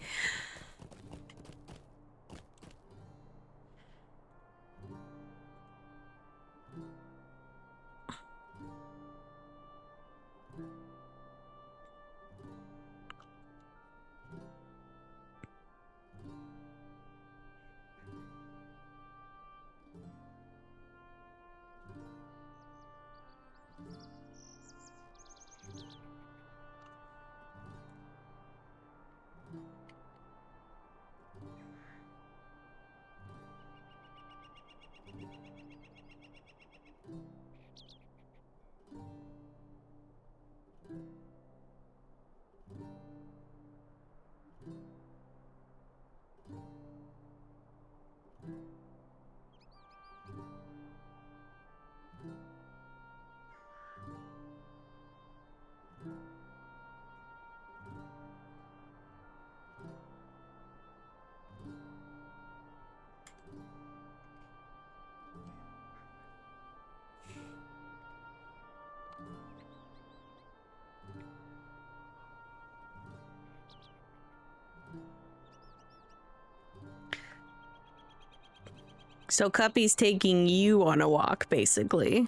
So Cuppy's taking you on a walk, basically.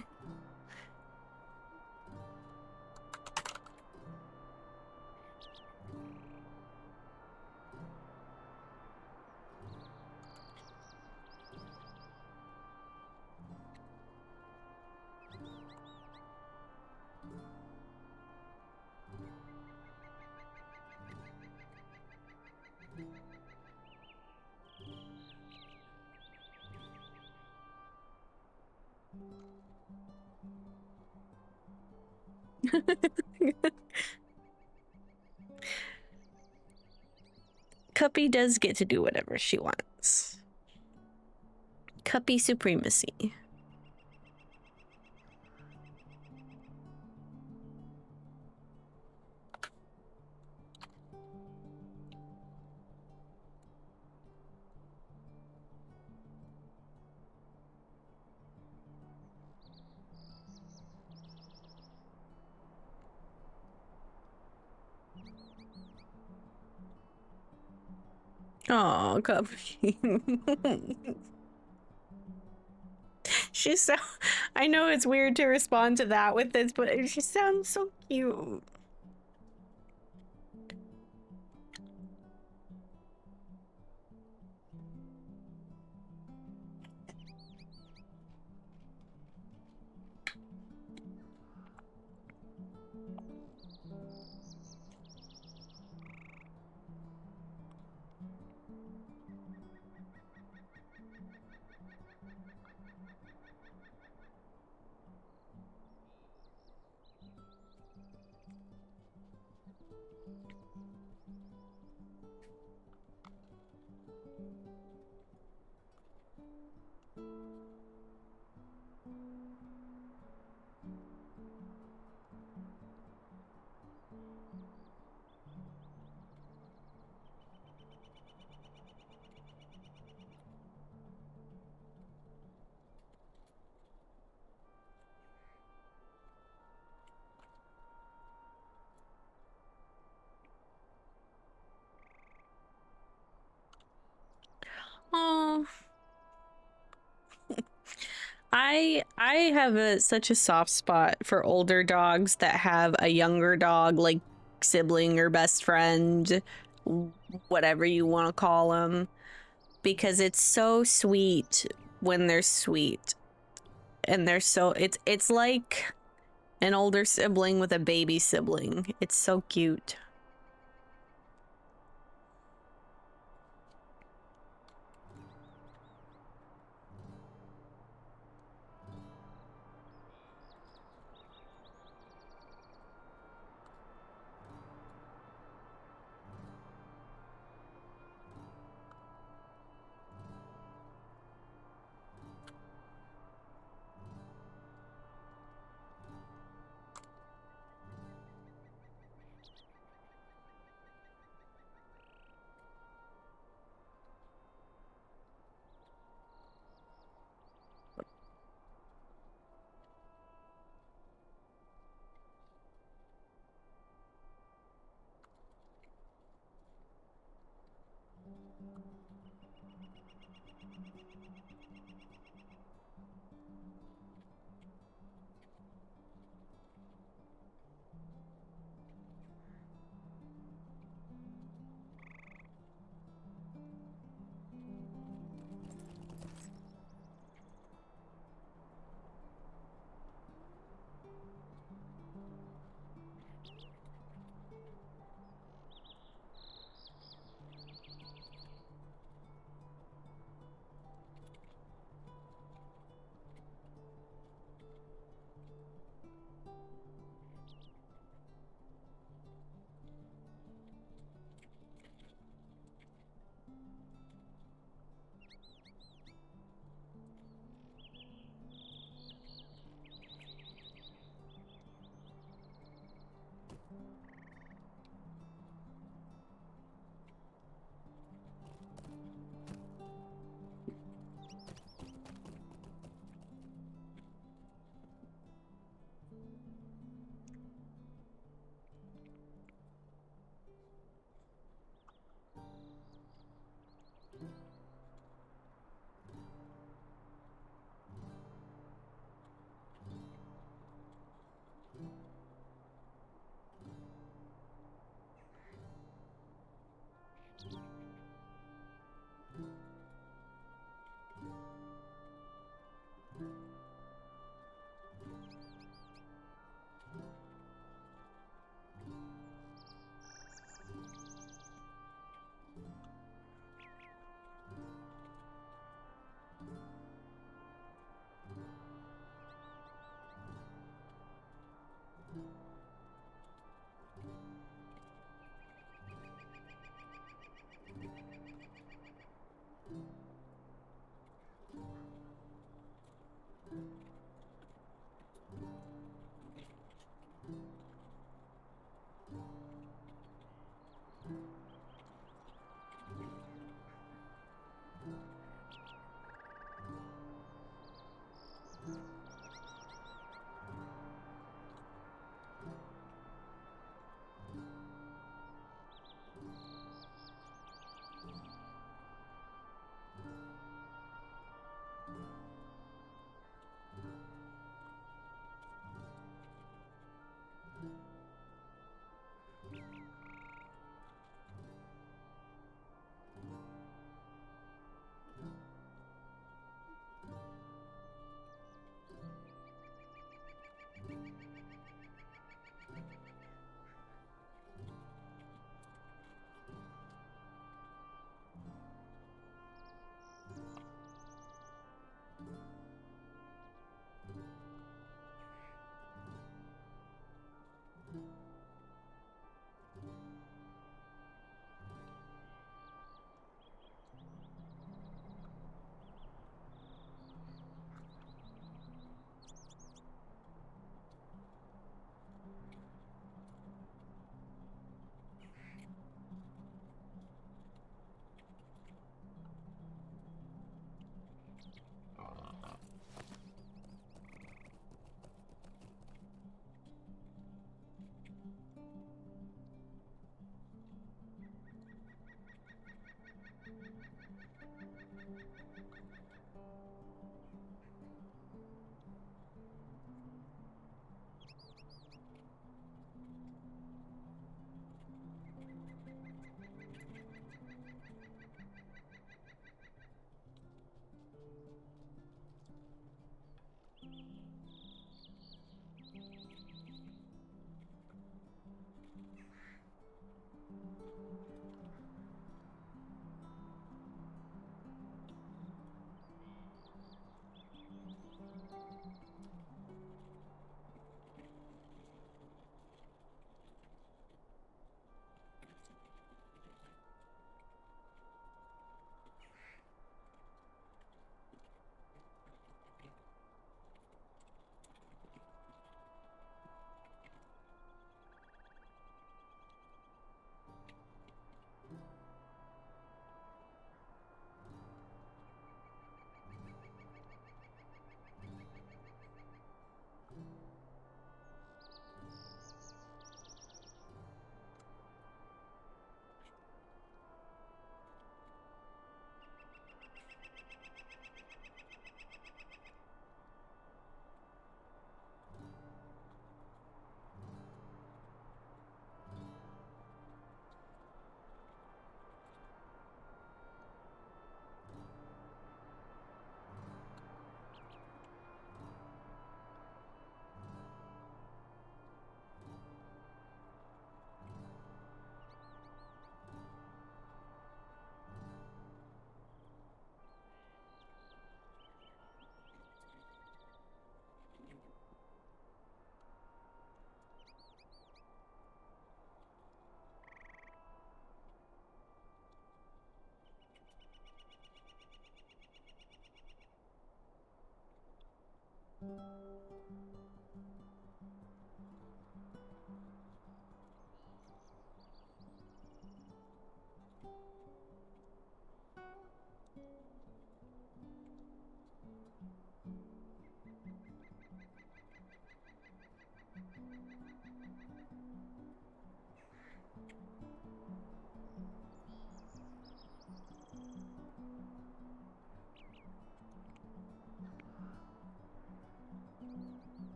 Cuppy does get to do whatever she wants. Cuppy supremacy. Oh, Cuppy. She's so. I know it's weird to respond to that with this, but she sounds so cute. Oh, I have such a soft spot for older dogs that have a younger dog, like sibling or best friend, whatever you want to call them, because it's so sweet when they're sweet, and they're so it's like an older sibling with a baby sibling. It's so cute.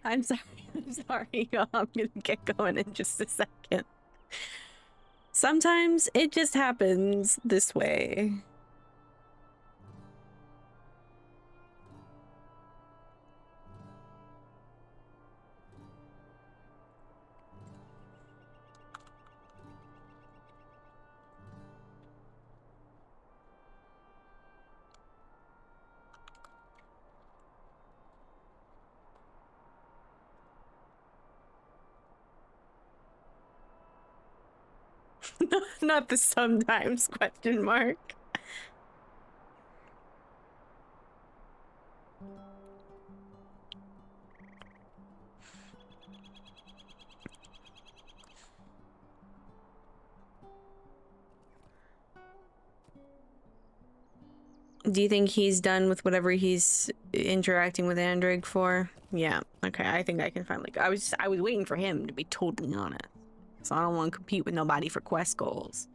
I'm sorry. I'm sorry. I'm gonna get going in just a second. Sometimes it just happens this way. Not the sometimes question mark. Do you think he's done with whatever he's interacting with Andrig for? Yeah. Okay, I think I can finally go. I was waiting for him, to be totally honest. So I don't want to compete with nobody for quest goals.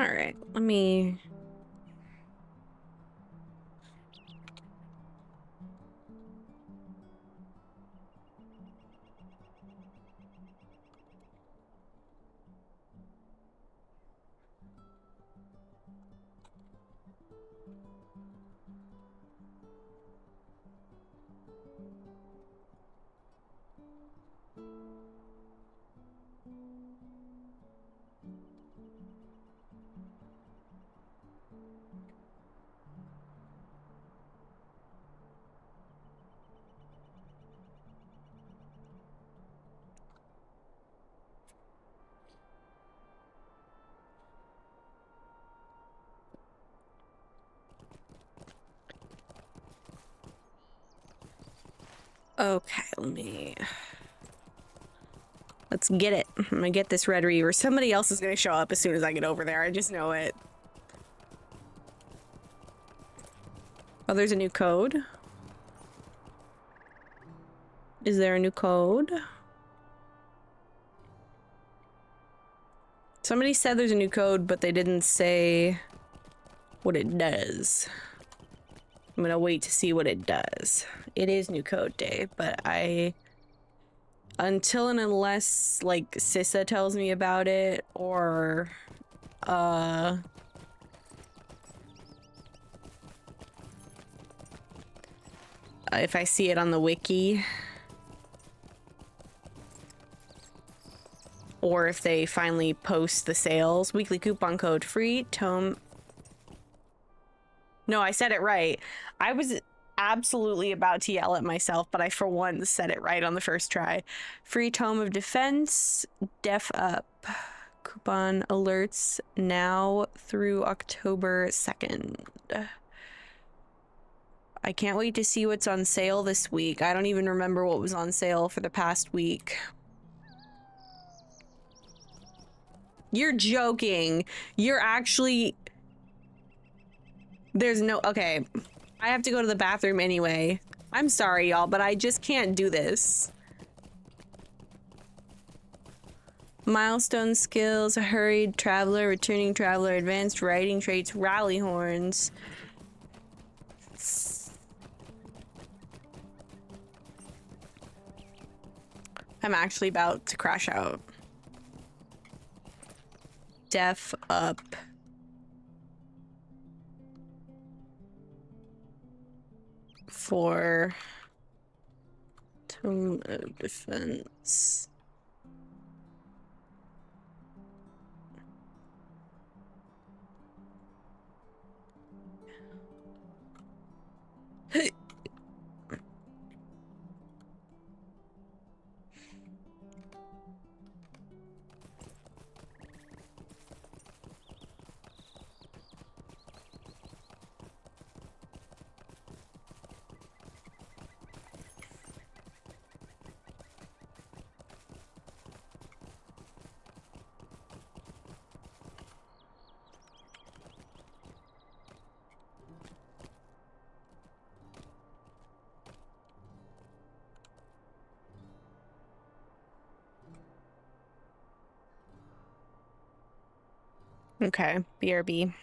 All right, let me... Okay, let's get it. I'm gonna get this Red Reaver. Somebody else is gonna show up as soon as I get over there. I just know it. Oh, there's a new code. Is there a new code? Somebody said there's a new code, but they didn't say what it does. I'm gonna wait to see what it does. It is new code day, but until and unless, like, Sissa tells me about it, or, if I see it on the wiki, or if they finally post the sales. Weekly coupon code, free tome. No, I said it right. I was absolutely about to yell at myself, but I for once said it right on the first try. Free tome of defense, def up. Coupon alerts now through October 2nd. I can't wait to see what's on sale this week. I don't even remember what was on sale for the past week. You're joking. You're actually... There's no... Okay. I have to go to the bathroom anyway. I'm sorry, y'all, but I just can't do this. Milestone skills, hurried traveler, returning traveler, advanced riding traits, rally horns. I'm actually about to crash out. Def up. For tome of defense. Okay, BRB.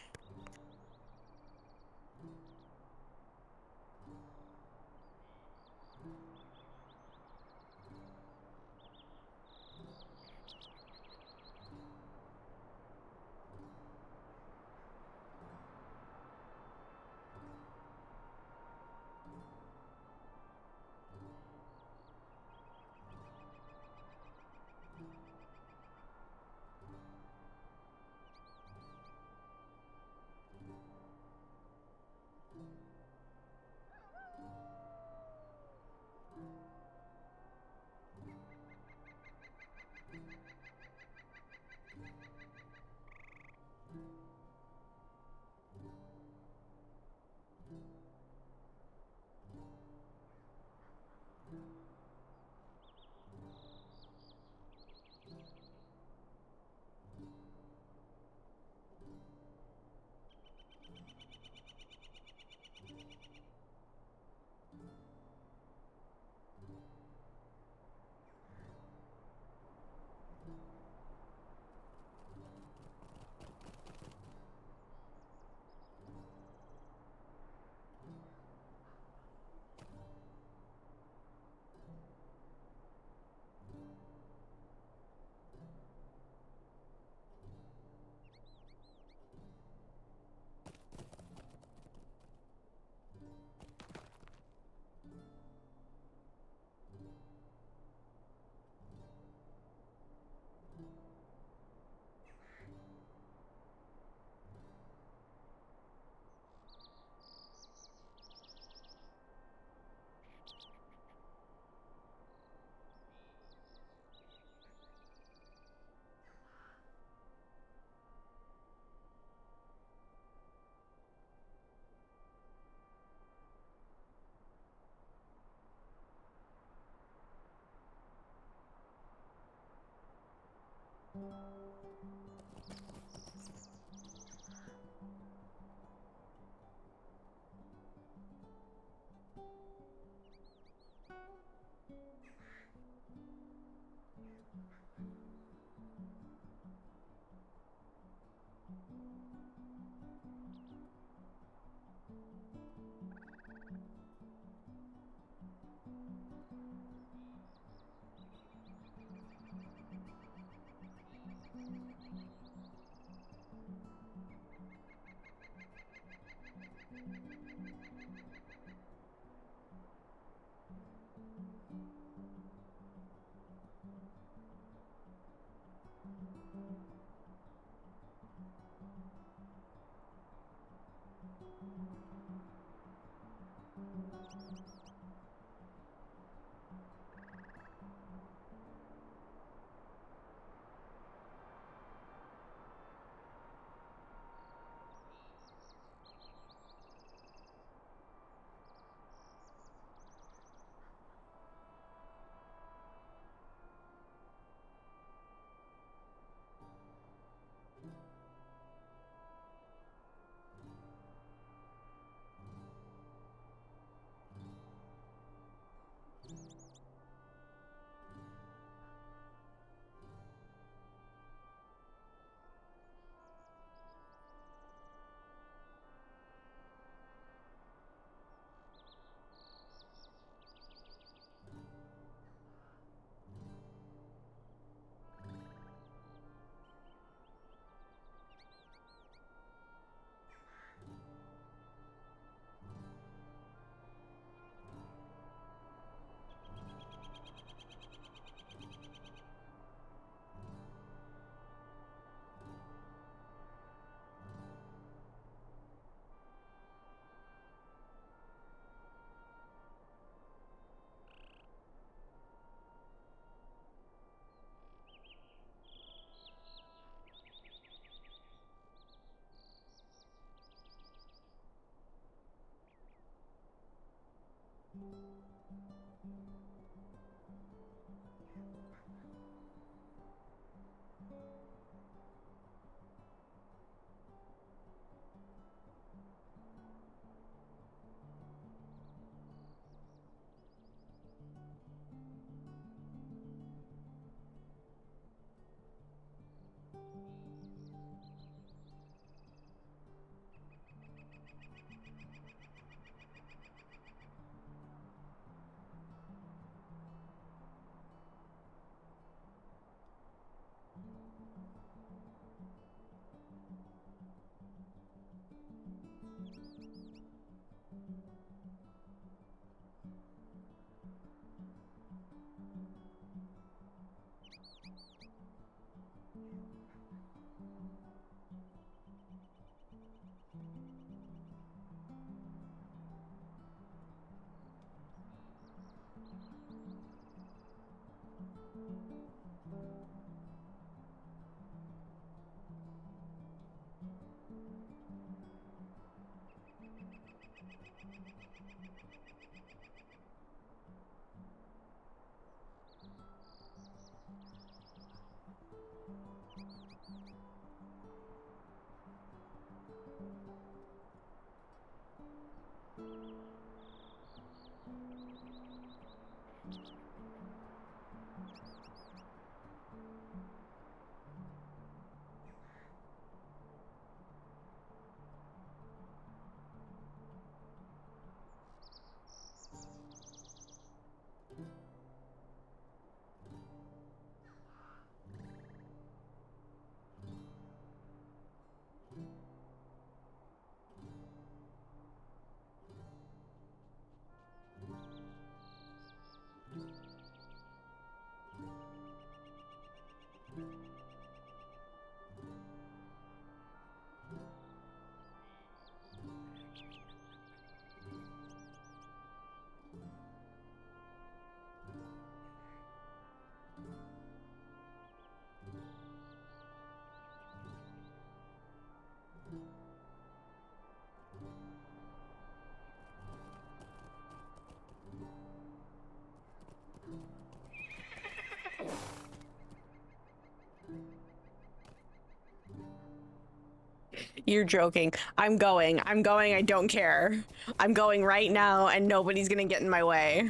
You're joking. I'm going. I'm going. I don't care. I'm going right now and nobody's gonna get in my way.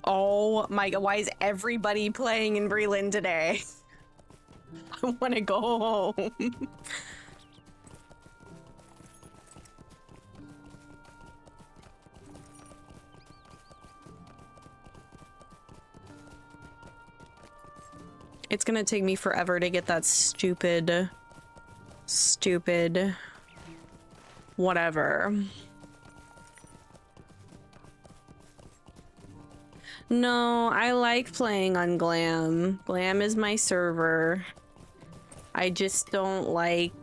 Oh my god, why is everybody playing in Breland today? I wanna go home. It's gonna take me forever to get that stupid whatever. No, I like playing on Glam. Glam is my server. I just don't like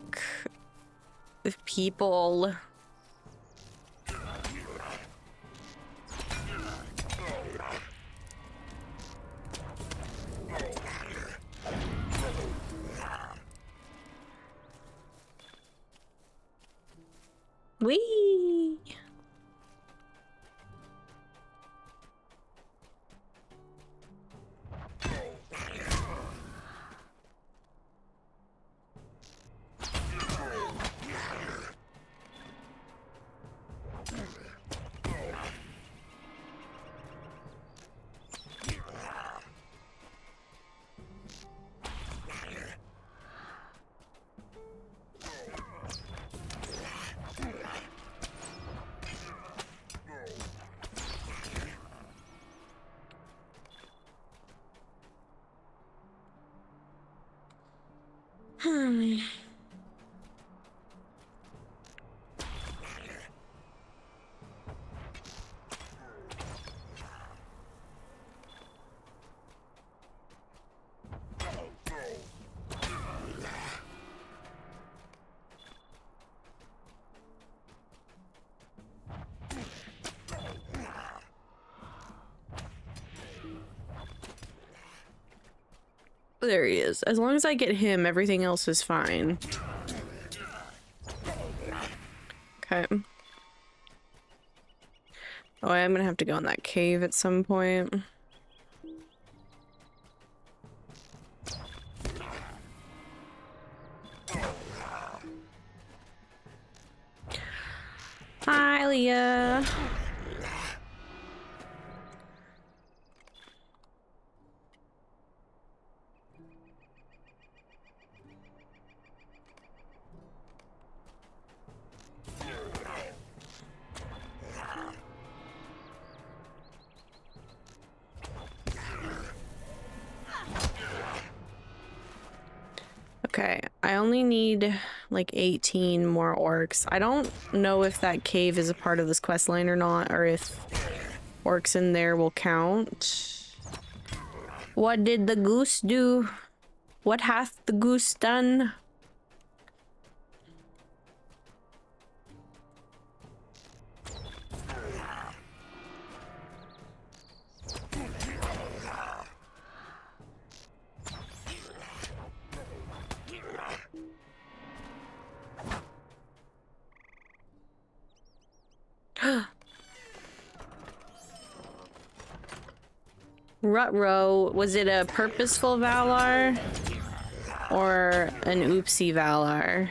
people. Whee! There he is. As long as I get him, everything else is fine. Okay. Oh, I'm gonna have to go in that cave at some point. Hi, Leah. Okay, I only need like 18 more orcs. I don't know if that cave is a part of this quest line or not, or if orcs in there will count. What did the goose do? What hath the goose done? Rutrow, was it a purposeful Valar or an oopsie Valar?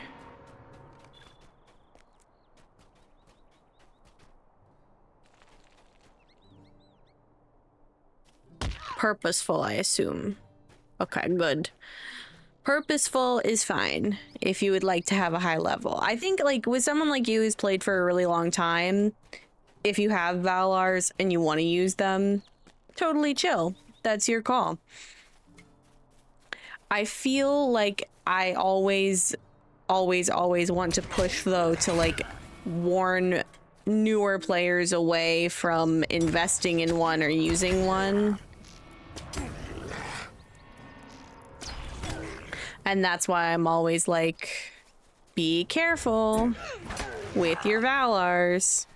Purposeful, I assume. Okay, good. Purposeful is fine if you would like to have a high level. I think, like, with someone like you who's played for a really long time, if you have Valars and you want to use them, totally chill. That's your call. I feel like I always want to push, though, to, like, warn newer players away from investing in one or using one. And that's why I'm always like, be careful with your Valars.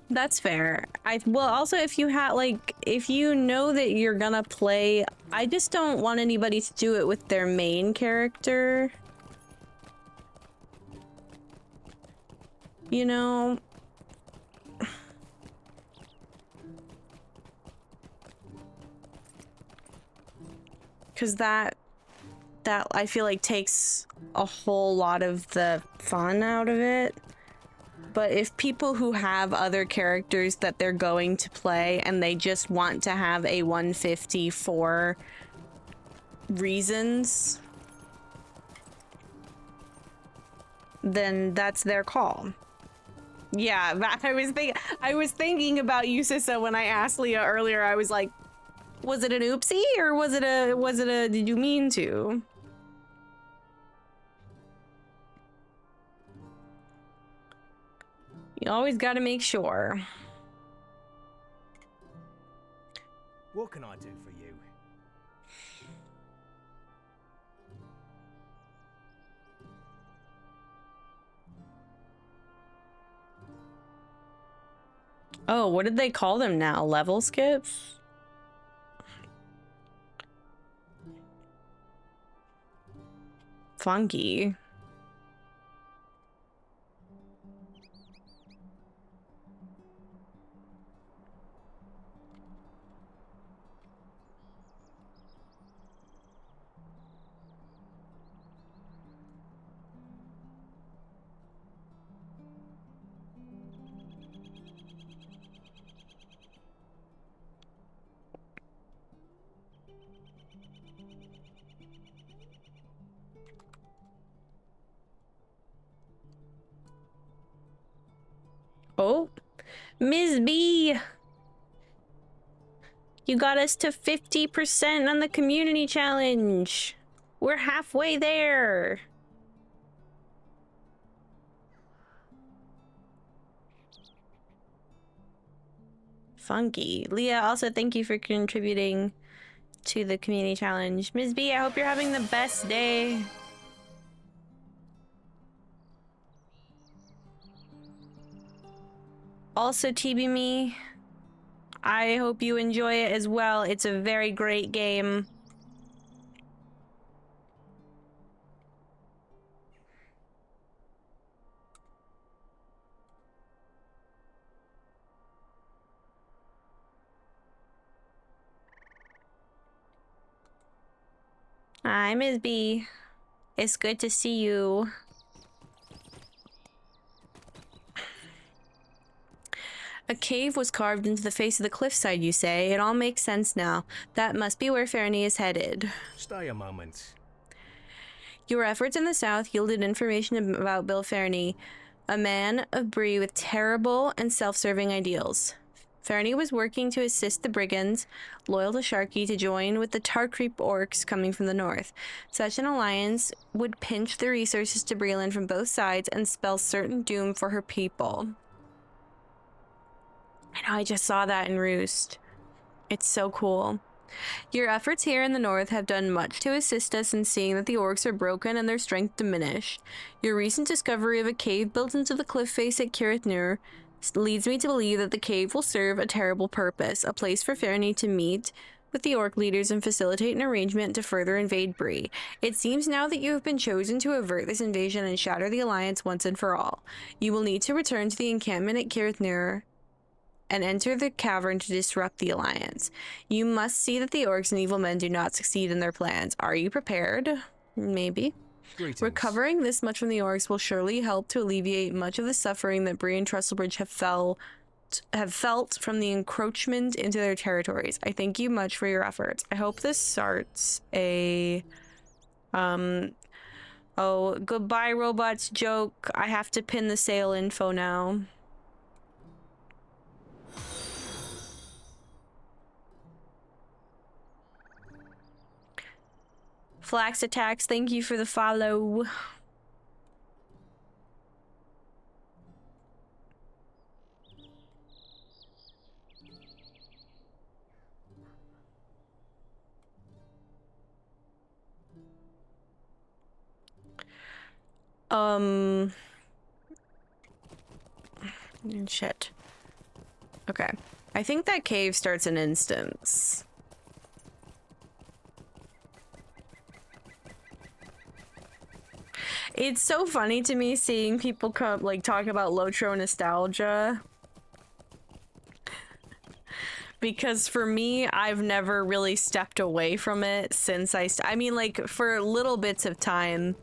That's fair. Well, also, if you have, like, if you know that you're gonna play, I just don't want anybody to do it with their main character. You know? Because that I feel like takes a whole lot of the fun out of it. But if people who have other characters that they're going to play and they just want to have a 150 for reasons, then that's their call. Yeah, I was thinking about you, Sissa, when I asked Leah earlier. I was like, was it an oopsie or was it a did you mean to? You always got to make sure. What can I do for you? Oh, what did they call them now? Level skips? Funky. Oh, Ms. B, you got us to 50% on the community challenge. We're halfway there. Funky. Leah, also thank you for contributing to the community challenge. Ms. B, I hope you're having the best day. Also, TB me, I hope you enjoy it as well. It's a very great game. Hi, Ms. B. It's good to see you. A cave was carved into the face of the cliffside, you say? It all makes sense now. That must be where Fernie is headed. Stay a moment. Your efforts in the south yielded information about Bill Fernie, a man of Bree with terrible and self-serving ideals. Fernie was working to assist the brigands, loyal to Sharky, to join with the Tarcreep orcs coming from the north. Such an alliance would pinch the resources to Breland from both sides and spell certain doom for her people. I know, I just saw that in Roost. It's so cool. Your efforts here in the north have done much to assist us in seeing that the orcs are broken and their strength diminished. Your recent discovery of a cave built into the cliff face at Kirith Nur leads me to believe that the cave will serve a terrible purpose, a place for Fernie to meet with the orc leaders and facilitate an arrangement to further invade Bree. It seems now that you have been chosen to avert this invasion and shatter the alliance once and for all. You will need to return to the encampment at Kirith Nur and enter the cavern to disrupt the alliance. You must see that the orcs and evil men do not succeed in their plans. Are you prepared? Maybe. Greetings. Recovering this much from the orcs will surely help to alleviate much of the suffering that Bree and Trustlebridge have felt from the encroachment into their territories. I thank you much for your efforts. I hope this starts a oh, goodbye robots joke. I have to pin the sale info now. Flax Attacks, thank you for the follow. Shit. Okay. I think that cave starts an instance. It's so funny to me seeing people talk about Lotro nostalgia. Because for me, I've never really stepped away from it since I mean, like, for little bits of time,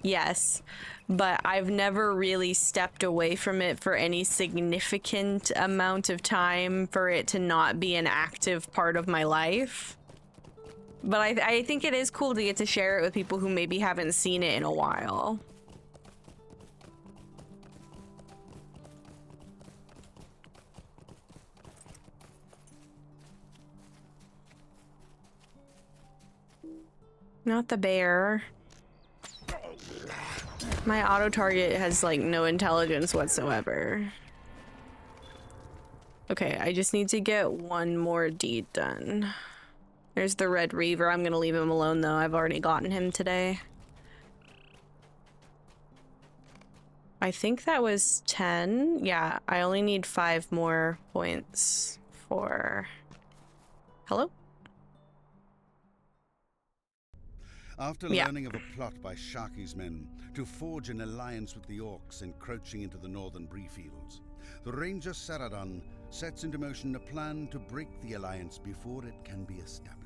yes. But I've never really stepped away from it for any significant amount of time for it to not be an active part of my life. But I think it is cool to get to share it with people who maybe haven't seen it in a while. Not the bear. My auto target has like no intelligence whatsoever. Okay, I just need to get one more deed done. There's the Red Reaver. I'm gonna leave him alone though. I've already gotten him today. I think that was 10. Yeah, I only need 5 more points for... Hello? After Yeah. learning of a plot by Sharky's men to forge an alliance with the orcs encroaching into the northern Bree fields, the ranger Saradon sets into motion a plan to break the alliance before it can be established.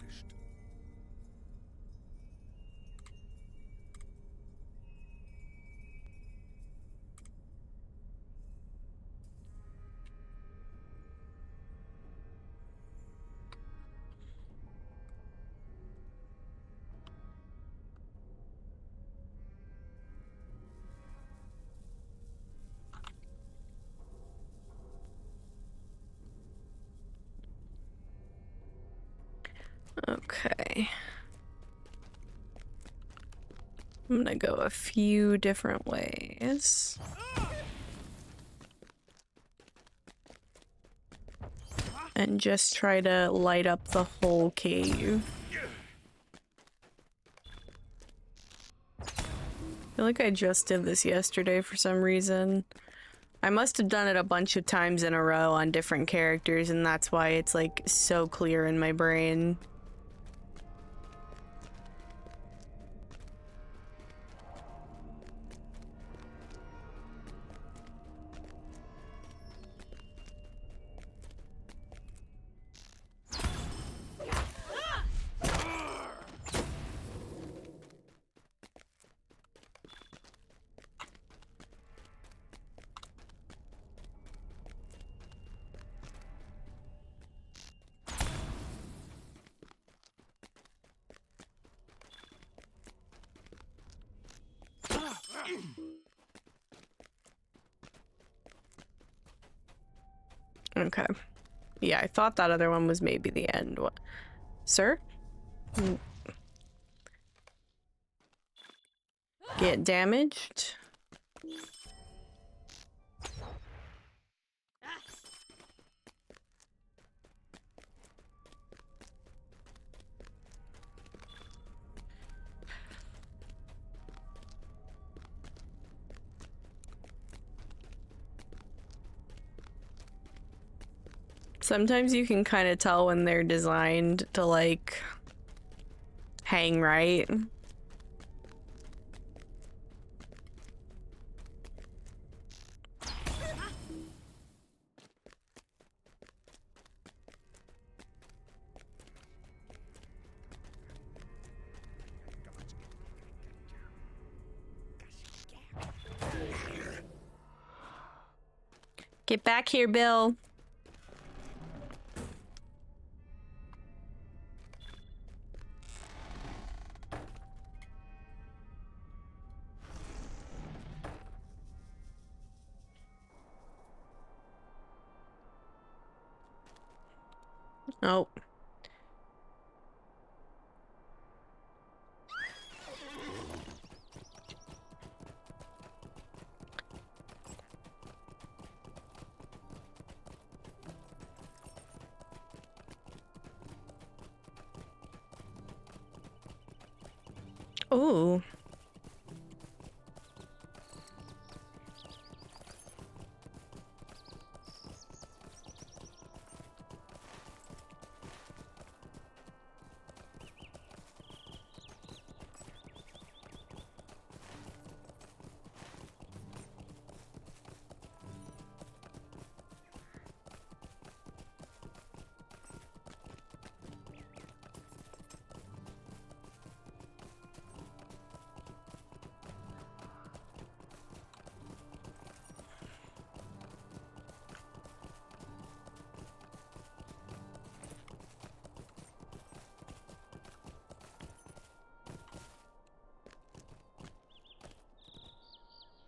Okay. I'm gonna go a few different ways. And just try to light up the whole cave. I feel like I just did this yesterday for some reason. I must have done it a bunch of times in a row on different characters, and that's why it's like so clear in my brain. Okay. Yeah, I thought that other one was maybe the end. What? Sir? Get damaged? Sometimes you can kind of tell when they're designed to, like, hang right. Get back here, Bill. Oh. Ooh.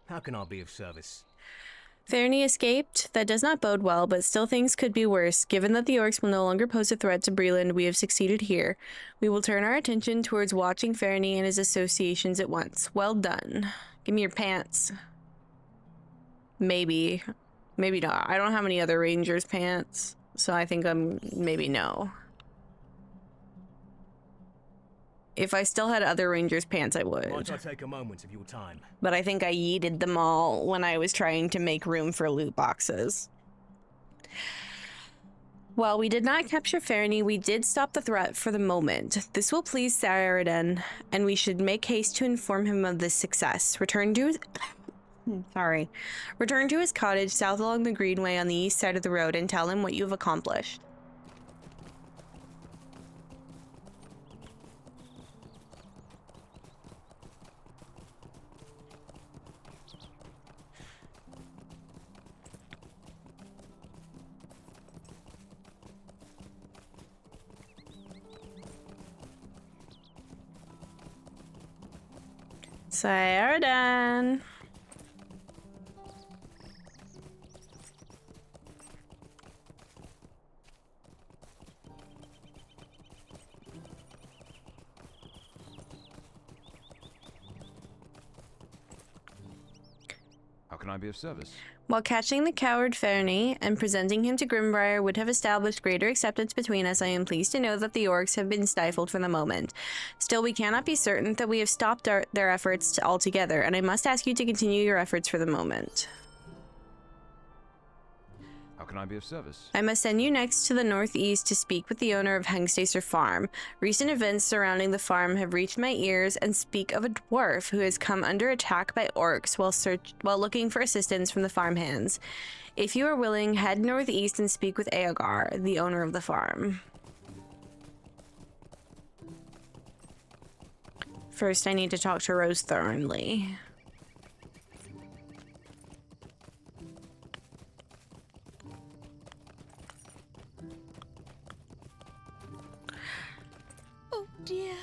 How can I be of service? Fairney escaped. That does not bode well, but still things could be worse. Given that the orcs will no longer pose a threat to Breland, we have succeeded here. We will turn our attention towards watching Fairney and his associations at once. Well done. Give me your pants. Maybe. Maybe not. I don't have any other rangers' pants, so I think maybe no. If I still had other rangers' pants, I would. Might I take a moment of your time? But I think I yeeted them all when I was trying to make room for loot boxes. While we did not capture Fairney, we did stop the threat for the moment. This will please Saradin, and we should make haste to inform him of this success. Return to his cottage south along the greenway on the east side of the road and tell him what you have accomplished. Saradin. can I be of service? While catching the coward Fernie and presenting him to Grimbriar would have established greater acceptance between us, I am pleased to know that the orcs have been stifled for the moment. Still, we cannot be certain that we have stopped their efforts altogether, and I must ask you to continue your efforts for the moment. How can I be of service? I must send you next to the northeast to speak with the owner of Hengstacer Farm. Recent events surrounding the farm have reached my ears and speak of a dwarf who has come under attack by orcs while looking for assistance from the farmhands. If you are willing, head northeast and speak with Eogar, the owner of the farm. First, I need to talk to Rose Thornley. Oh dear.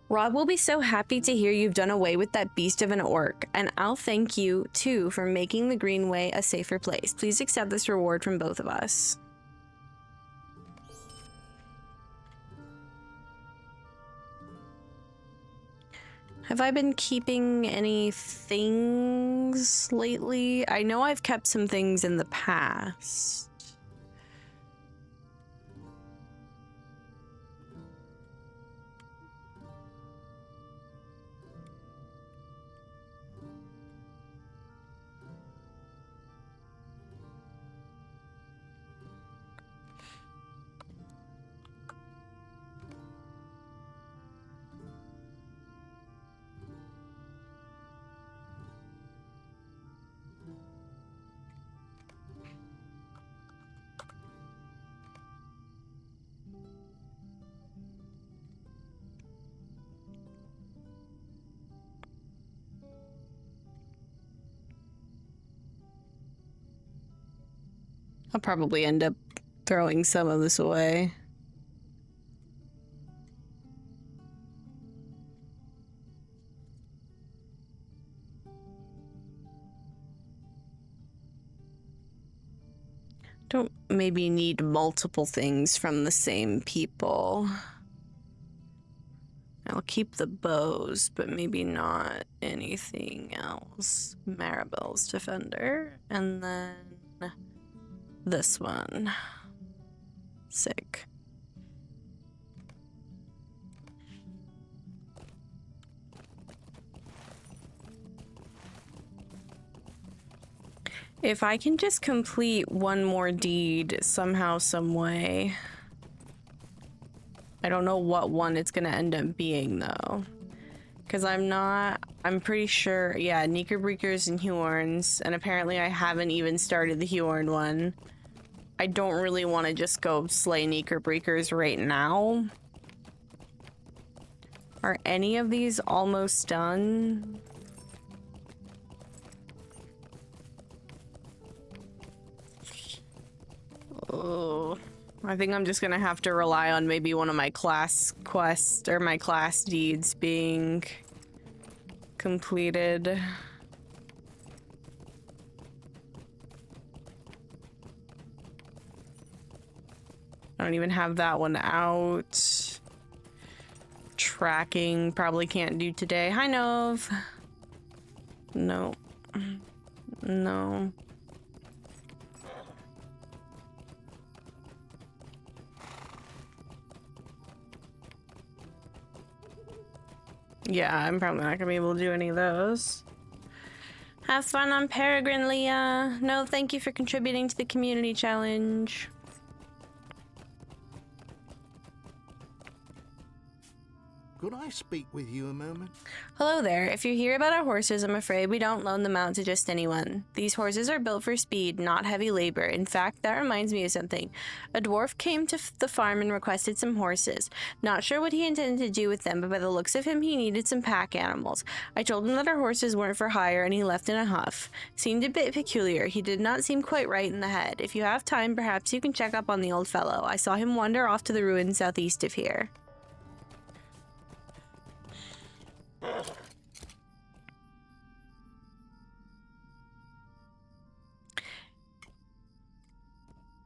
Rob will be so happy to hear you've done away with that beast of an orc, and I'll thank you, too, for making the Greenway a safer place. Please accept this reward from both of us. Have I been keeping any things lately? I know I've kept some things in the past. I'll probably end up throwing some of this away. Don't maybe need multiple things from the same people. I'll keep the bows, but maybe not anything else. Maribel's Defender, and then this one. Sick. If I can just complete one more deed somehow, some way. I don't know what one it's gonna end up being though. Because I'm pretty sure, yeah, Knickerbreakers and Hjorns, and apparently I haven't even started the Hjorn one. I don't really want to just go slay Knickerbreakers right now. Are any of these almost done? Oh, I think I'm just gonna have to rely on maybe one of my class quests or my class deeds being completed. I don't even have that one out. Tracking probably can't do today. Hi, Nov. No. No. Yeah, I'm probably not gonna be able to do any of those. Have fun on Peregrine, Leah. No, thank you for contributing to the community challenge. Could I speak with you a moment? Hello there. If you hear about our horses, I'm afraid we don't loan them out to just anyone. These horses are built for speed, not heavy labor. In fact, that reminds me of something. A dwarf came to the farm and requested some horses. Not sure what he intended to do with them, but by the looks of him, he needed some pack animals. I told him that our horses weren't for hire, and he left in a huff. Seemed a bit peculiar. He did not seem quite right in the head. If you have time, perhaps you can check up on the old fellow. I saw him wander off to the ruins southeast of here.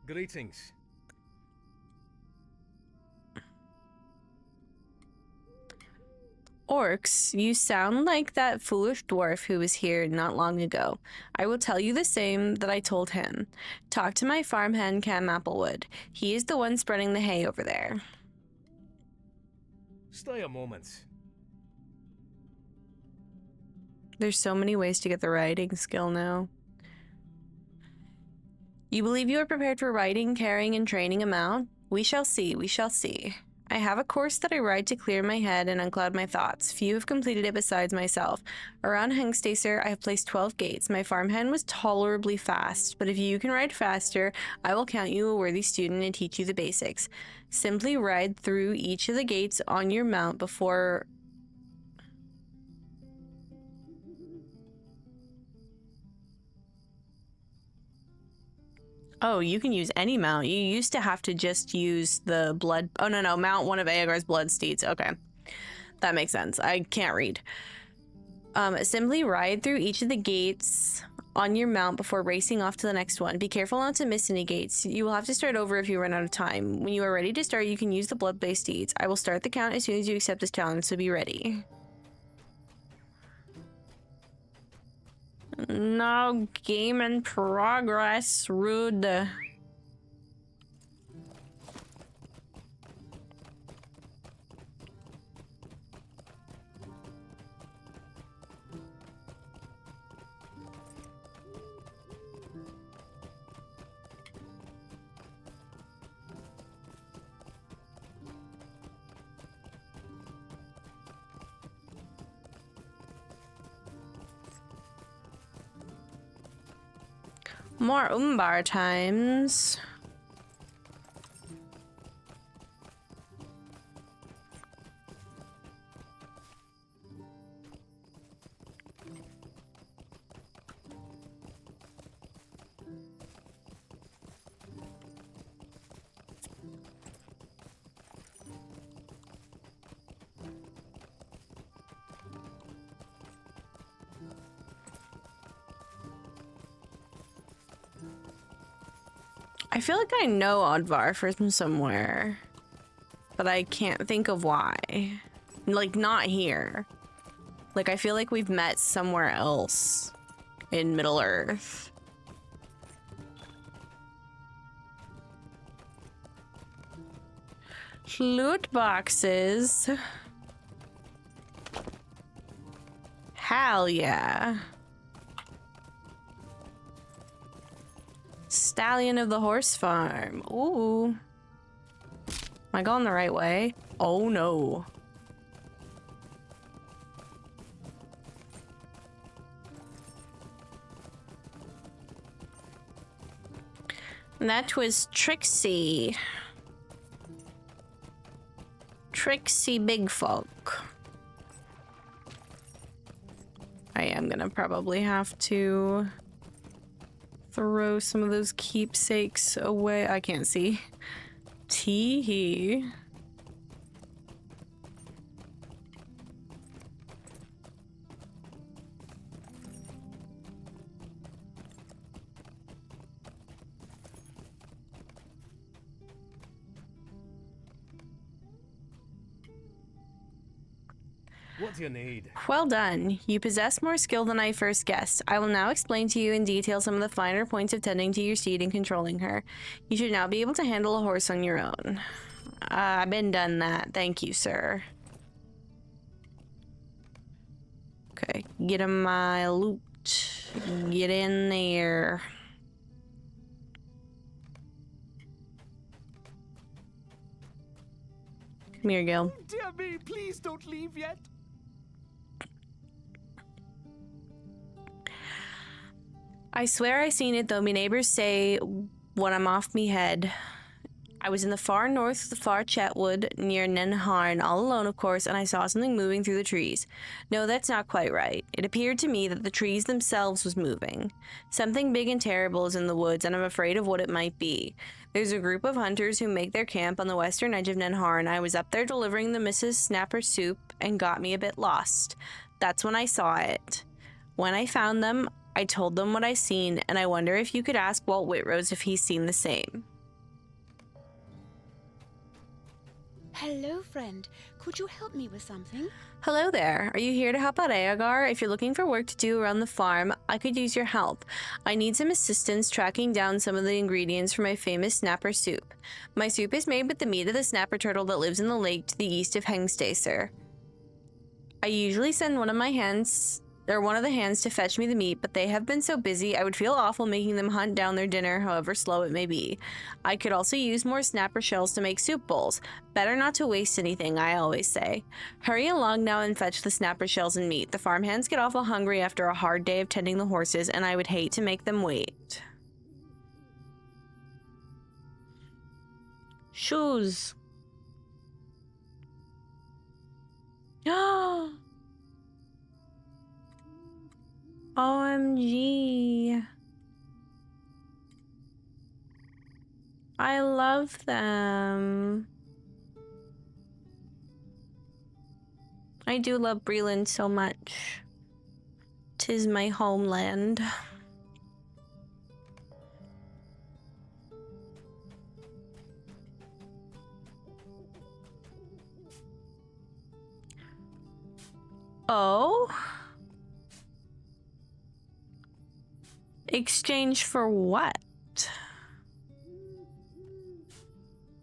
Greetings. Orcs, you sound like that foolish dwarf who was here not long ago. I will tell you the same that I told him. Talk to my farmhand Cam Applewood. He is the one spreading the hay over there. Stay a moment. There's so many ways to get the riding skill now. You believe you are prepared for riding, carrying, and training a mount? We shall see, we shall see. I have a course that I ride to clear my head and uncloud my thoughts. Few have completed it besides myself. Around Hengstacer, I have placed 12 gates. My farmhand was tolerably fast, but if you can ride faster, I will count you a worthy student and teach you the basics. Simply ride through each of the gates on your mount before... Oh, you can use any mount. You used to have to just use the blood... Oh, no, mount one of Aegar's blood steeds. Okay. That makes sense. I can't read. Simply ride through each of the gates on your mount before racing off to the next one. Be careful not to miss any gates. You will have to start over if you run out of time. When you are ready to start, you can use the blood-based steeds. I will start the count as soon as you accept this challenge, so be ready. No, game in progress, rude. More Umbar times. I feel like I know Oddvar from somewhere, but I can't think of why. Like, not here. Like, I feel like we've met somewhere else in Middle-earth. Loot boxes. Hell yeah. Stallion of the Horse Farm. Ooh. Am I going the right way? Oh no. That was Trixie. Trixie Big Folk. I am gonna probably have to throw some of those keepsakes away. I can't see. Tee-hee. What do you need? Well done. You possess more skill than I first guessed. I will now explain to you in detail some of the finer points of tending to your steed and controlling her. You should now be able to handle a horse on your own. I've been done that. Thank you, sir. Okay, get him my loot. Get in there. Come here, Gil. Dear me, please don't leave yet. I swear I seen it, though me neighbors say when I'm off me head. I was in the far north of the far Chetwood, near Nenharn, all alone of course, and I saw something moving through the trees. No, that's not quite right. It appeared to me that the trees themselves was moving. Something big and terrible is in the woods, and I'm afraid of what it might be. There's a group of hunters who make their camp on the western edge of Nenharn. I was up there delivering the Mrs. Snapper soup and got me a bit lost. That's when I saw it. When I found them, I told them what I seen, and I wonder if you could ask Walt Whitrose if he's seen the same. hello, friend. Could you help me with something? Hello there. Are you here to help out Aegar? If you're looking for work to do around the farm, I could use your help. I need some assistance tracking down some of the ingredients for my famous snapper soup. My soup is made with the meat of the snapper turtle that lives in the lake to the east of Hengstacer. I usually send one of the hands to fetch me the meat, but they have been so busy I would feel awful making them hunt down their dinner, however slow it may be. I could also use more snapper shells to make soup bowls. Better not to waste anything, I always say. Hurry along now and fetch the snapper shells and meat. The farmhands get awful hungry after a hard day of tending the horses, and I would hate to make them wait. Shoes. OMG. I love them. I do love Breland so much. 'Tis my homeland. Oh? Exchange for what?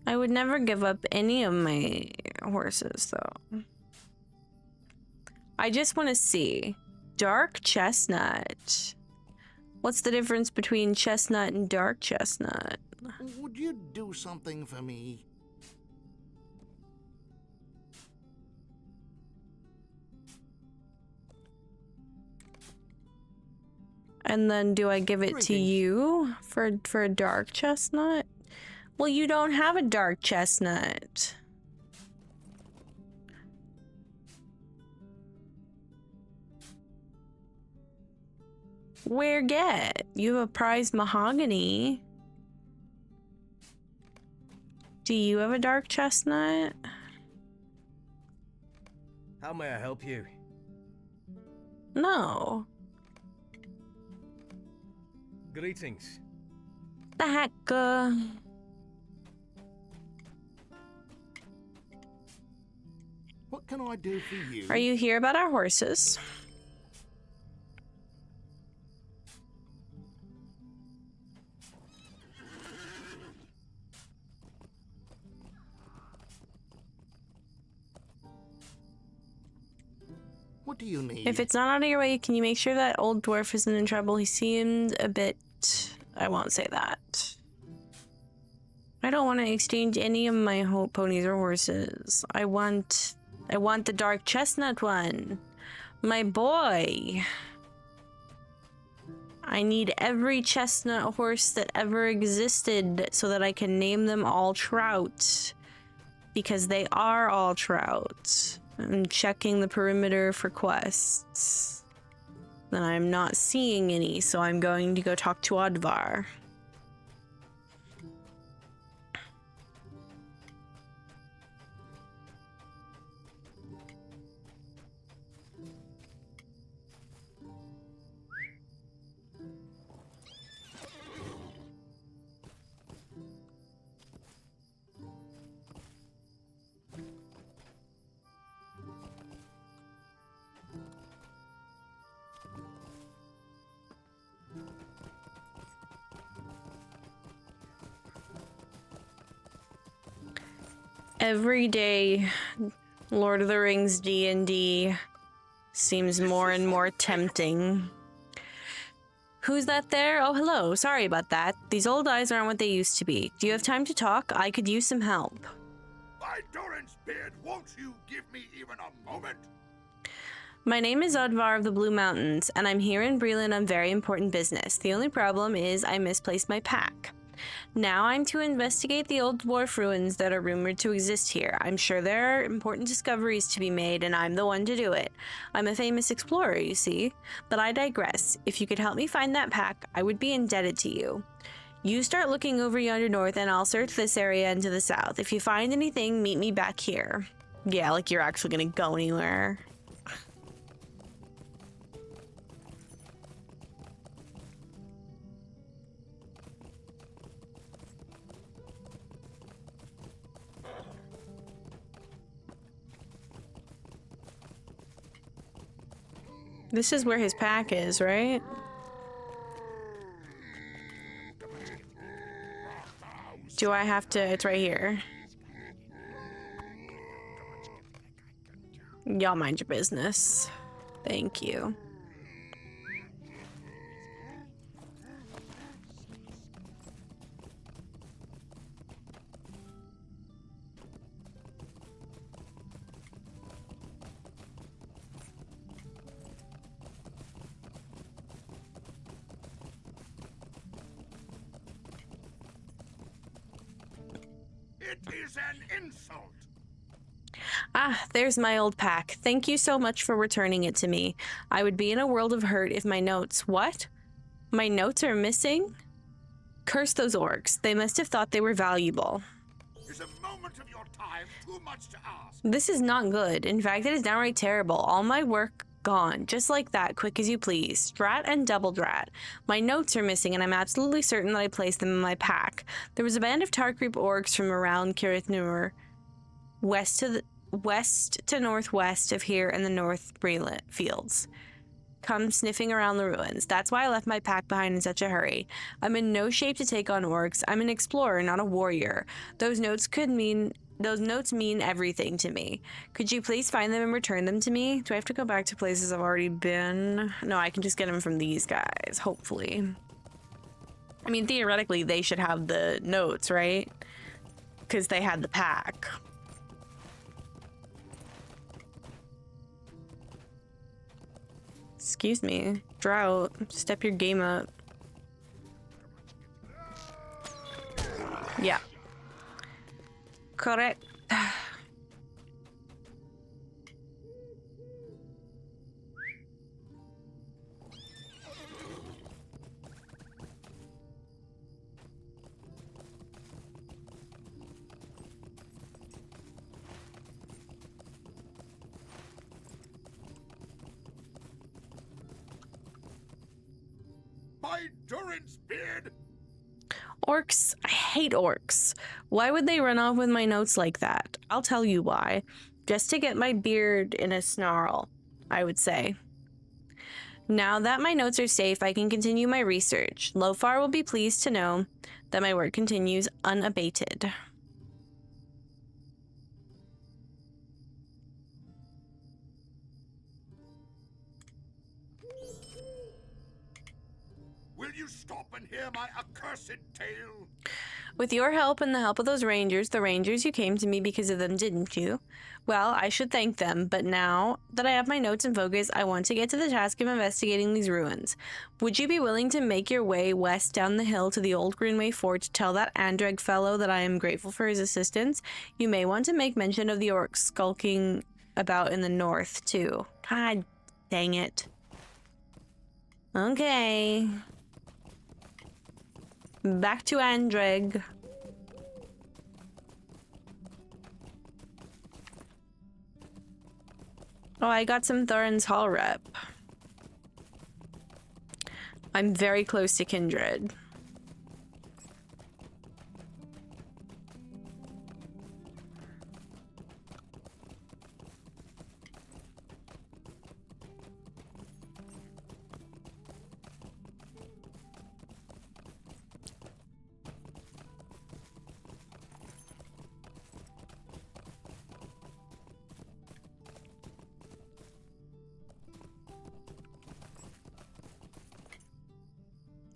I would never give up any of my horses, though. I just want to see. Dark chestnut. What's the difference between chestnut and dark chestnut? Would you do something for me? And then do I give it to you for a dark chestnut? Well, you don't have a dark chestnut. Where get? You have a prized mahogany. Do you have a dark chestnut? How may I help you? No. Greetings. The heck? What can I do for you? Are you here about our horses? What do you need? If it's not out of your way, can you make sure that old dwarf isn't in trouble? He seemed a bit... I won't say that. I don't want to exchange any of my ponies or horses. I want the dark chestnut one. My boy. I need every chestnut horse that ever existed so that I can name them all Trout. Because they are all Trout. I'm checking the perimeter for quests. And I'm not seeing any, so I'm going to go talk to Odvar. Every day, Lord of the Rings D&D seems more and more tempting. Who's that there? Oh, hello. Sorry about that. These old eyes aren't what they used to be. Do you have time to talk? I could use some help. By Doran's beard, won't you give me even a moment? My name is Odvar of the Blue Mountains, and I'm here in Breland on very important business. The only problem is I misplaced my pack. Now I'm to investigate the old dwarf ruins that are rumored to exist here. I'm sure there are important discoveries to be made, and I'm the one to do it. I'm a famous explorer, you see. But I digress. If you could help me find that pack, I would be indebted to you. You start looking over yonder north, and I'll search this area and to the south. If you find anything, meet me back here. Yeah, like you're actually gonna go anywhere. This is where his pack is, right? Do I have to? It's right here. Y'all mind your business. Thank you. It is an insult. Ah, there's my old pack. Thank you so much for returning it to me. I would be in a world of hurt if my notes... What? My notes are missing? Curse those orcs. They must have thought they were valuable. Is a moment of your time too much to ask? This is not good. In fact, it is downright terrible. All my work gone. Just like that, quick as you please. Drat and double drat. My notes are missing, and I'm absolutely certain that I placed them in my pack. There was a band of Tarkreep orcs from around Kirithnur, west to northwest of here in the North Breland fields. Come sniffing around the ruins. That's why I left my pack behind in such a hurry. I'm in no shape to take on orcs. I'm an explorer, not a warrior. Those notes mean everything to me. Could you please find them and return them to me? Do I have to go back to places I've already been? No, I can just get them from these guys, hopefully. I mean, theoretically, they should have the notes, right? Because they had the pack. Excuse me. Drought. Step your game up. Yeah. Correct. My Durin's beard. Orcs. I hate orcs. Why would they run off with my notes like that? I'll tell you why. Just to get my beard in a snarl, I would say. Now that my notes are safe, I can continue my research. Lofar will be pleased to know that my work continues unabated. Will you stop and hear my accursed tale? With your help and the help of those rangers, you came to me because of them, didn't you? Well, I should thank them, but now that I have my notes and focus, I want to get to the task of investigating these ruins. Would you be willing to make your way west down the hill to the old Greenway Fort to tell that Andreg fellow that I am grateful for his assistance? You may want to make mention of the orcs skulking about in the north, too. God dang it. Okay. Back to Andreg. Oh, I got some Thorin's Hall rep. I'm very close to kindred.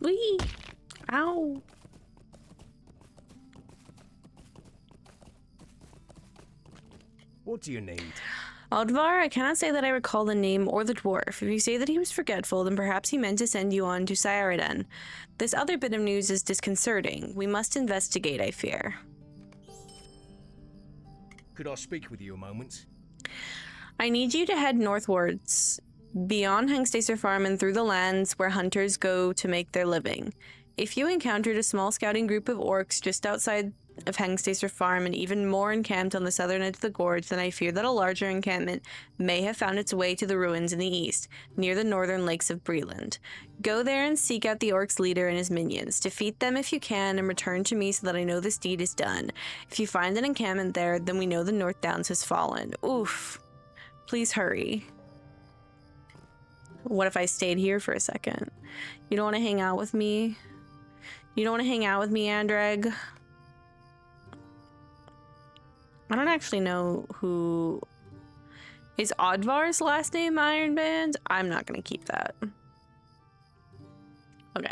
Whee! Ow! What do you need? Aldvar, I cannot say that I recall the name or the dwarf. If you say that he was forgetful, then perhaps he meant to send you on to Saraden. This other bit of news is disconcerting. We must investigate, I fear. Could I speak with you a moment? I need you to head northwards, beyond Hengstacer Farm and through the lands where hunters go to make their living. If you encountered a small scouting group of orcs just outside of Hengstacer Farm and even more encamped on the southern edge of the gorge, then I fear that a larger encampment may have found its way to the ruins in the east, near the northern lakes of Breland. Go there and seek out the orcs' leader and his minions. Defeat them if you can and return to me so that I know this deed is done. If you find an encampment there, then we know the North Downs has fallen. Oof. Please hurry. What if I stayed here for a second? You don't want to hang out with me? You don't want to hang out with me, Andreg? I don't actually know who... Is Odvar's last name Ironband? I'm not gonna keep that. Okay.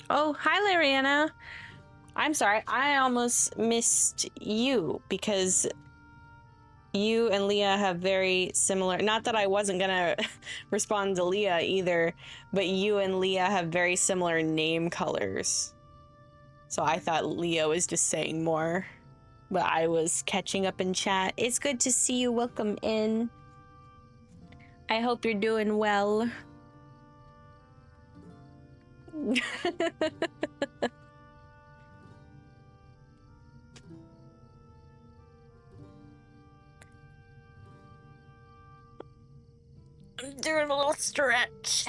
Oh, hi, Lariana. I'm sorry, I almost missed you because you and Leah have very similar... Not that I wasn't gonna respond to Leah either, but you and Leah have very similar name colors. So I thought Leah was just saying more, but I was catching up in chat. It's good to see you. Welcome in. I hope you're doing well. I'm doing a little stretch.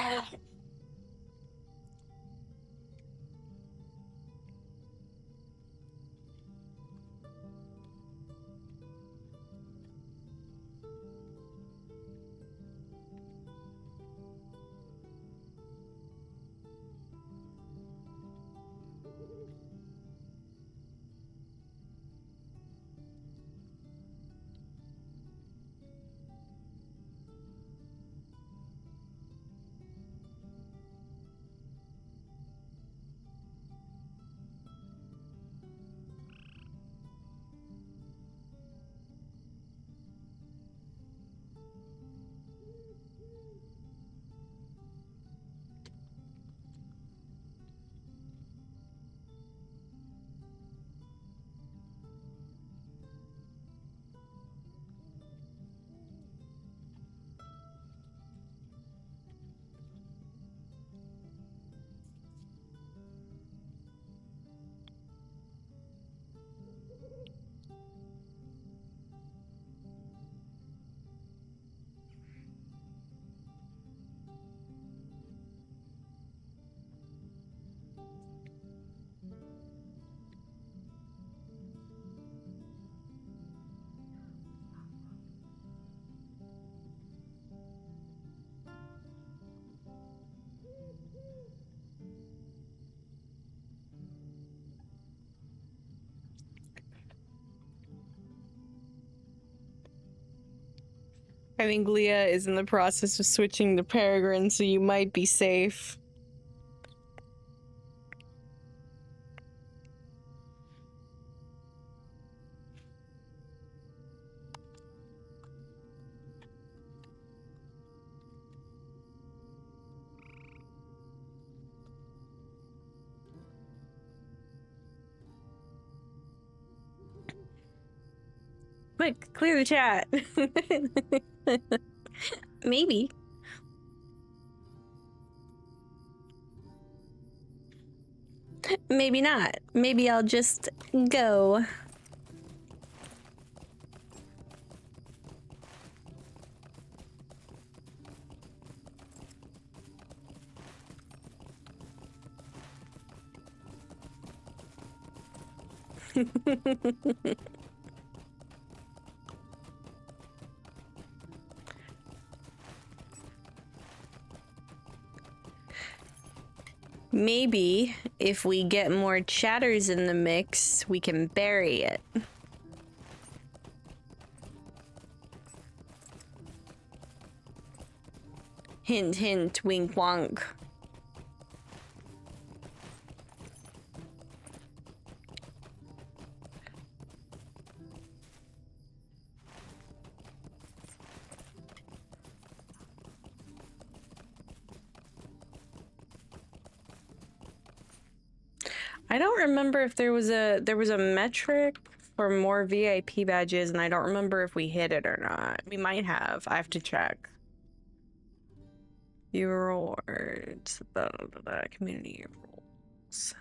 I think Leah is in the process of switching to Peregrine, so you might be safe. Quick, clear the chat. Maybe. Maybe not. Maybe I'll just go. Maybe if we get more chatters in the mix, we can bury it. Hint, hint, wink, wonk. I don't remember if there was a metric for more VIP badges, and I don't remember if we hit it or not. We might have. I have to check. Viewer rewards, community rules.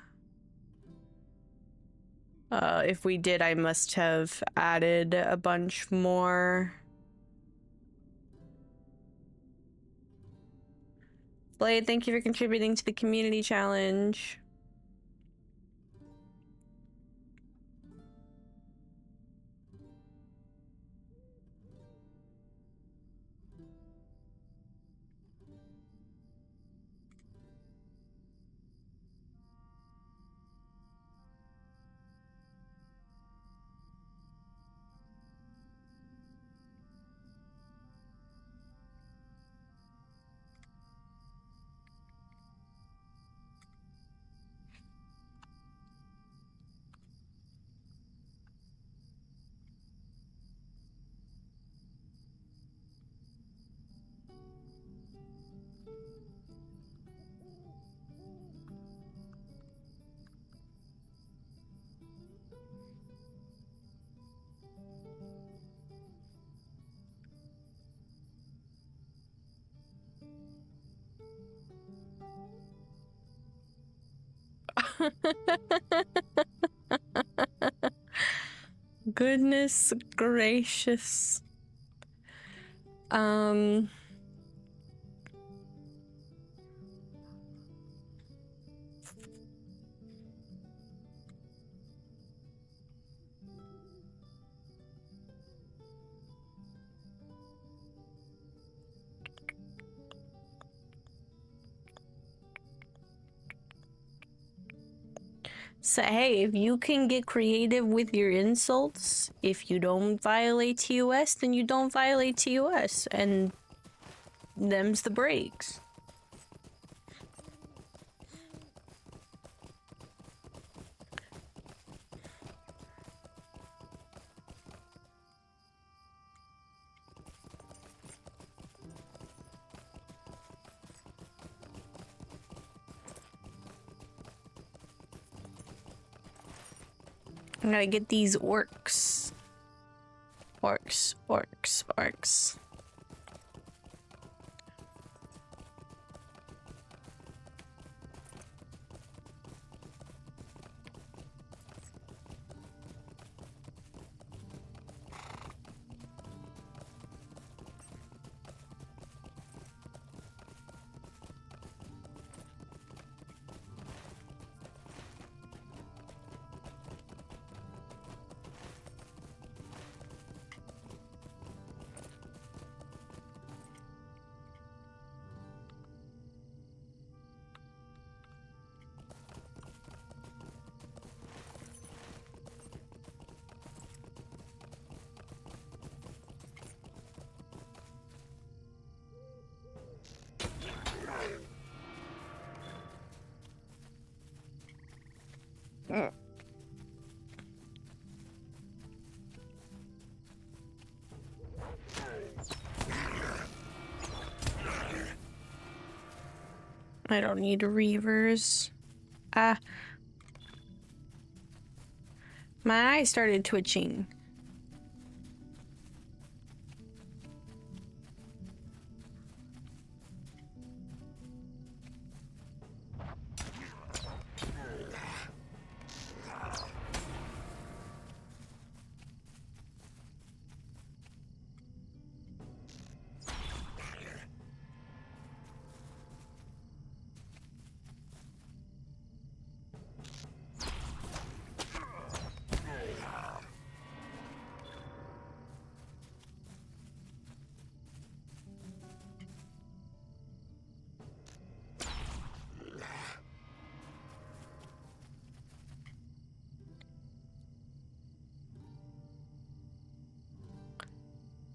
If we did, I must have added a bunch more. Blade, thank you for contributing to the community challenge. Goodness gracious. So hey, if you can get creative with your insults, if you don't violate TOS, then you don't violate TOS, and them's the breaks. I gotta get these orcs. Orcs. I don't need reavers. Ah. My eyes started twitching.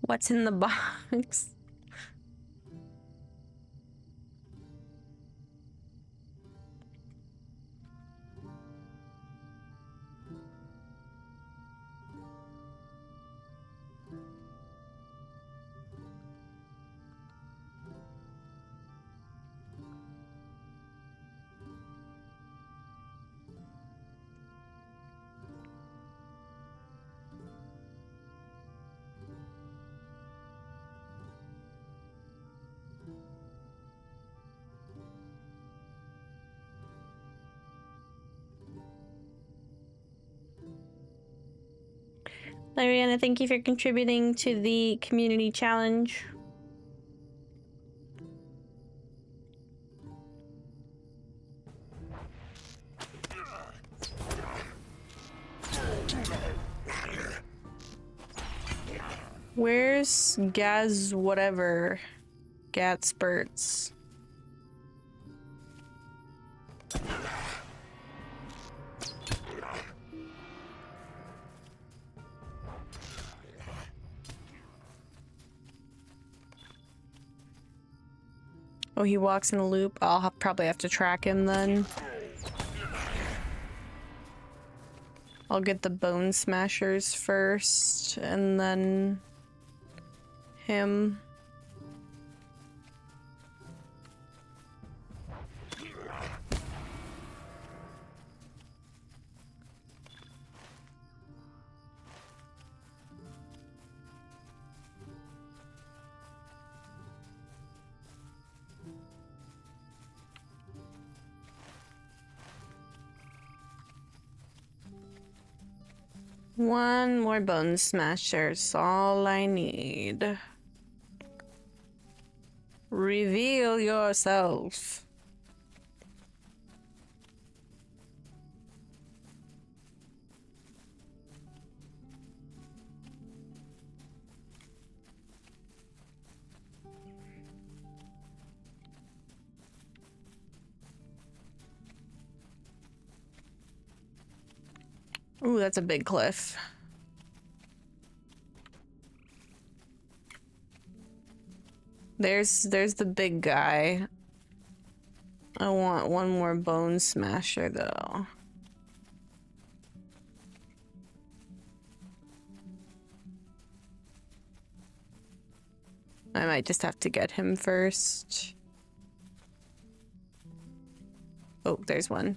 What's in the box? Lariana, thank you for contributing to the community challenge. Where's Gaz whatever? Gatspurts. Oh, he walks in a loop. I'll probably have to track him then. I'll get the Bone Smashers first, and then him. One more Bone Smasher's all I need. Reveal yourself. Ooh, that's a big cliff. There's the big guy. I want one more Bone Smasher though. I might just have to get him first. Oh, there's one.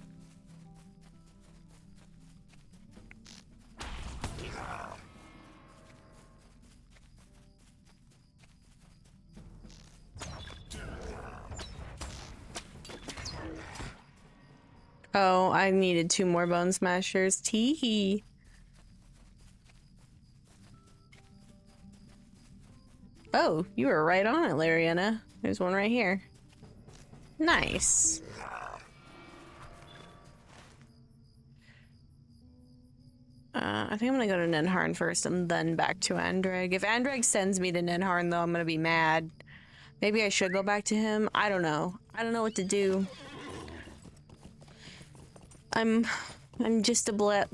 Oh, I needed 2 more Bone Smashers. Teehee. Oh, you were right on it, Lariana. There's one right here. Nice. I think I'm gonna go to Ninharn first and then back to Andreg. If Andreg sends me to Ninharn, though, I'm gonna be mad. Maybe I should go back to him. I don't know. I don't know what to do. I'm just a blip.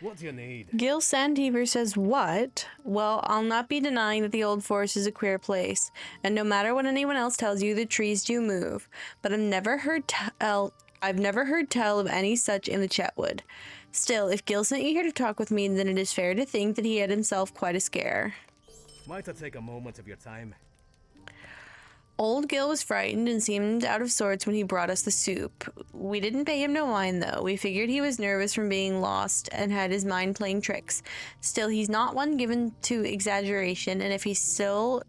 What do you need? Gil Sandheaver says, what? Well, I'll not be denying that the Old Forest is a queer place, and no matter what anyone else tells you, the trees do move. But I've never heard tell of any such in the Chetwood. Still, if Gil sent you here to talk with me, then it is fair to think that he had himself quite a scare. Might I take a moment of your time? Old Gil was frightened and seemed out of sorts when he brought us the soup. We didn't pay him no mind, though. We figured he was nervous from being lost and had his mind playing tricks. Still, he's not one given to exaggeration, and if he is still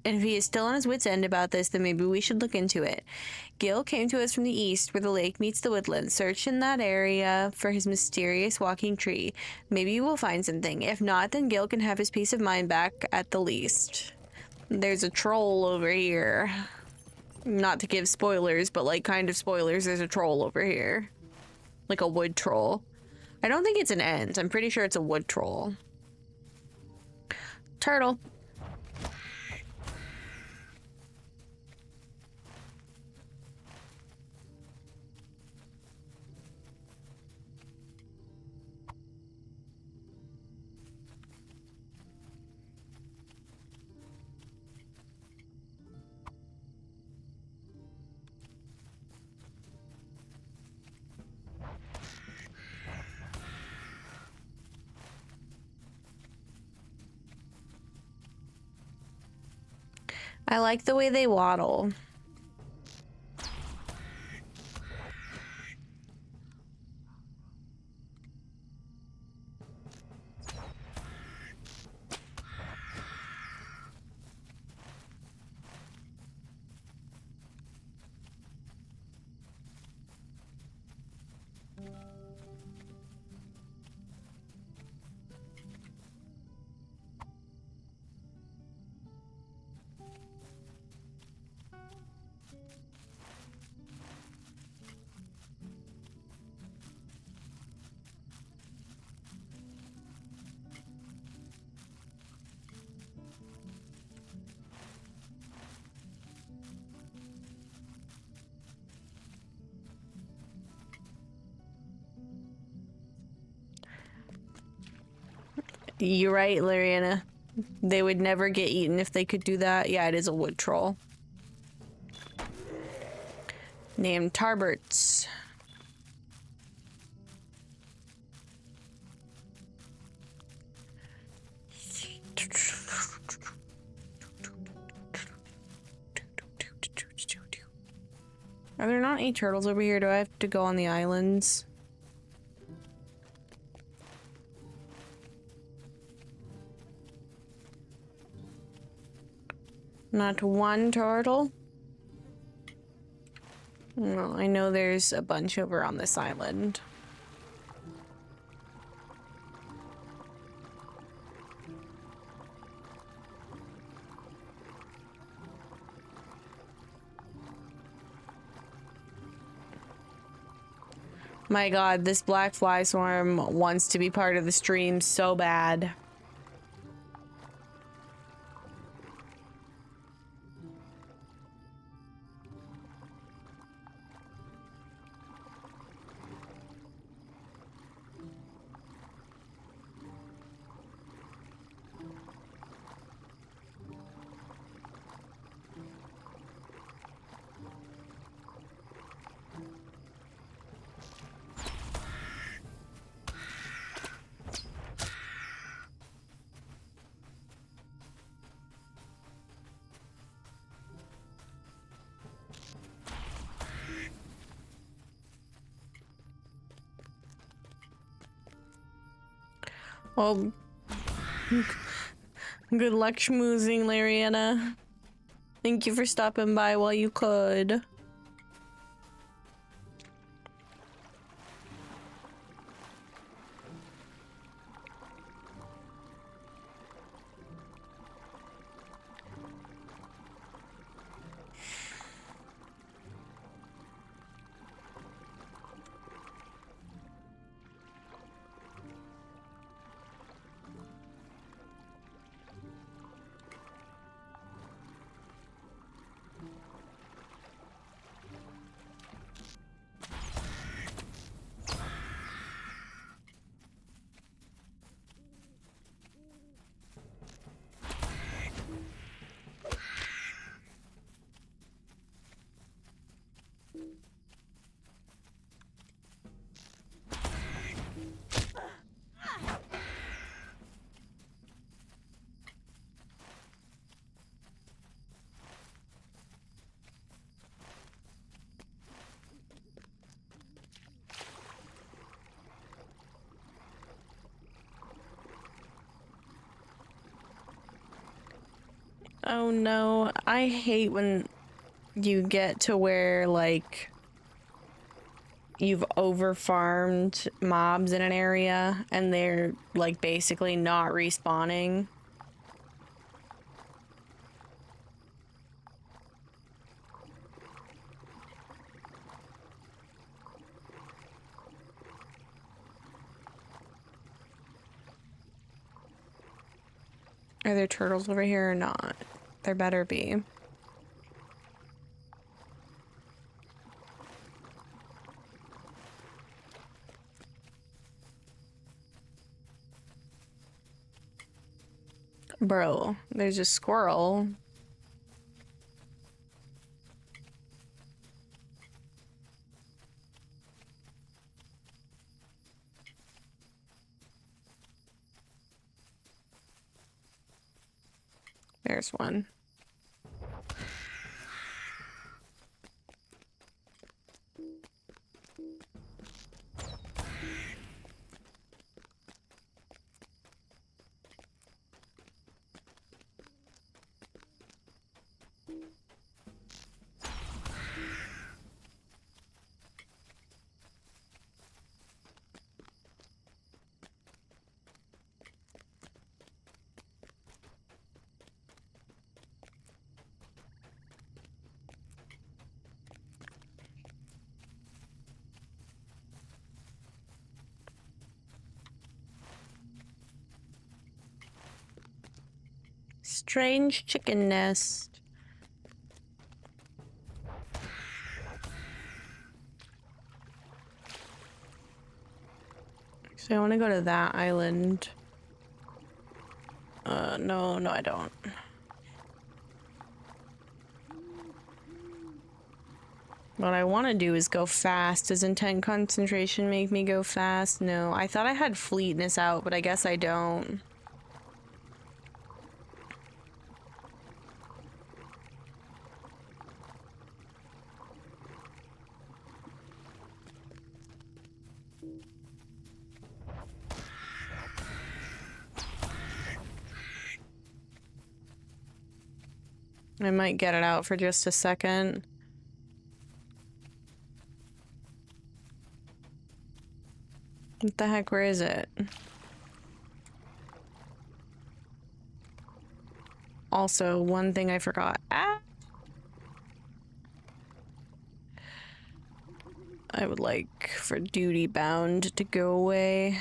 on his wits' end about this, then maybe we should look into it. Gil came to us from the east, where the lake meets the woodland. Search in that area for his mysterious walking tree. Maybe we'll find something. If not, then Gil can have his peace of mind back at the least. There's a troll over here. Not to give spoilers, but like kind of spoilers, there's a troll over here. Like a wood troll. I don't think it's an ant. I'm pretty sure it's a wood troll. Turtle. I like the way they waddle. You're right, Lariana. They would never get eaten if they could do that. Yeah, it is a wood troll. Named Tarberts. Are there not any turtles over here? Do I have to go on the islands? Not one turtle? No, I know there's a bunch over on this island. My god, this black fly swarm wants to be part of the stream so bad. Well, good luck schmoozing, Lariana. Thank you for stopping by while you could. Oh no, I hate when you get to where, like, you've over-farmed mobs in an area and they're, like, basically not respawning. Are there turtles over here or not? There better be. Bro, there's a squirrel. There's one. Strange chicken nest. So I want to go to that island. No, I don't. What I want to do is go fast. Does intent concentration make me go fast? No. I thought I had fleetness out, but I guess I don't. I might get it out for just a second. What the heck, where is it? Also, one thing I forgot. Ah! I would like for duty bound to go away.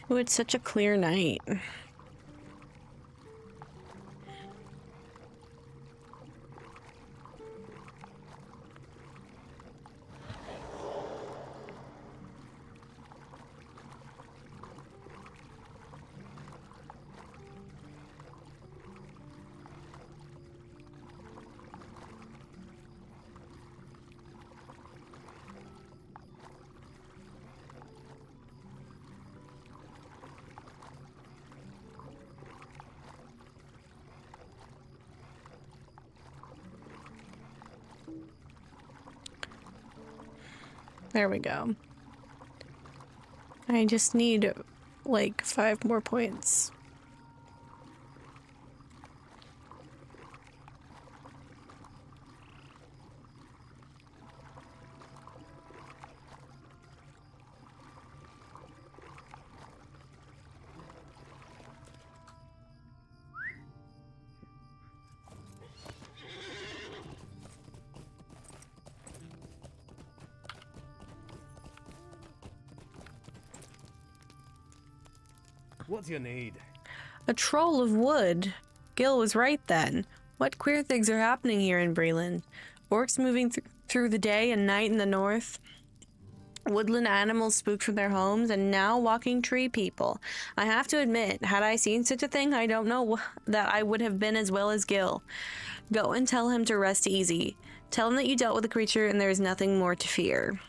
Oh, it's such a clear night. There we go. I just need like 5 more points. What do you need? A troll of wood. Gil was right then. What queer things are happening here in Breland? Orcs moving through the day and night in the north. Woodland animals spooked from their homes, and now walking tree people. I have to admit, had I seen such a thing, I don't know that I would have been as well as Gil. Go and tell him to rest easy. Tell him that you dealt with the creature and there is nothing more to fear.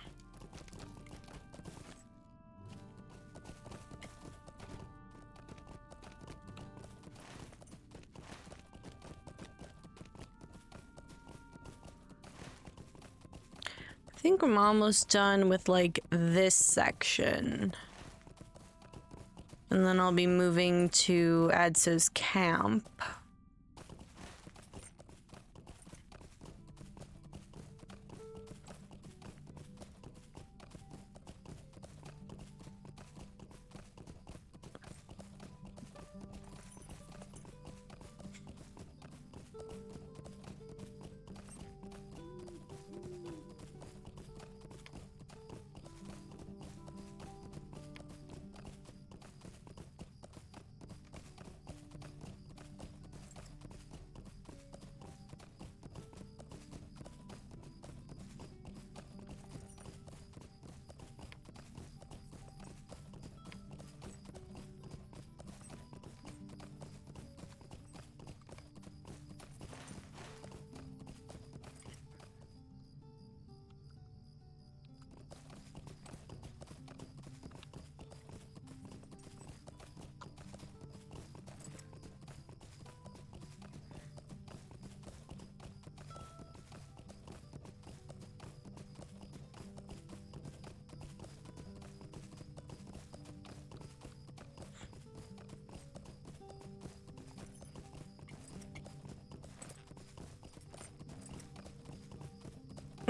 I think I'm almost done with like this section. And then I'll be moving to Adso's camp.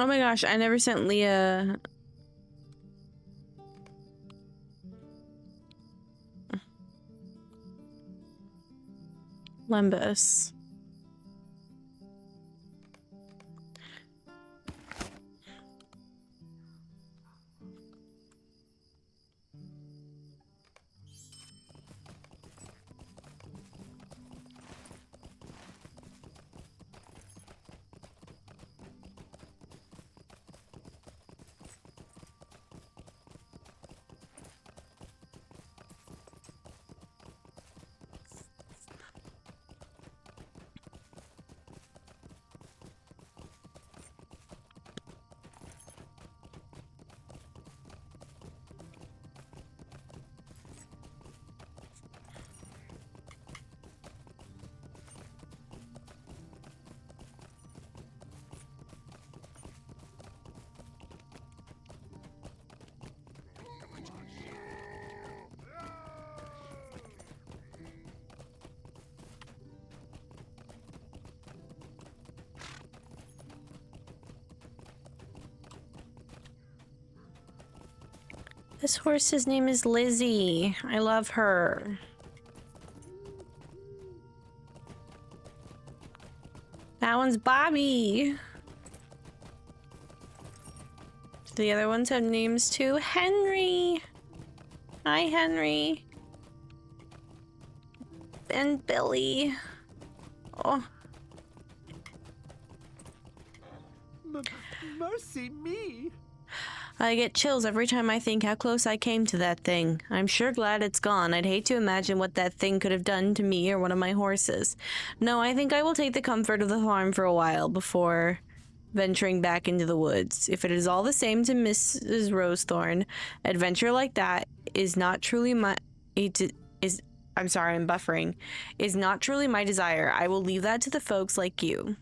Oh my gosh, I never sent Leah. Lembus. This horse's name is Lizzie. I love her. That one's Bobby. The other ones have names too. Henry. Hi, Henry. And Billy. Oh. Mercy me! I get chills every time I think how close I came to that thing. I'm sure glad it's gone. I'd hate to imagine what that thing could have done to me or one of my horses. No, I think I will take the comfort of the farm for a while before venturing back into the woods. If it is all the same to Mrs. Rosethorn, adventure like that is not truly my... I'm sorry, I'm buffering. Is not truly my desire. I will leave that to the folks like you.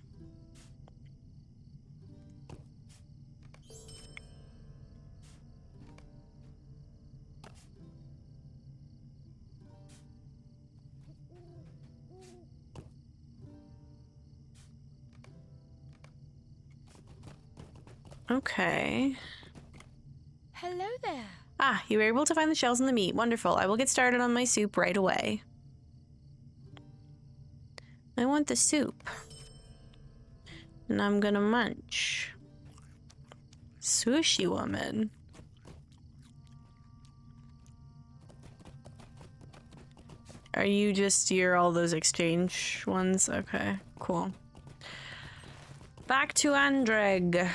Okay. Hello there. Ah, you were able to find the shells and the meat. Wonderful. I will get started on my soup right away. I want the soup. And I'm gonna munch. Sushi woman. Are you just, you're all those exchange ones? Okay, cool. Back to Andreg.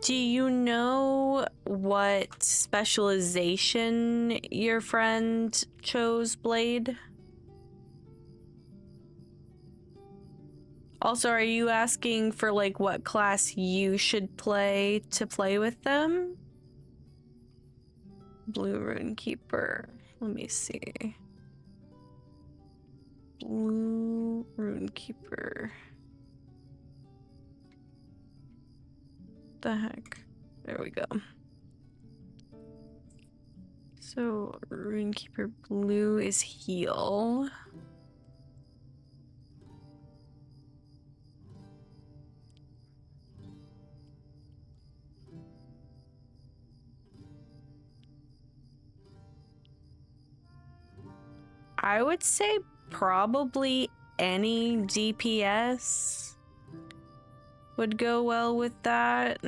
Do you know what specialization your friend chose, Blade? Also, are you asking for, like, what class you should play to play with them? Blue Rune Keeper. Let me see. Blue Rune Keeper. The heck? There we go. So, Runekeeper Blue is heal. I would say probably any DPS would go well with that.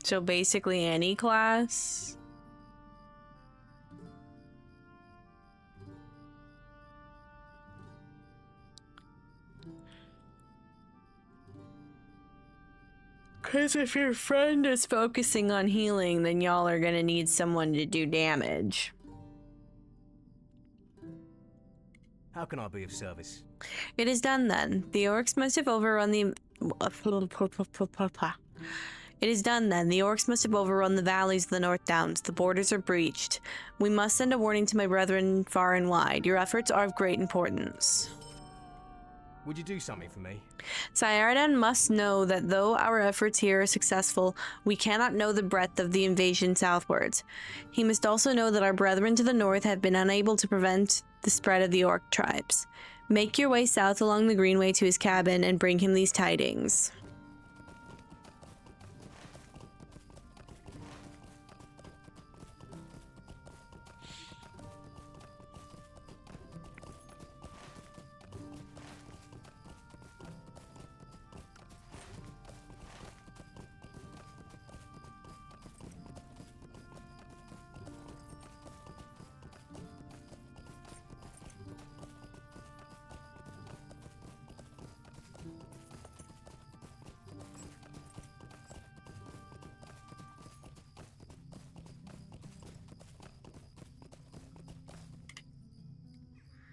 So basically any class. Because if your friend is focusing on healing, then y'all are gonna need someone to do damage. How can I be of service? It is done then. The orcs must have overrun the... It is done then. The orcs must have overrun the valleys of the North Downs. The borders are breached. We must send a warning to my brethren far and wide. Your efforts are of great importance. Would you do something for me? Syardan must know that though our efforts here are successful, we cannot know the breadth of the invasion southwards. He must also know that our brethren to the north have been unable to prevent the spread of the orc tribes. Make your way south along the greenway to his cabin and bring him these tidings.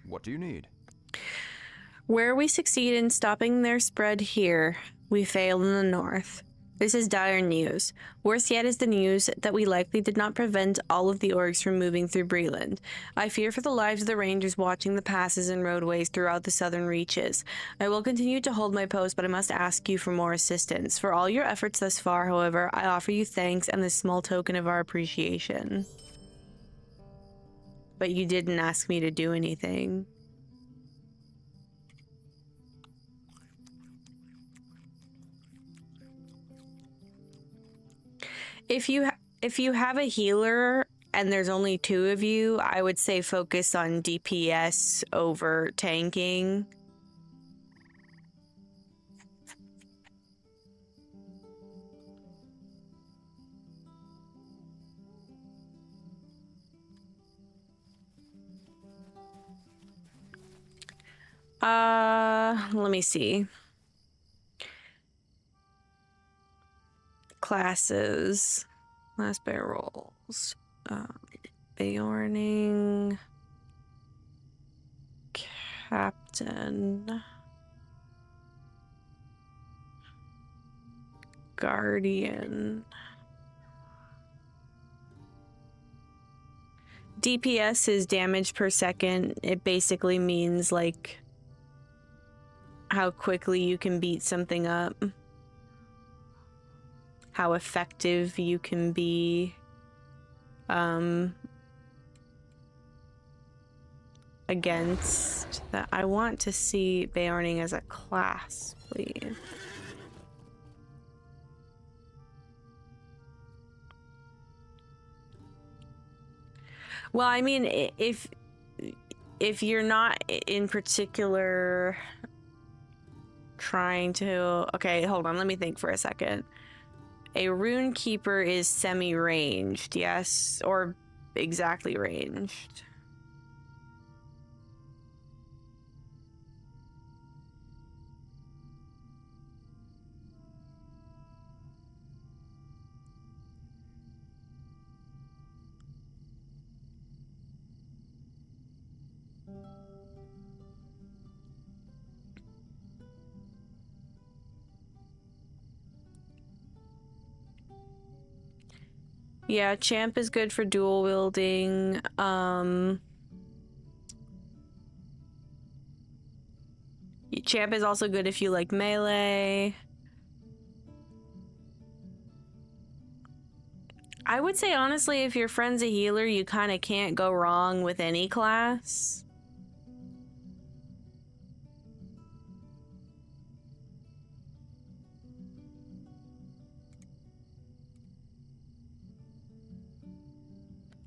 What do you need? Where we succeed in stopping their spread here, we fail in the north. This is dire news. Worse yet is the news that we likely did not prevent all of the orcs from moving through Breland. I fear for the lives of the rangers watching the passes and roadways throughout the southern reaches. I will continue to hold my post, but I must ask you for more assistance. For all your efforts thus far, however, I offer you thanks and this small token of our appreciation. But you didn't ask me to do anything. If you have a healer and there's only 2 of you, I would say focus on DPS over tanking. Let me see. Classes. Last bear rolls. Beorning. Captain. Guardian. DPS is damage per second. It basically means like how quickly you can beat something up. How effective you can be against that. I want to see Beorning as a class, please. Well, I mean, if you're not in particular trying to... Okay, hold on, let me think for a second. A rune keeper is semi-ranged, yes? Or exactly ranged? Yeah, champ is good for dual wielding. Champ is also good if you like melee. I would say honestly, if your friend's a healer, you kind of can't go wrong with any class.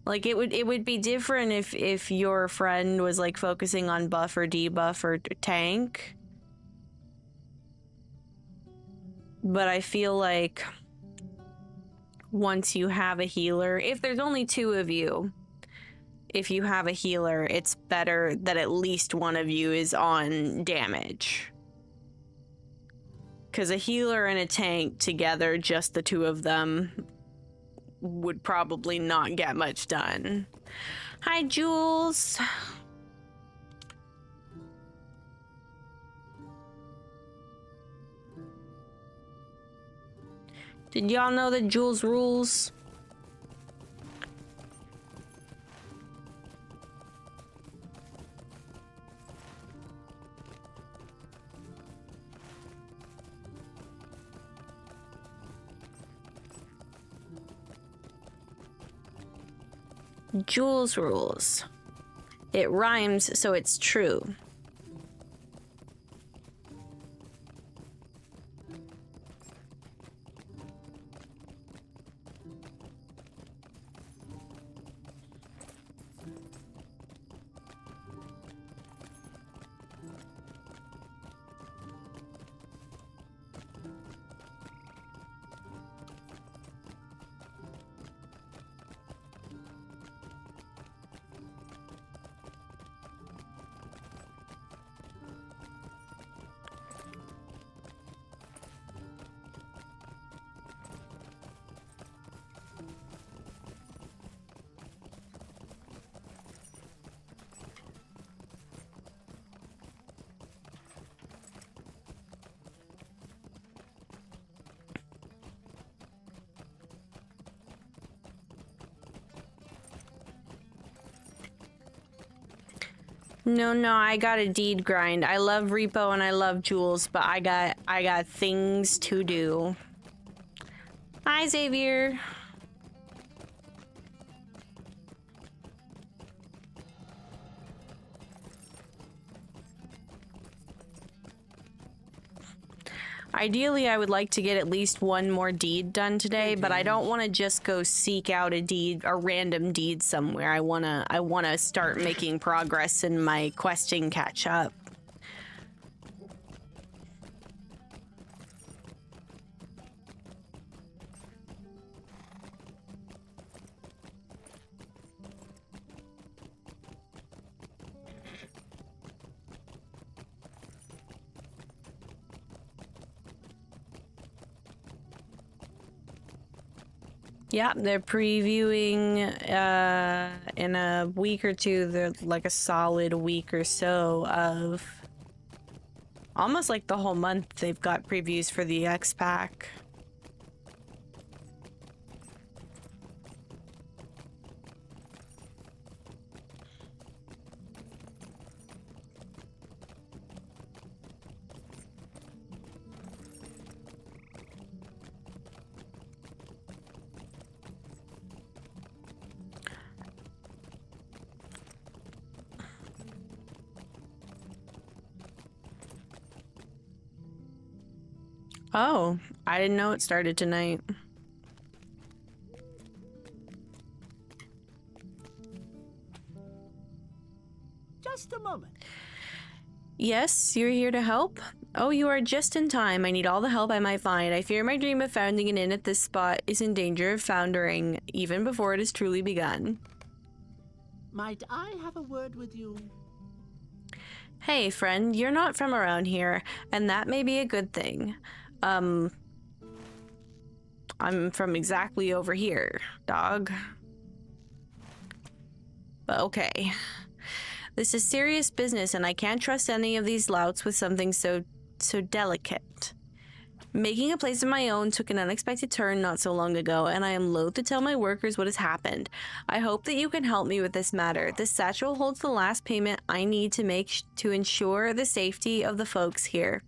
Like it would be different if your friend was like focusing on buff or debuff or tank. But I feel like once you have a healer, if there's only 2 of you, if you have a healer, it's better that at least one of you is on damage. Because a healer and a tank together, just the 2 of them, would probably not get much done. Hi, Jules. Did y'all know that Jules rules? Jules rules. It rhymes, so it's true. No, I got a deed grind. I love Repo and I love Jules, but I got things to do. Hi, Xavier. Ideally, I would like to get at least one more deed done today, but I don't want to just go seek out a random deed somewhere. I wanna start making progress in my questing catch up. Yeah, they're previewing in a week or two. They're like a solid week or so of almost like the whole month. They've got previews for the X Pack. Oh, I didn't know it started tonight. Just a moment. Yes, you're here to help? Oh, you are just in time. I need all the help I might find. I fear my dream of founding an inn at this spot is in danger of foundering even before it has truly begun. Might I have a word with you? Hey, friend, you're not from around here, and that may be a good thing. I'm from exactly over here, dog. But okay. This is serious business, and I can't trust any of these louts with something so delicate. Making a place of my own took an unexpected turn not so long ago, and I am loath to tell my workers what has happened. I hope that you can help me with this matter. This satchel holds the last payment I need to make to ensure the safety of the folks here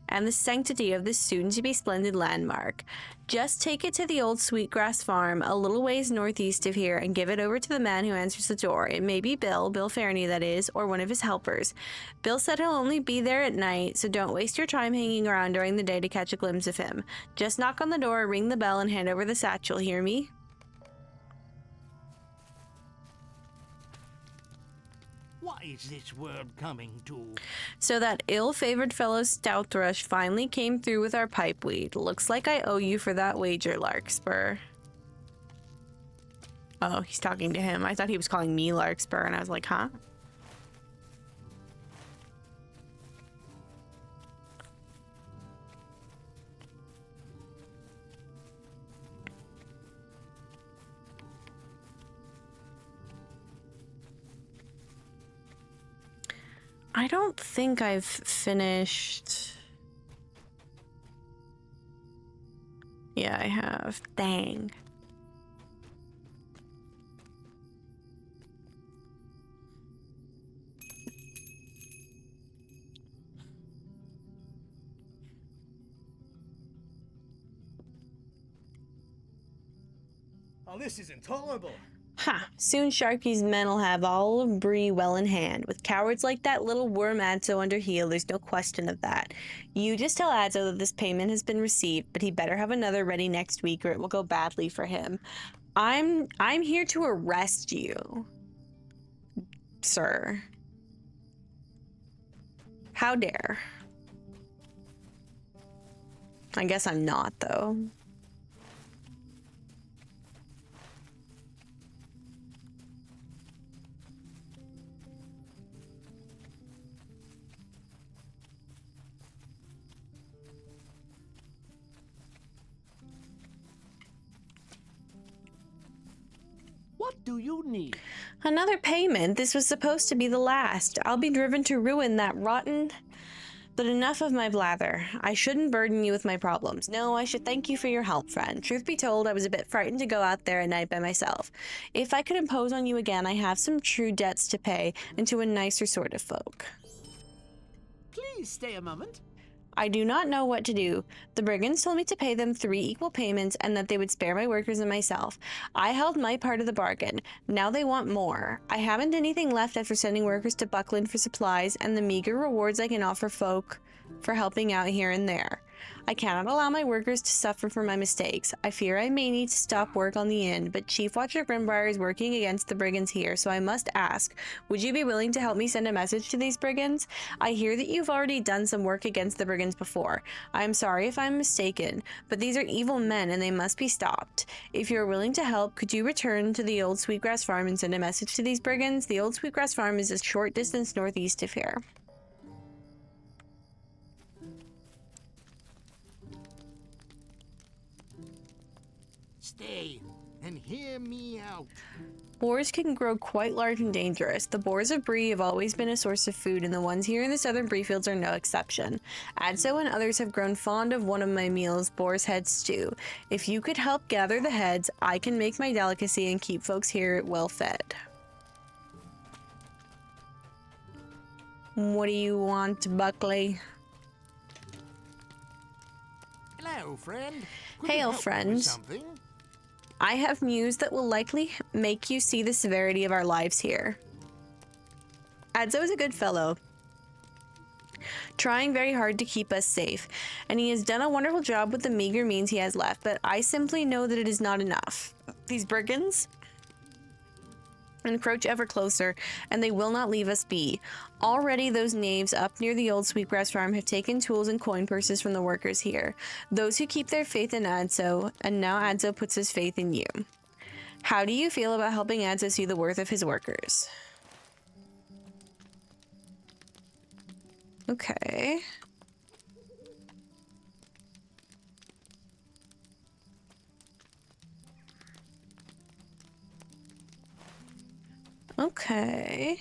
and the sanctity of this soon-to-be splendid landmark. Just take it to the old Sweetgrass farm, a little ways northeast of here, and give it over to the man who answers the door. It may be Bill Fairney that is, or one of his helpers. Bill said he'll only be there at night, so don't waste your time hanging around during the day to catch a glimpse of him. Just knock on the door, ring the bell, and hand over the satchel, hear me? What is this world coming to? So that ill-favored fellow Stout Thrush finally came through with our pipeweed. Looks like I owe you for that wager, Larkspur. Oh, he's talking to him. I thought he was calling me Larkspur, and I was like, huh? I don't think I've finished... Yeah, I have. Dang. Oh, this is intolerable. Ha! Soon Sharky's men'll have all of Bree well in hand. With cowards like that little worm Adzo under heel, there's no question of that. You just tell Adzo that this payment has been received, but he better have another ready next week or it will go badly for him. I'm here to arrest you, sir. How dare. I guess I'm not, though. What do you need? Another payment? This was supposed to be the last. I'll be driven to ruin, that rotten... But enough of my blather. I shouldn't burden you with my problems. No, I should thank you for your help, friend. Truth be told, I was a bit frightened to go out there at night by myself. If I could impose on you again, I have some true debts to pay, and to a nicer sort of folk. Please stay a moment. I do not know what to do. The brigands told me to pay them 3 equal payments and that they would spare my workers and myself. I held my part of the bargain. Now they want more. I haven't anything left after sending workers to Buckland for supplies and the meager rewards I can offer folk for helping out here and there. I cannot allow my workers to suffer for my mistakes. I fear I may need to stop work on the inn, but Chief Watcher Grimbrier is working against the brigands here, so I must ask, would you be willing to help me send a message to these brigands? I hear that you've already done some work against the brigands before. I am sorry if I'm mistaken, but these are evil men and they must be stopped. If you're willing to help, could you return to the old Sweetgrass Farm and send a message to these brigands? The old Sweetgrass Farm is a short distance northeast of here. Stay and hear me out. Boars can grow quite large and dangerous. The boars of Bree have always been a source of food, and the ones here in the southern Breefields are no exception. Adzo and others have grown fond of one of my meals, boar's head stew. If you could help gather the heads, I can make my delicacy and keep folks here well fed. What do you want, Buckley? Hello, friend. Could you Hail, help me with friend. something? I have news that will likely make you see the severity of our lives here. Adzo is a good fellow, trying very hard to keep us safe, and he has done a wonderful job with the meager means he has left, but I simply know that it is not enough. These brigands encroach ever closer, and they will not leave us be. Already those knaves up near the old Sweetgrass Farm have taken tools and coin purses from the workers here. Those who keep their faith in Adzo, and now Adzo puts his faith in you. How do you feel about helping Adzo see the worth of his workers? Okay. Okay.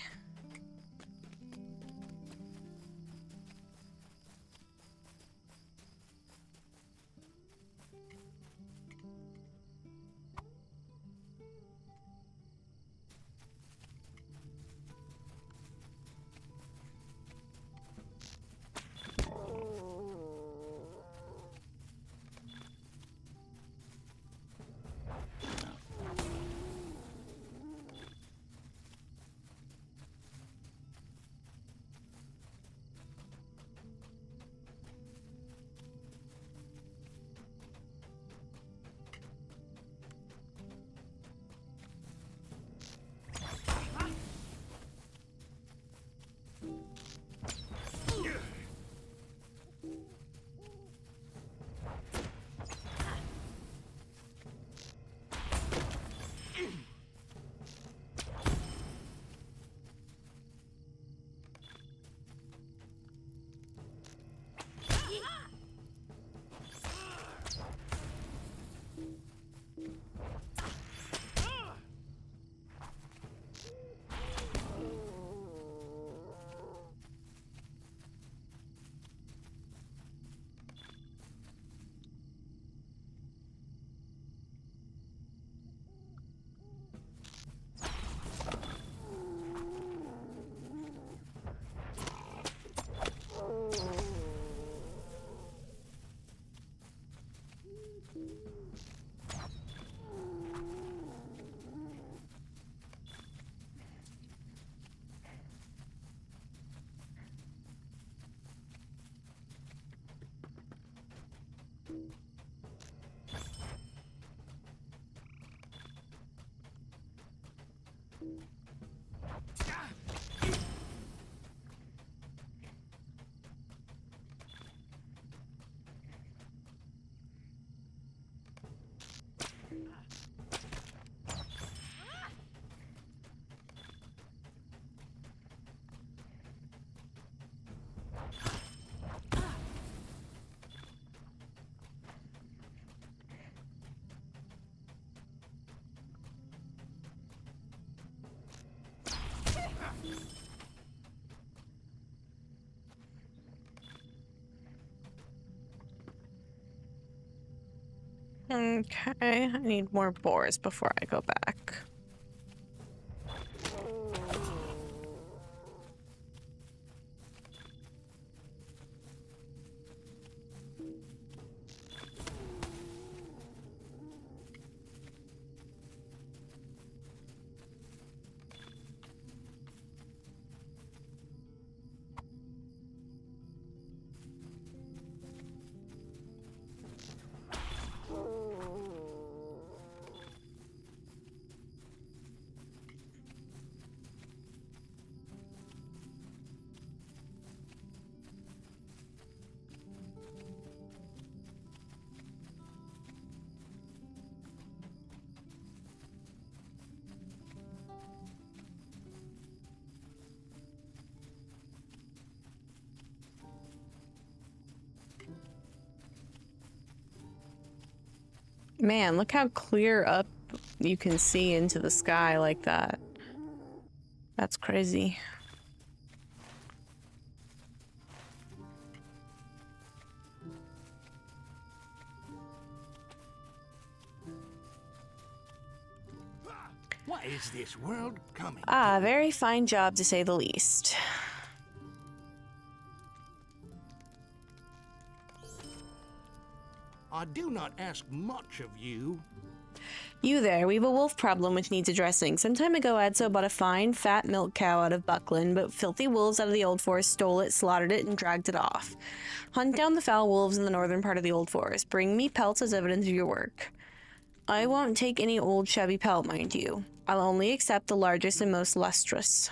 Okay, I need more boars before I go back. Man, look how clear up you can see into the sky like that. That's crazy. What is this world coming Ah, to? very fine job to say the least. I do not ask much of you. You there, we've a wolf problem which needs addressing. Some time ago, Adso bought a fine, fat milk cow out of Buckland, but filthy wolves out of the Old Forest stole it, slaughtered it, and dragged it off. Hunt down the foul wolves in the northern part of the Old Forest. Bring me pelts as evidence of your work. I won't take any old shabby pelt, mind you. I'll only accept the largest and most lustrous.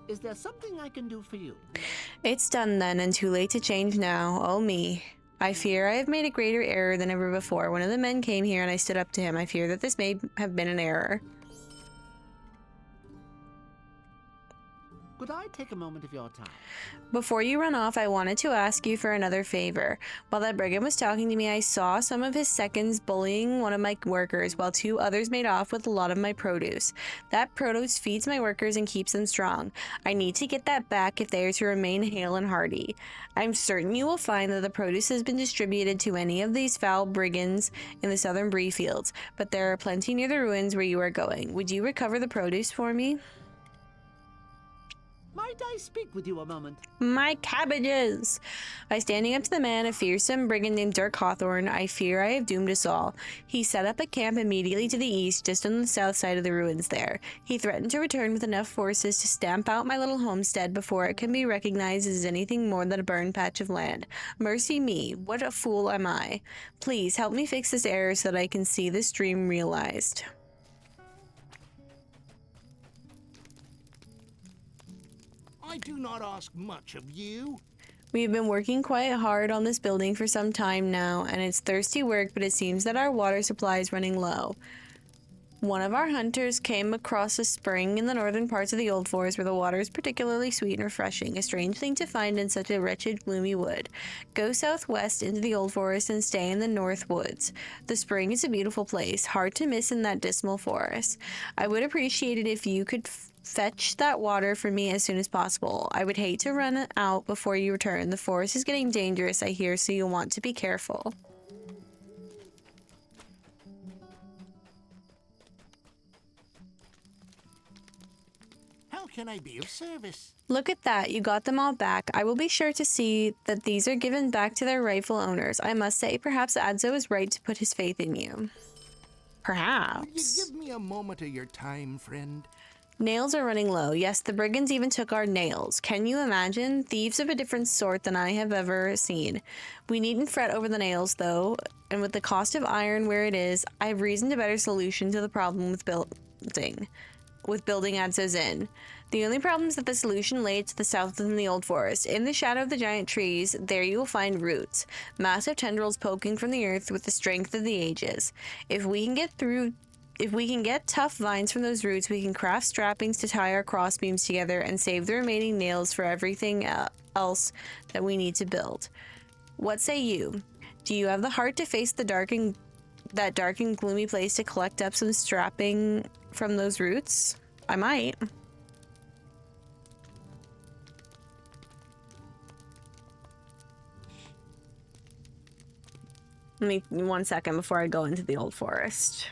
Is there something I can do for you? It's done then, and too late to change now. Oh me. I fear I have made a greater error than ever before. One of the men came here and I stood up to him. I fear that this may have been an error. Could I take a moment of your time? Before you run off, I wanted to ask you for another favor. While that brigand was talking to me, I saw some of his seconds bullying one of my workers, while two others made off with a lot of my produce. That produce feeds my workers and keeps them strong. I need to get that back if they are to remain hale and hearty. I'm certain you will find that the produce has been distributed to any of these foul brigands in the southern Bree fields, but there are plenty near the ruins where you are going. Would you recover the produce for me? Might I speak with you a moment? My cabbages! By standing up to the man, a fearsome brigand named Dirk Hawthorne, I fear I have doomed us all. He set up a camp immediately to the east, just on the south side of the ruins there. He threatened to return with enough forces to stamp out my little homestead before it can be recognized as anything more than a burned patch of land. Mercy me, what a fool am I. Please, help me fix this error so that I can see this dream realized. I do not ask much of you. We've been working quite hard on this building for some time now, and it's thirsty work, but it seems that our water supply is running low. One of our hunters came across a spring in the northern parts of the Old Forest where the water is particularly sweet and refreshing, a strange thing to find in such a wretched, gloomy wood. Go southwest into the Old Forest and stay in the North Woods. The spring is a beautiful place, hard to miss in that dismal forest. I would appreciate it if you could fetch that water for me as soon as possible. I would hate to run out before you return. The forest is getting dangerous, I hear, so you'll want to be careful. How can I be of service? Look at that, you got them all back. I will be sure to see that these are given back to their rightful owners. I must say, perhaps Adzo is right to put his faith in you. Will you Perhaps. give me a moment of your time, friend? Nails are running low. Yes, the brigands even took our nails. Can you imagine? Thieves of a different sort than I have ever seen. We needn't fret over the nails, though, and with the cost of iron where it is, I have reasoned a better solution to the problem with building Adso's Inn. The only problem is that the solution lay to the south in the old forest. In the shadow of the giant trees, there you will find roots, massive tendrils poking from the earth with the strength of the ages. If we can get tough vines from those roots, we can craft strappings to tie our crossbeams together and save the remaining nails for everything else that we need to build. What say you? Do you have the heart to face that dark and gloomy place to collect up some strapping from those roots? I might. Let me 1 second before I go into the old forest.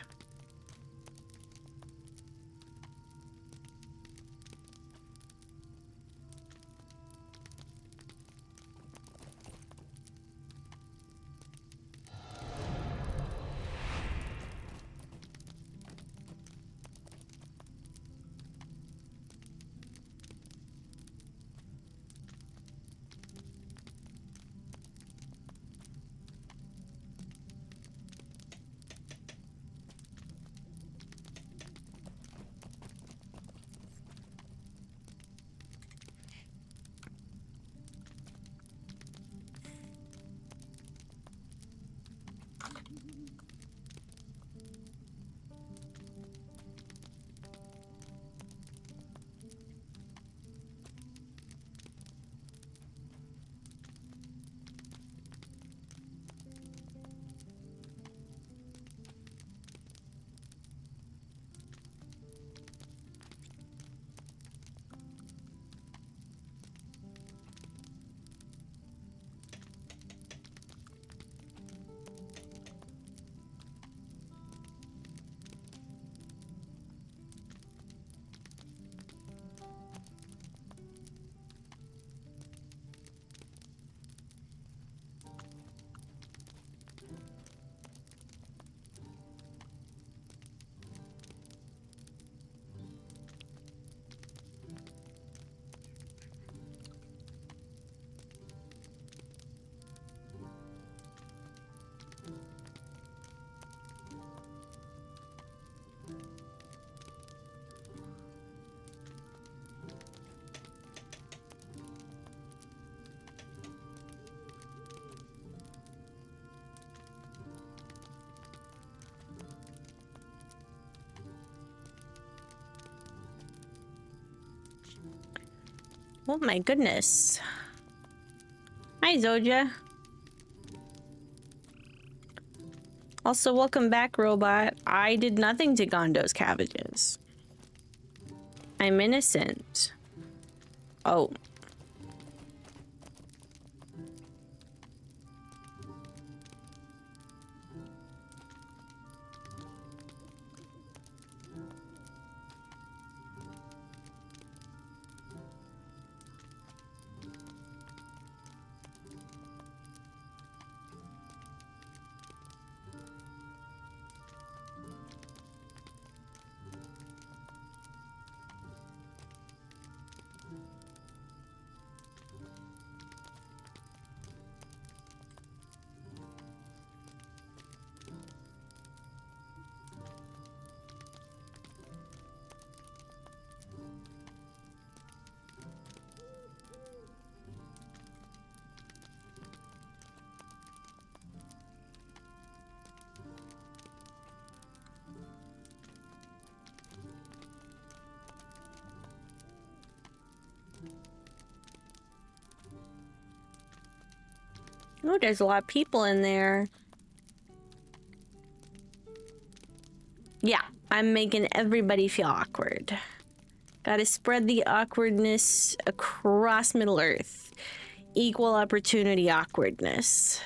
Oh my goodness. Hi, Zoja. Also, welcome back, robot. I did nothing to Gondo's cabbages. I'm innocent. Oh. Oh, there's a lot of people in there. Yeah, I'm making everybody feel awkward. Gotta spread the awkwardness across Middle-earth. Equal opportunity awkwardness.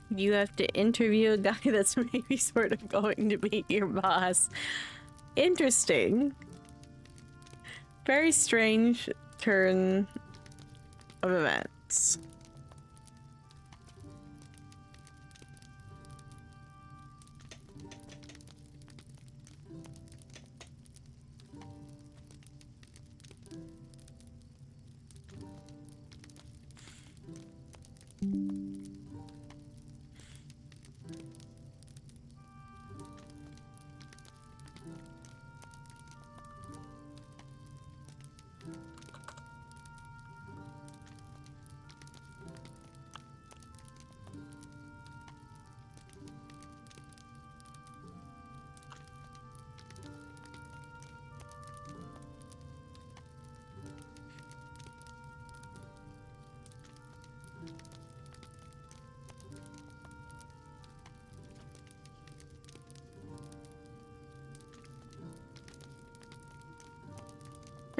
You have to interview a guy that's maybe sort of going to be your boss. Interesting. Very strange turn of events.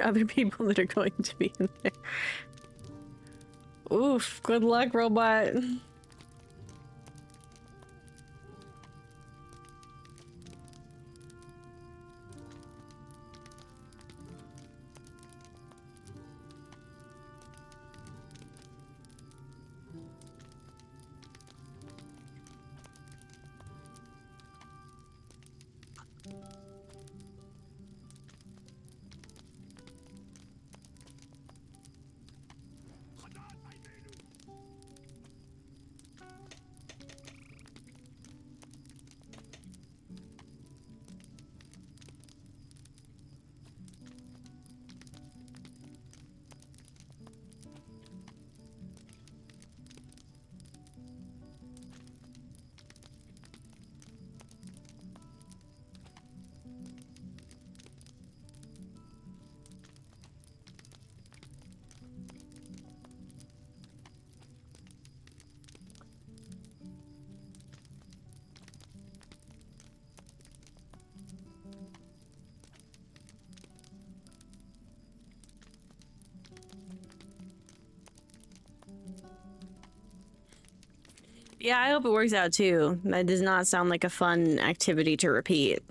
Other people that are going to be in there. Oof, good luck, robot. Yeah, I hope it works out too. That does not sound like a fun activity to repeat.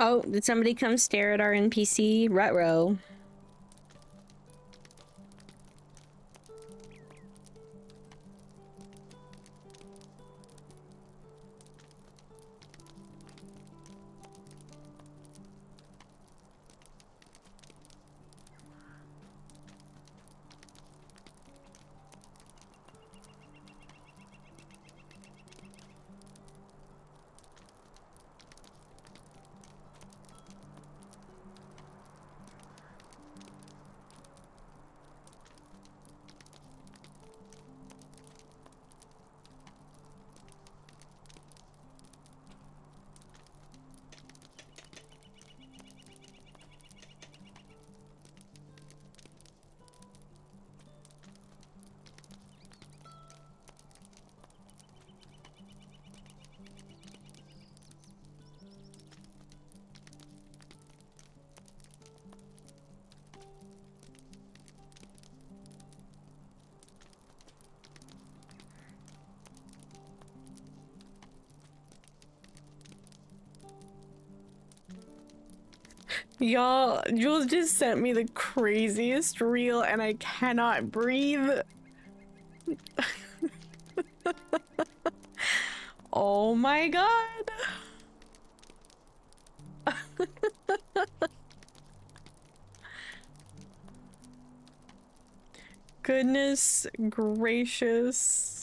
Oh, did somebody come stare at our NPC? Ruh-roh. Y'all, Jules just sent me the craziest reel and I cannot breathe. Oh my god. Goodness gracious.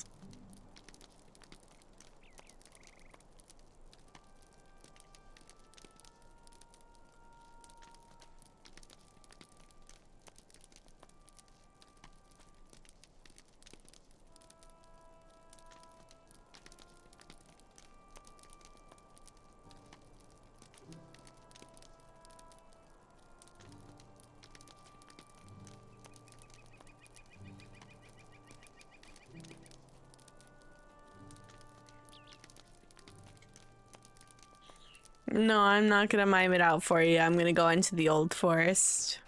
No, I'm not gonna mime it out for you. I'm gonna go into the old forest.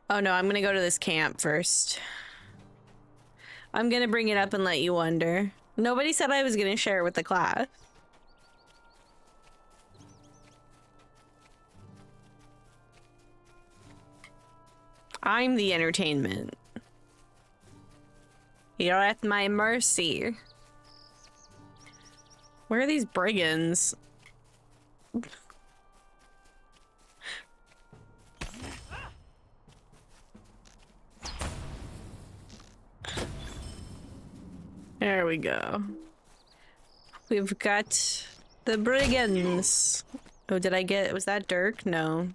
Oh no, I'm gonna go to this camp first. I'm gonna bring it up and let you wonder. Nobody said I was gonna share it with the class. I'm the entertainment. You're at my mercy. Where are these brigands? There we go. We've got the brigands. Oh, did I get... was that Dirk? No.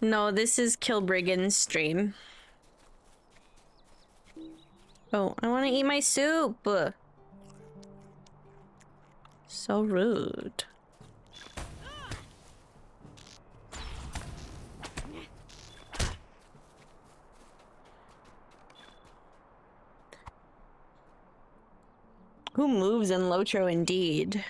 No, this is Kill Brigands stream. Oh, I want to eat my soup. So rude. Who moves in Lotro indeed?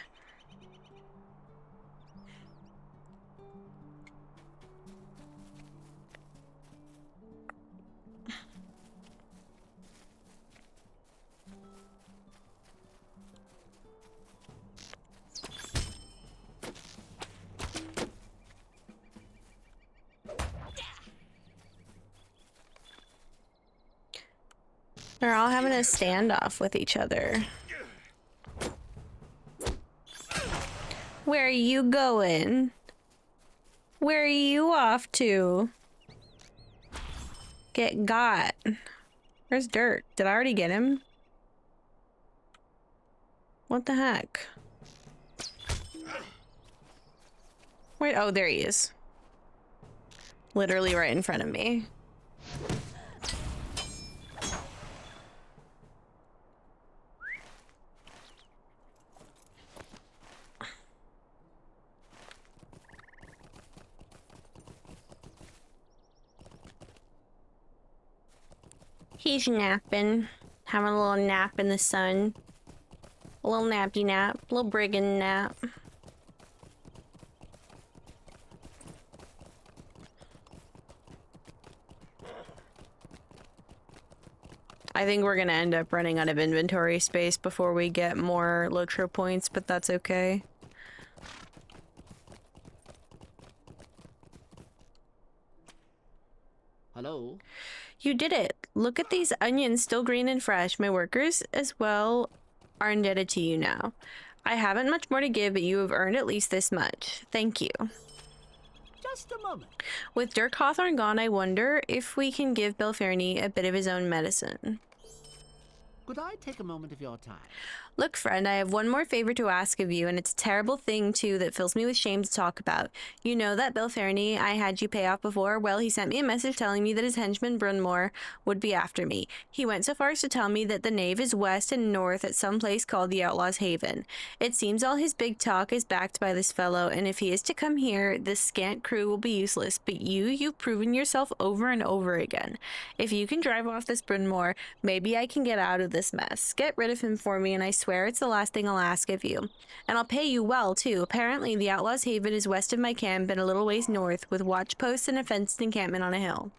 They're all having a standoff with each other. Where are you going? Where are you off to? Get got. Where's Dirk? Did I already get him? What the heck? Wait, oh, there he is. Literally right in front of me. He's napping. Having a little nap in the sun. A little nappy nap. A little brigand nap. I think we're gonna end up running out of inventory space before we get more Lotro points, but that's okay. Hello? You did it. Look at these onions, still green and fresh. My workers as well are indebted to you now. I haven't much more to give, but you have earned at least this much. Thank you. Just a moment. With Dirk Hawthorne gone, I wonder if we can give Belferny a bit of his own medicine. Could I take a moment of your time? Look, friend, I have one more favor to ask of you, and it's a terrible thing, too, that fills me with shame to talk about. You know that Bill Fernie I had you pay off before? Well, he sent me a message telling me that his henchman Brunmore would be after me. He went so far as to tell me that the knave is west and north at some place called the Outlaw's Haven. It seems all his big talk is backed by this fellow, and if he is to come here, this scant crew will be useless, but you've proven yourself over and over again. If you can drive off this Brunmore, maybe I can get out of this mess. Get rid of him for me, and I swear it's the last thing I'll ask of you. And I'll pay you well, too. Apparently, the Outlaw's Haven is west of my camp and a little ways north, with watch posts and a fenced encampment on a hill.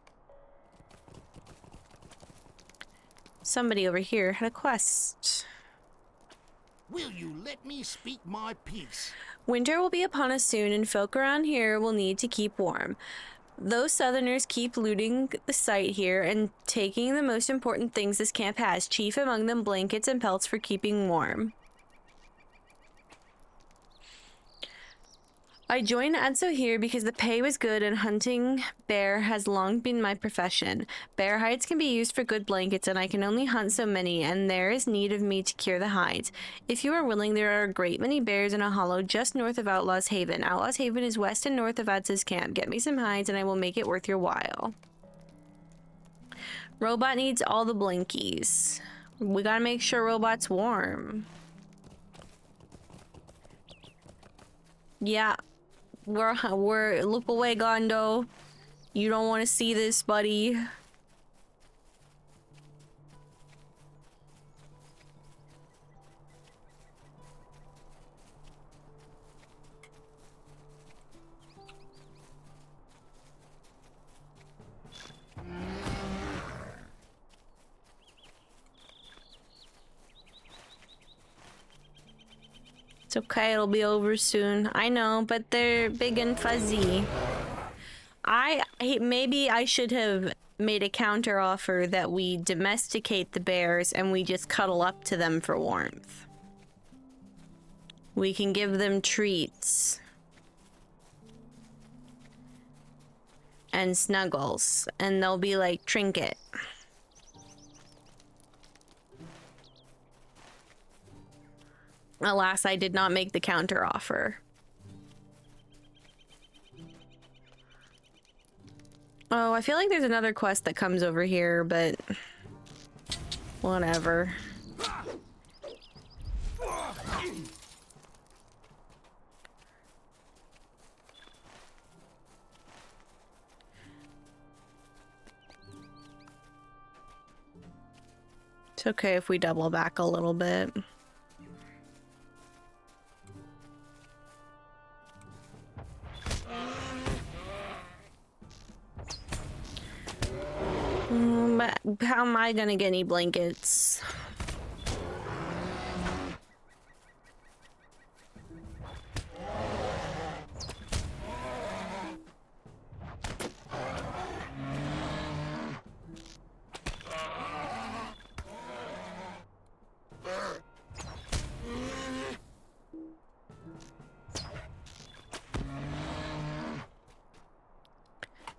Somebody over here had a quest. Will you let me speak my piece? Winter will be upon us soon, and folk around here will need to keep warm. Those southerners keep looting the site here and taking the most important things this camp has, chief among them blankets and pelts for keeping warm. I joined ADSO here because the pay was good and hunting bear has long been my profession. Bear hides can be used for good blankets and I can only hunt so many, and there is need of me to cure the hides. If you are willing, there are a great many bears in a hollow just north of Outlaw's Haven. Outlaw's Haven is west and north of ADSO's camp. Get me some hides and I will make it worth your while. Robot needs all the blankies. We gotta make sure Robot's warm. Yeah. We're look away, Gondo. You don't want to see this, buddy. It's okay, it'll be over soon. I know, but they're big and fuzzy. Maybe I should have made a counter offer that we domesticate the bears and we just cuddle up to them for warmth. We can give them treats. And snuggles. And they'll be like trinket. Alas, I did not make the counter offer. Oh, I feel like there's another quest that comes over here, but whatever. It's okay if we double back a little bit. But how am I gonna get any blankets?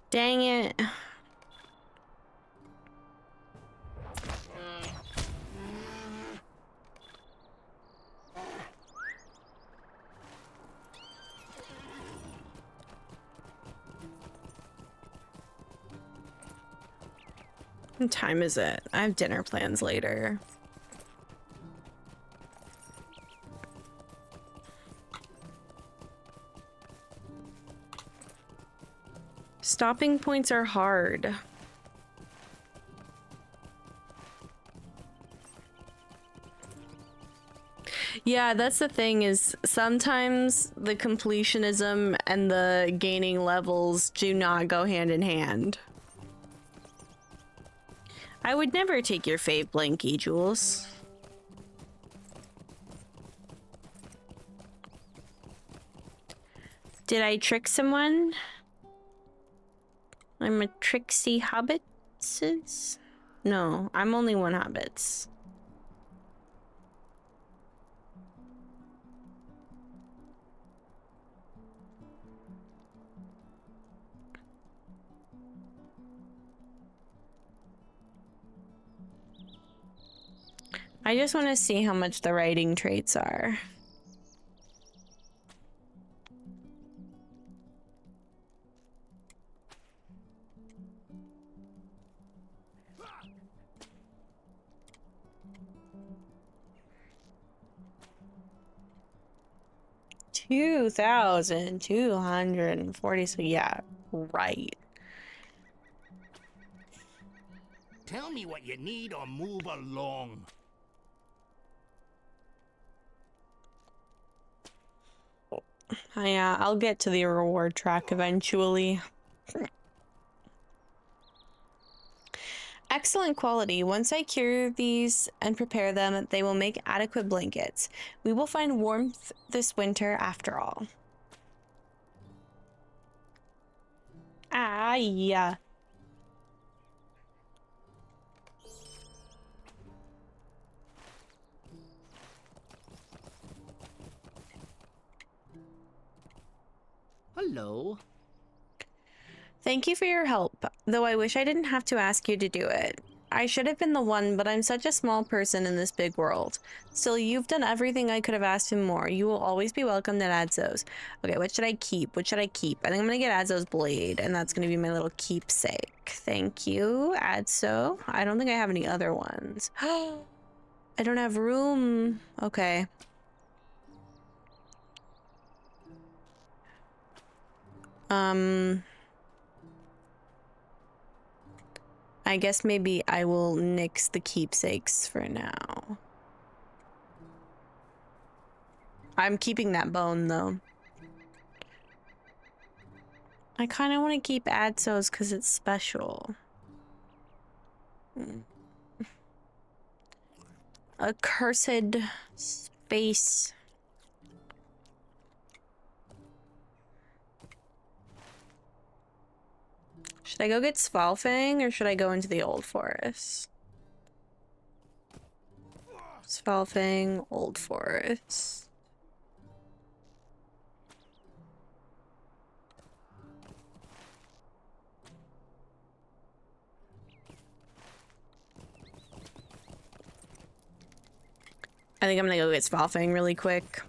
Dang it. What time is it? I have dinner plans later. Stopping points are hard. Yeah, that's the thing, is sometimes the completionism and the gaining levels do not go hand in hand. I would never take your fave blankie, Jules. Did I trick someone? I'm a tricksy hobbit? No, I'm only one hobbits. I just want to see how much the writing traits are. $2,240. So yeah, right. Tell me what you need or move along. I'll get to the reward track eventually. Excellent quality. Once I cure these and prepare them, they will make adequate blankets. We will find warmth this winter after all. Ah, yeah. Hello. Thank you for your help, though I wish I didn't have to ask you to do it. I should have been the one, but I'm such a small person in this big world. Still, you've done everything I could have asked and more. You will always be welcomed at Adzo's. Okay, what should I keep? What should I keep? I think I'm gonna get Adzo's blade, and that's gonna be my little keepsake. Thank you, Adzo. I don't think I have any other ones. I don't have room. Okay. I guess maybe I will nix the keepsakes for now. I'm keeping that bone, though. I kind of want to keep Adzo's because it's special. A cursed space. Should I go get Svalfang or should I go into the old forest? Svalfang, old forest. I think I'm gonna go get Svalfang really quick.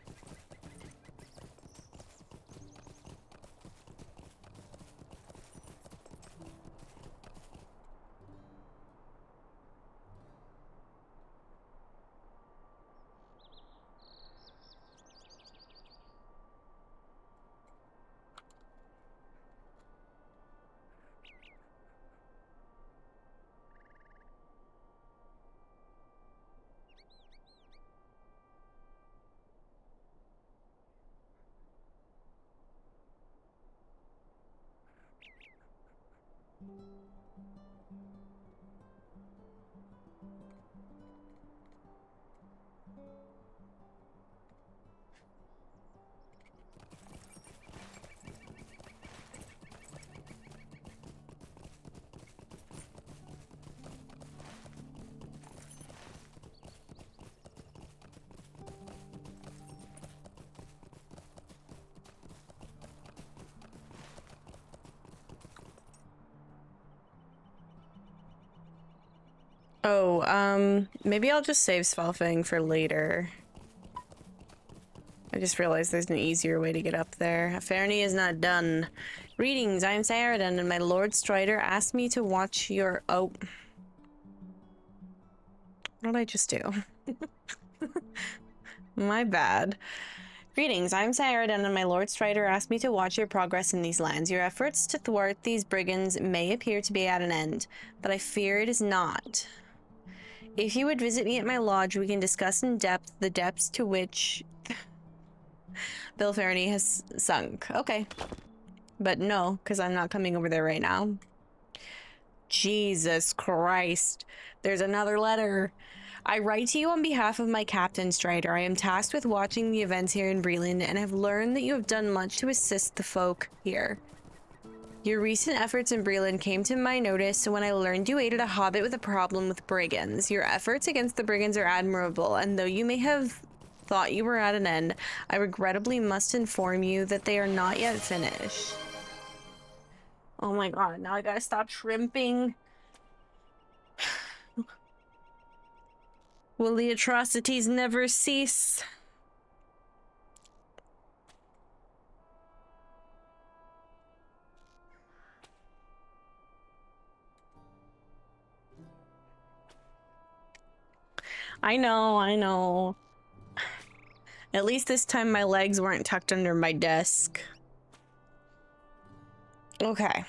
Oh, maybe I'll just save Svalfang for later. I just realized there's an easier way to get up there. Fairney is not done. Greetings, I am Saradin, and my Lord Strider asked me to watch your— oh. What did I just do? My bad. Greetings, I'm Saradin, and my Lord Strider asked me to watch your progress in these lands. Your efforts to thwart these brigands may appear to be at an end, but I fear it is not. If you would visit me at my lodge, we can discuss in depth the depths to which Bill Fairney has sunk. Okay. But no, because I'm not coming over there right now. Jesus Christ. There's another letter. I write to you on behalf of my captain, Strider. I am tasked with watching the events here in Breland and have learned that you have done much to assist the folk here. Your recent efforts in Breland came to my notice when I learned you aided a hobbit with a problem with brigands. Your efforts against the brigands are admirable, and though you may have thought you were at an end, I regrettably must inform you that they are not yet finished. Oh my god, now I gotta stop shrimping. Will the atrocities never cease? I know, I know. At least this time my legs weren't tucked under my desk. Okay.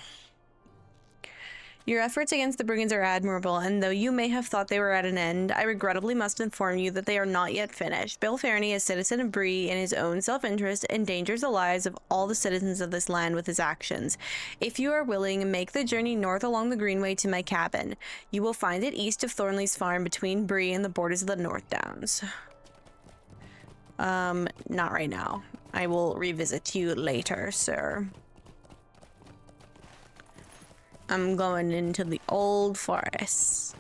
Your efforts against the brigands are admirable, and though you may have thought they were at an end, I regrettably must inform you that they are not yet finished. Bill Fernie, a citizen of Bree, in his own self-interest, endangers the lives of all the citizens of this land with his actions. If you are willing, make the journey north along the Greenway to my cabin. You will find it east of Thornley's farm between Bree and the borders of the North Downs. Not right now. I will revisit you later, sir. I'm going into the old forest.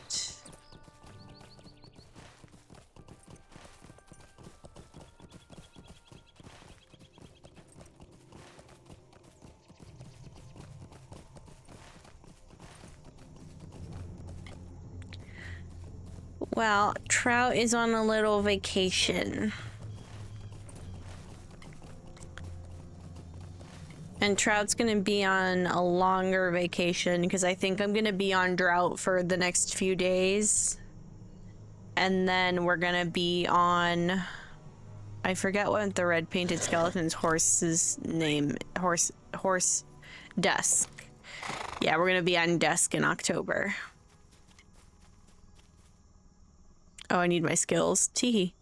Well, Trout is on a little vacation. And Trout's gonna be on a longer vacation because I think I'm gonna be on drought for the next few days. And then we're gonna be on... I forget what the red painted skeleton's horse's name... Horse... Dusk. Yeah, we're gonna be on Dusk in October. Oh, I need my skills. Teehee.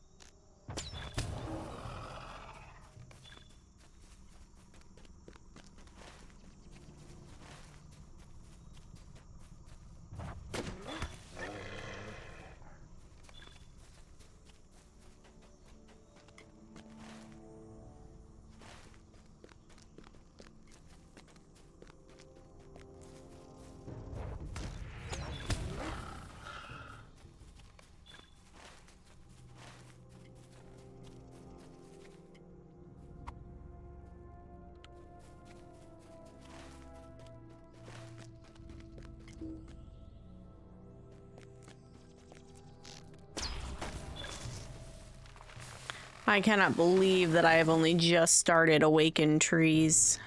I cannot believe that I have only just started Awakened Trees.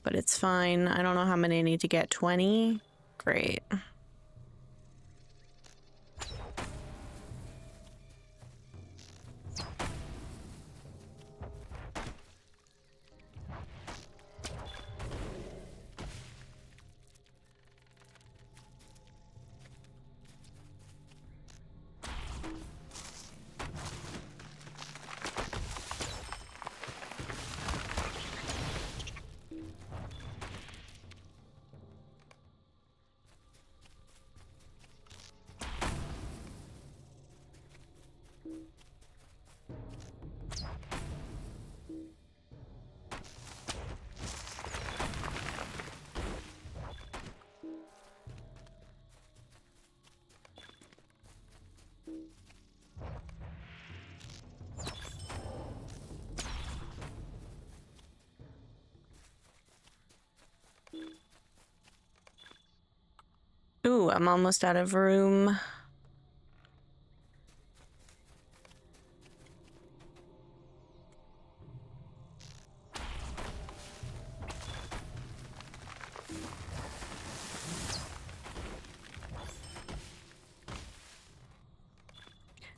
But it's fine. I don't know how many I need to get. 20? Great. Ooh, I'm almost out of room.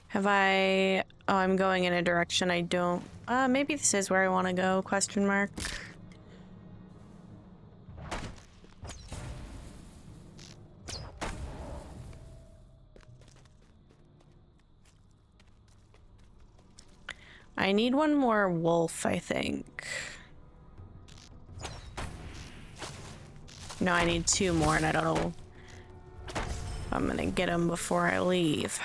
Have I... Oh, I'm going in a direction I don't... maybe this is where I want to go, question mark. I need one more wolf, I think. No, I need 2 more, and I don't know if I'm gonna get them before I leave.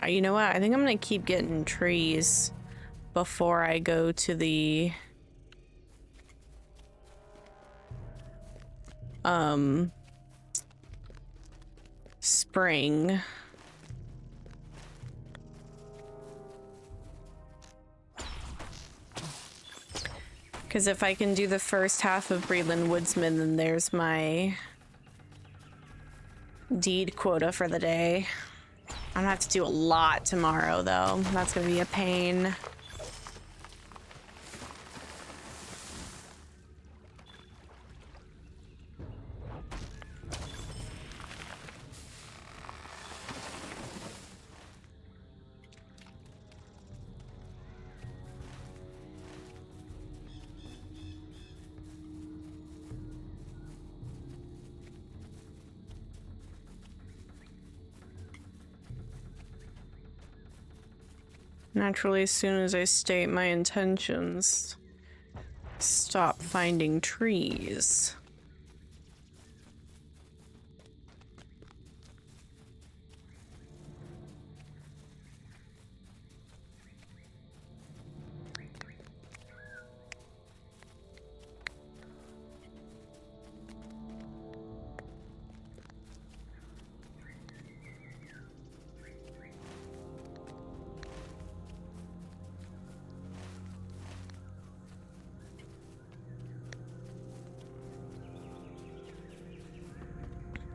You know what? I think I'm gonna keep getting trees before I go to the spring. Because if I can do the first half of Breedland Woodsman, then there's my deed quota for the day. I'm gonna have to do a lot tomorrow, though. That's gonna be a pain. Naturally, as soon as I state my intentions, stop finding trees.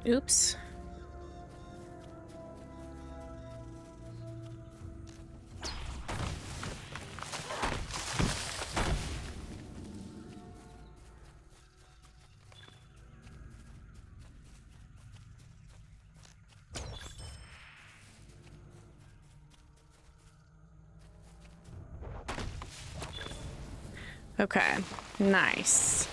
Oops. Okay, nice.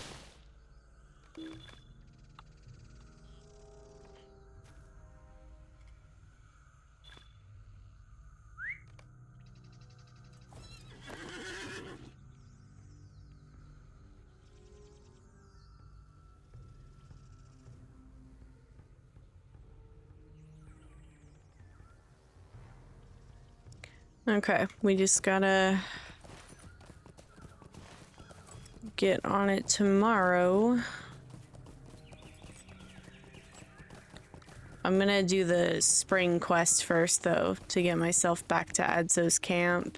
Okay, we just gotta get on it tomorrow. I'm gonna do the spring quest first, though, to get myself back to Adzo's camp.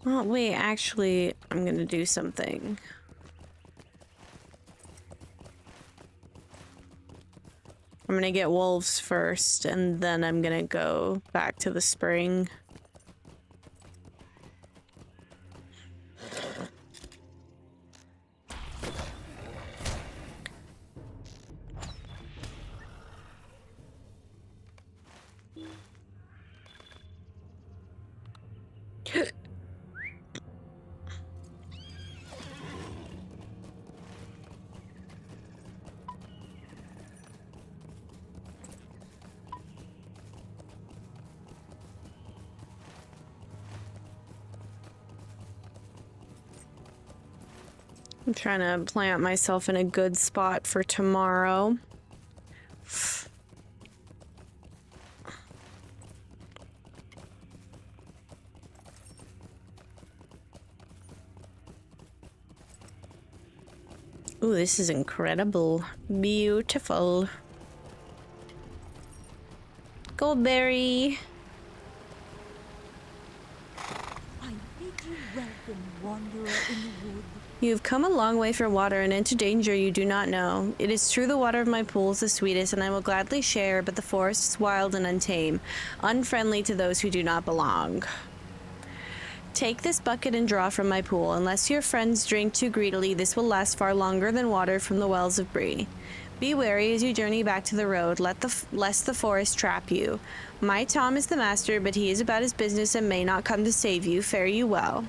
Oh, wait, actually, I'm gonna do something. I'm gonna get wolves first, and then I'm gonna go back to the spring. I'm trying to plant myself in a good spot for tomorrow. Ooh, this is incredible. Beautiful. Goldberry. I bid you welcome, wanderer in the wood. You've come a long way for water and into danger you do not know. It is true the water of my pool is the sweetest, and I will gladly share, but the forest is wild and untamed, unfriendly to those who do not belong. Take this bucket and draw from my pool. Unless your friends drink too greedily, this will last far longer than water from the wells of Bree. Be wary as you journey back to the road, lest the forest trap you. My Tom is the master, but he is about his business and may not come to save you. Fare you well.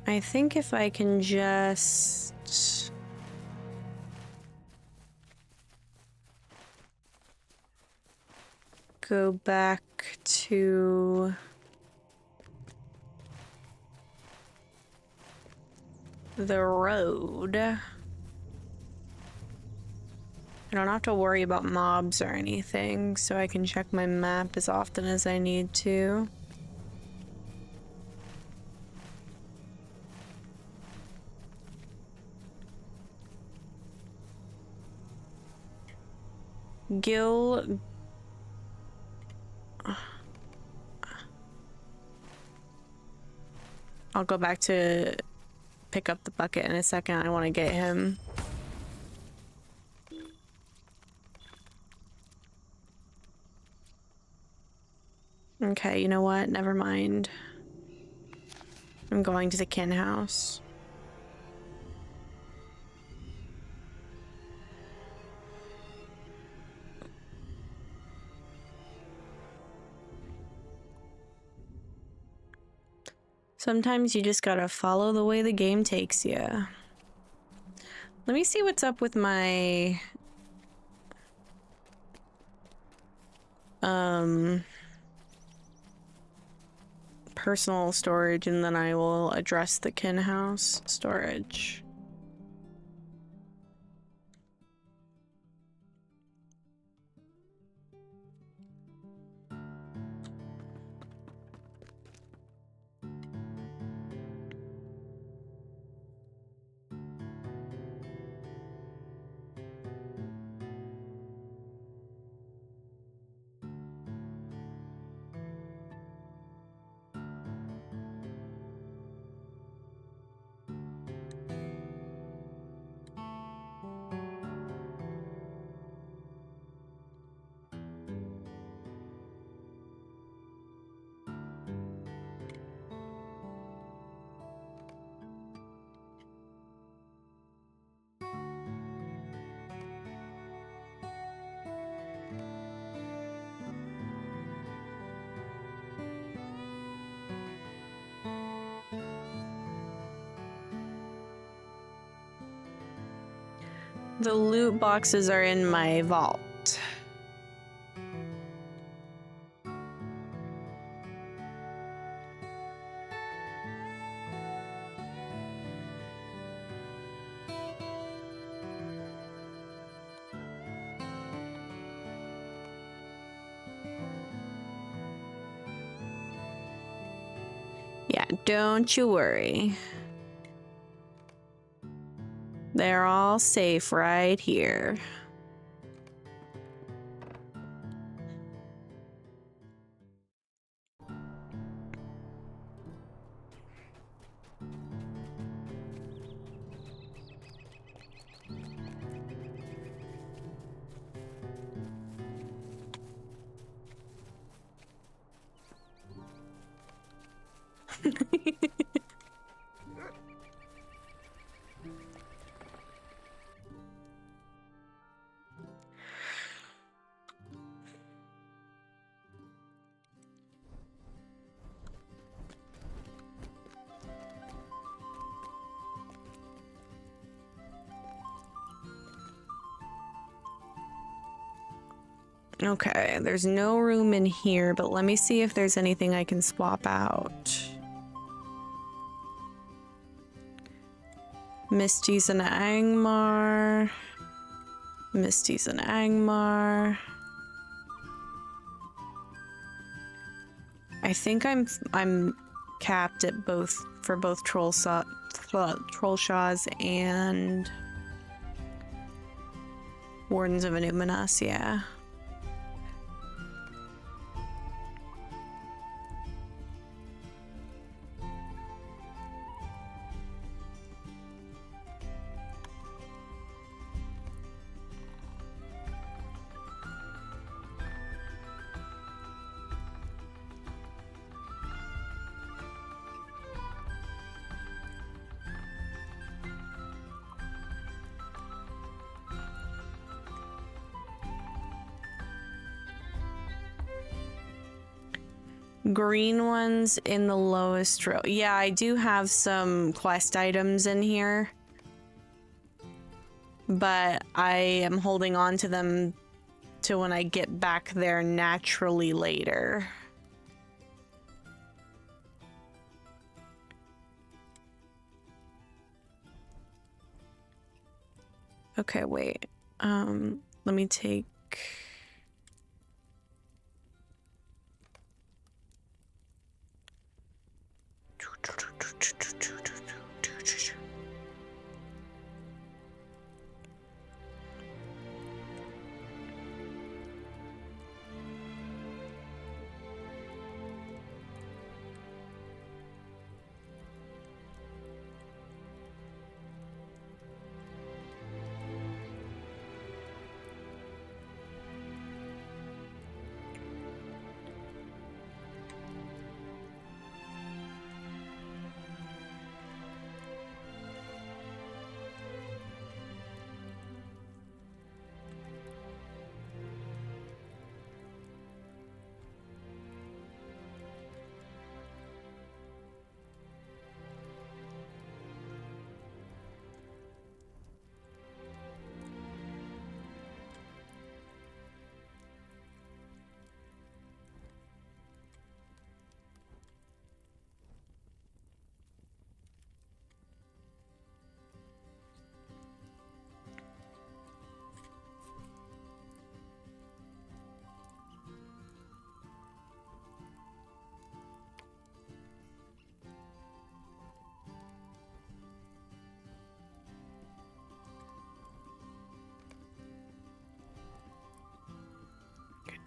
I think if I can just... go back to... the road. I don't have to worry about mobs or anything, so I can check my map as often as I need to. Gil... I'll go back to pick up the bucket in a second. I want to get him. Okay, you know what? Never mind. I'm going to the kin house. Sometimes you just gotta follow the way the game takes you. Let me see what's up with my... personal storage, and then I will address the kin house storage. The loot boxes are in my vault. Yeah, don't you worry. They're all safe right here. Okay, there's no room in here, but let me see if there's anything I can swap out. Misty's and Angmar. Misty's an Angmar. I think I'm capped at both for both Troll Shaws and Wardens of Anuminas, yeah. Green ones in the lowest row. Yeah, I do have some quest items in here, but I am holding on to them to when I get back there naturally later. Okay, wait. Let me take...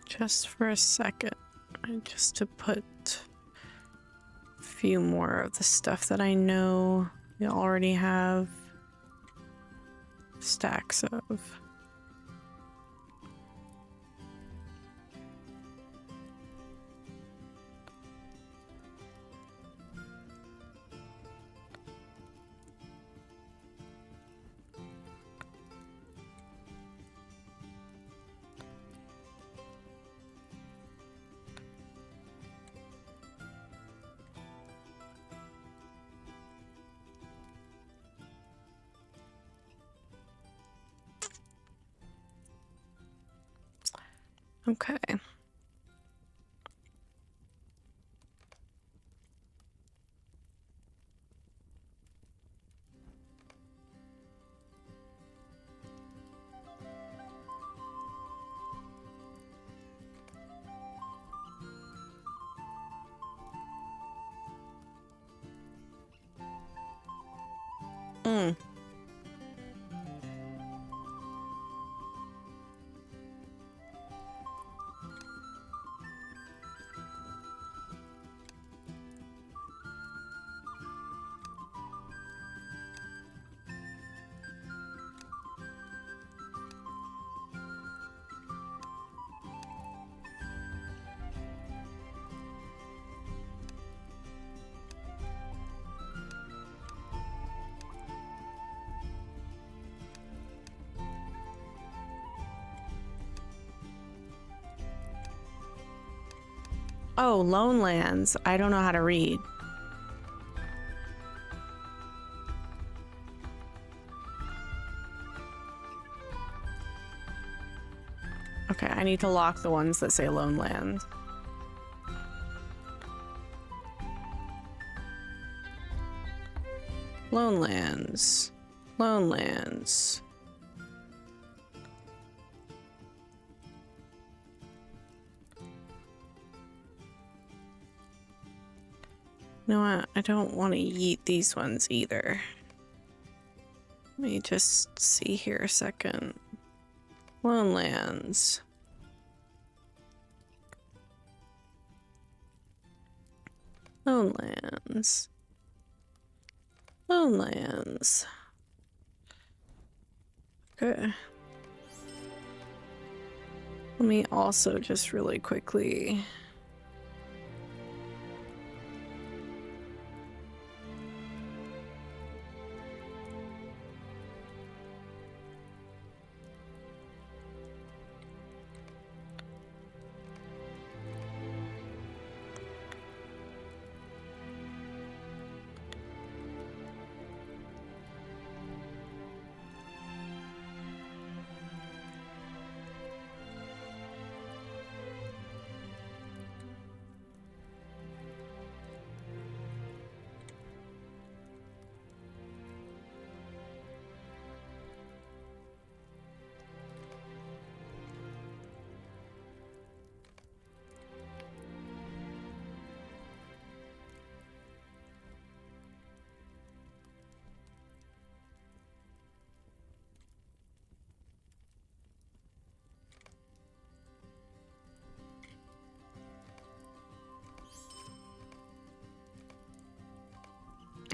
Just for a second, just to put a few more of the stuff that I know we already have stacks of. Okay. Mm. Oh, Lone Lands. I don't know how to read. Okay, I need to lock the ones that say Lone Lands. Lone Lands. Lone Lands. You know what? I don't want to yeet these ones either. Let me just see here a second. Lone lands. Lone lands. Lone lands. Okay. Let me also just really quickly...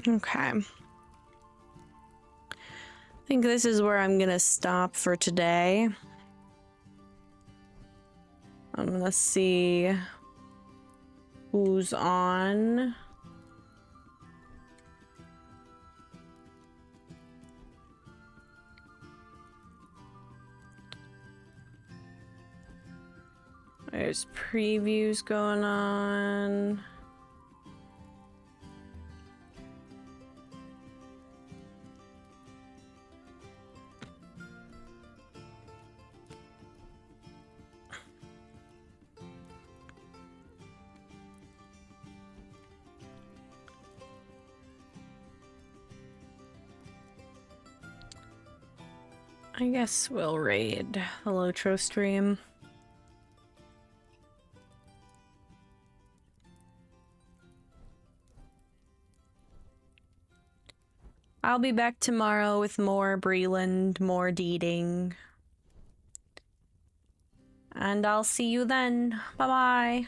Okay. I think this is where I'm gonna stop for today. I'm gonna see who's on. There's previews going on. I guess we'll raid the Lotro stream. I'll be back tomorrow with more Breland, more Deeding. And I'll see you then. Bye-bye.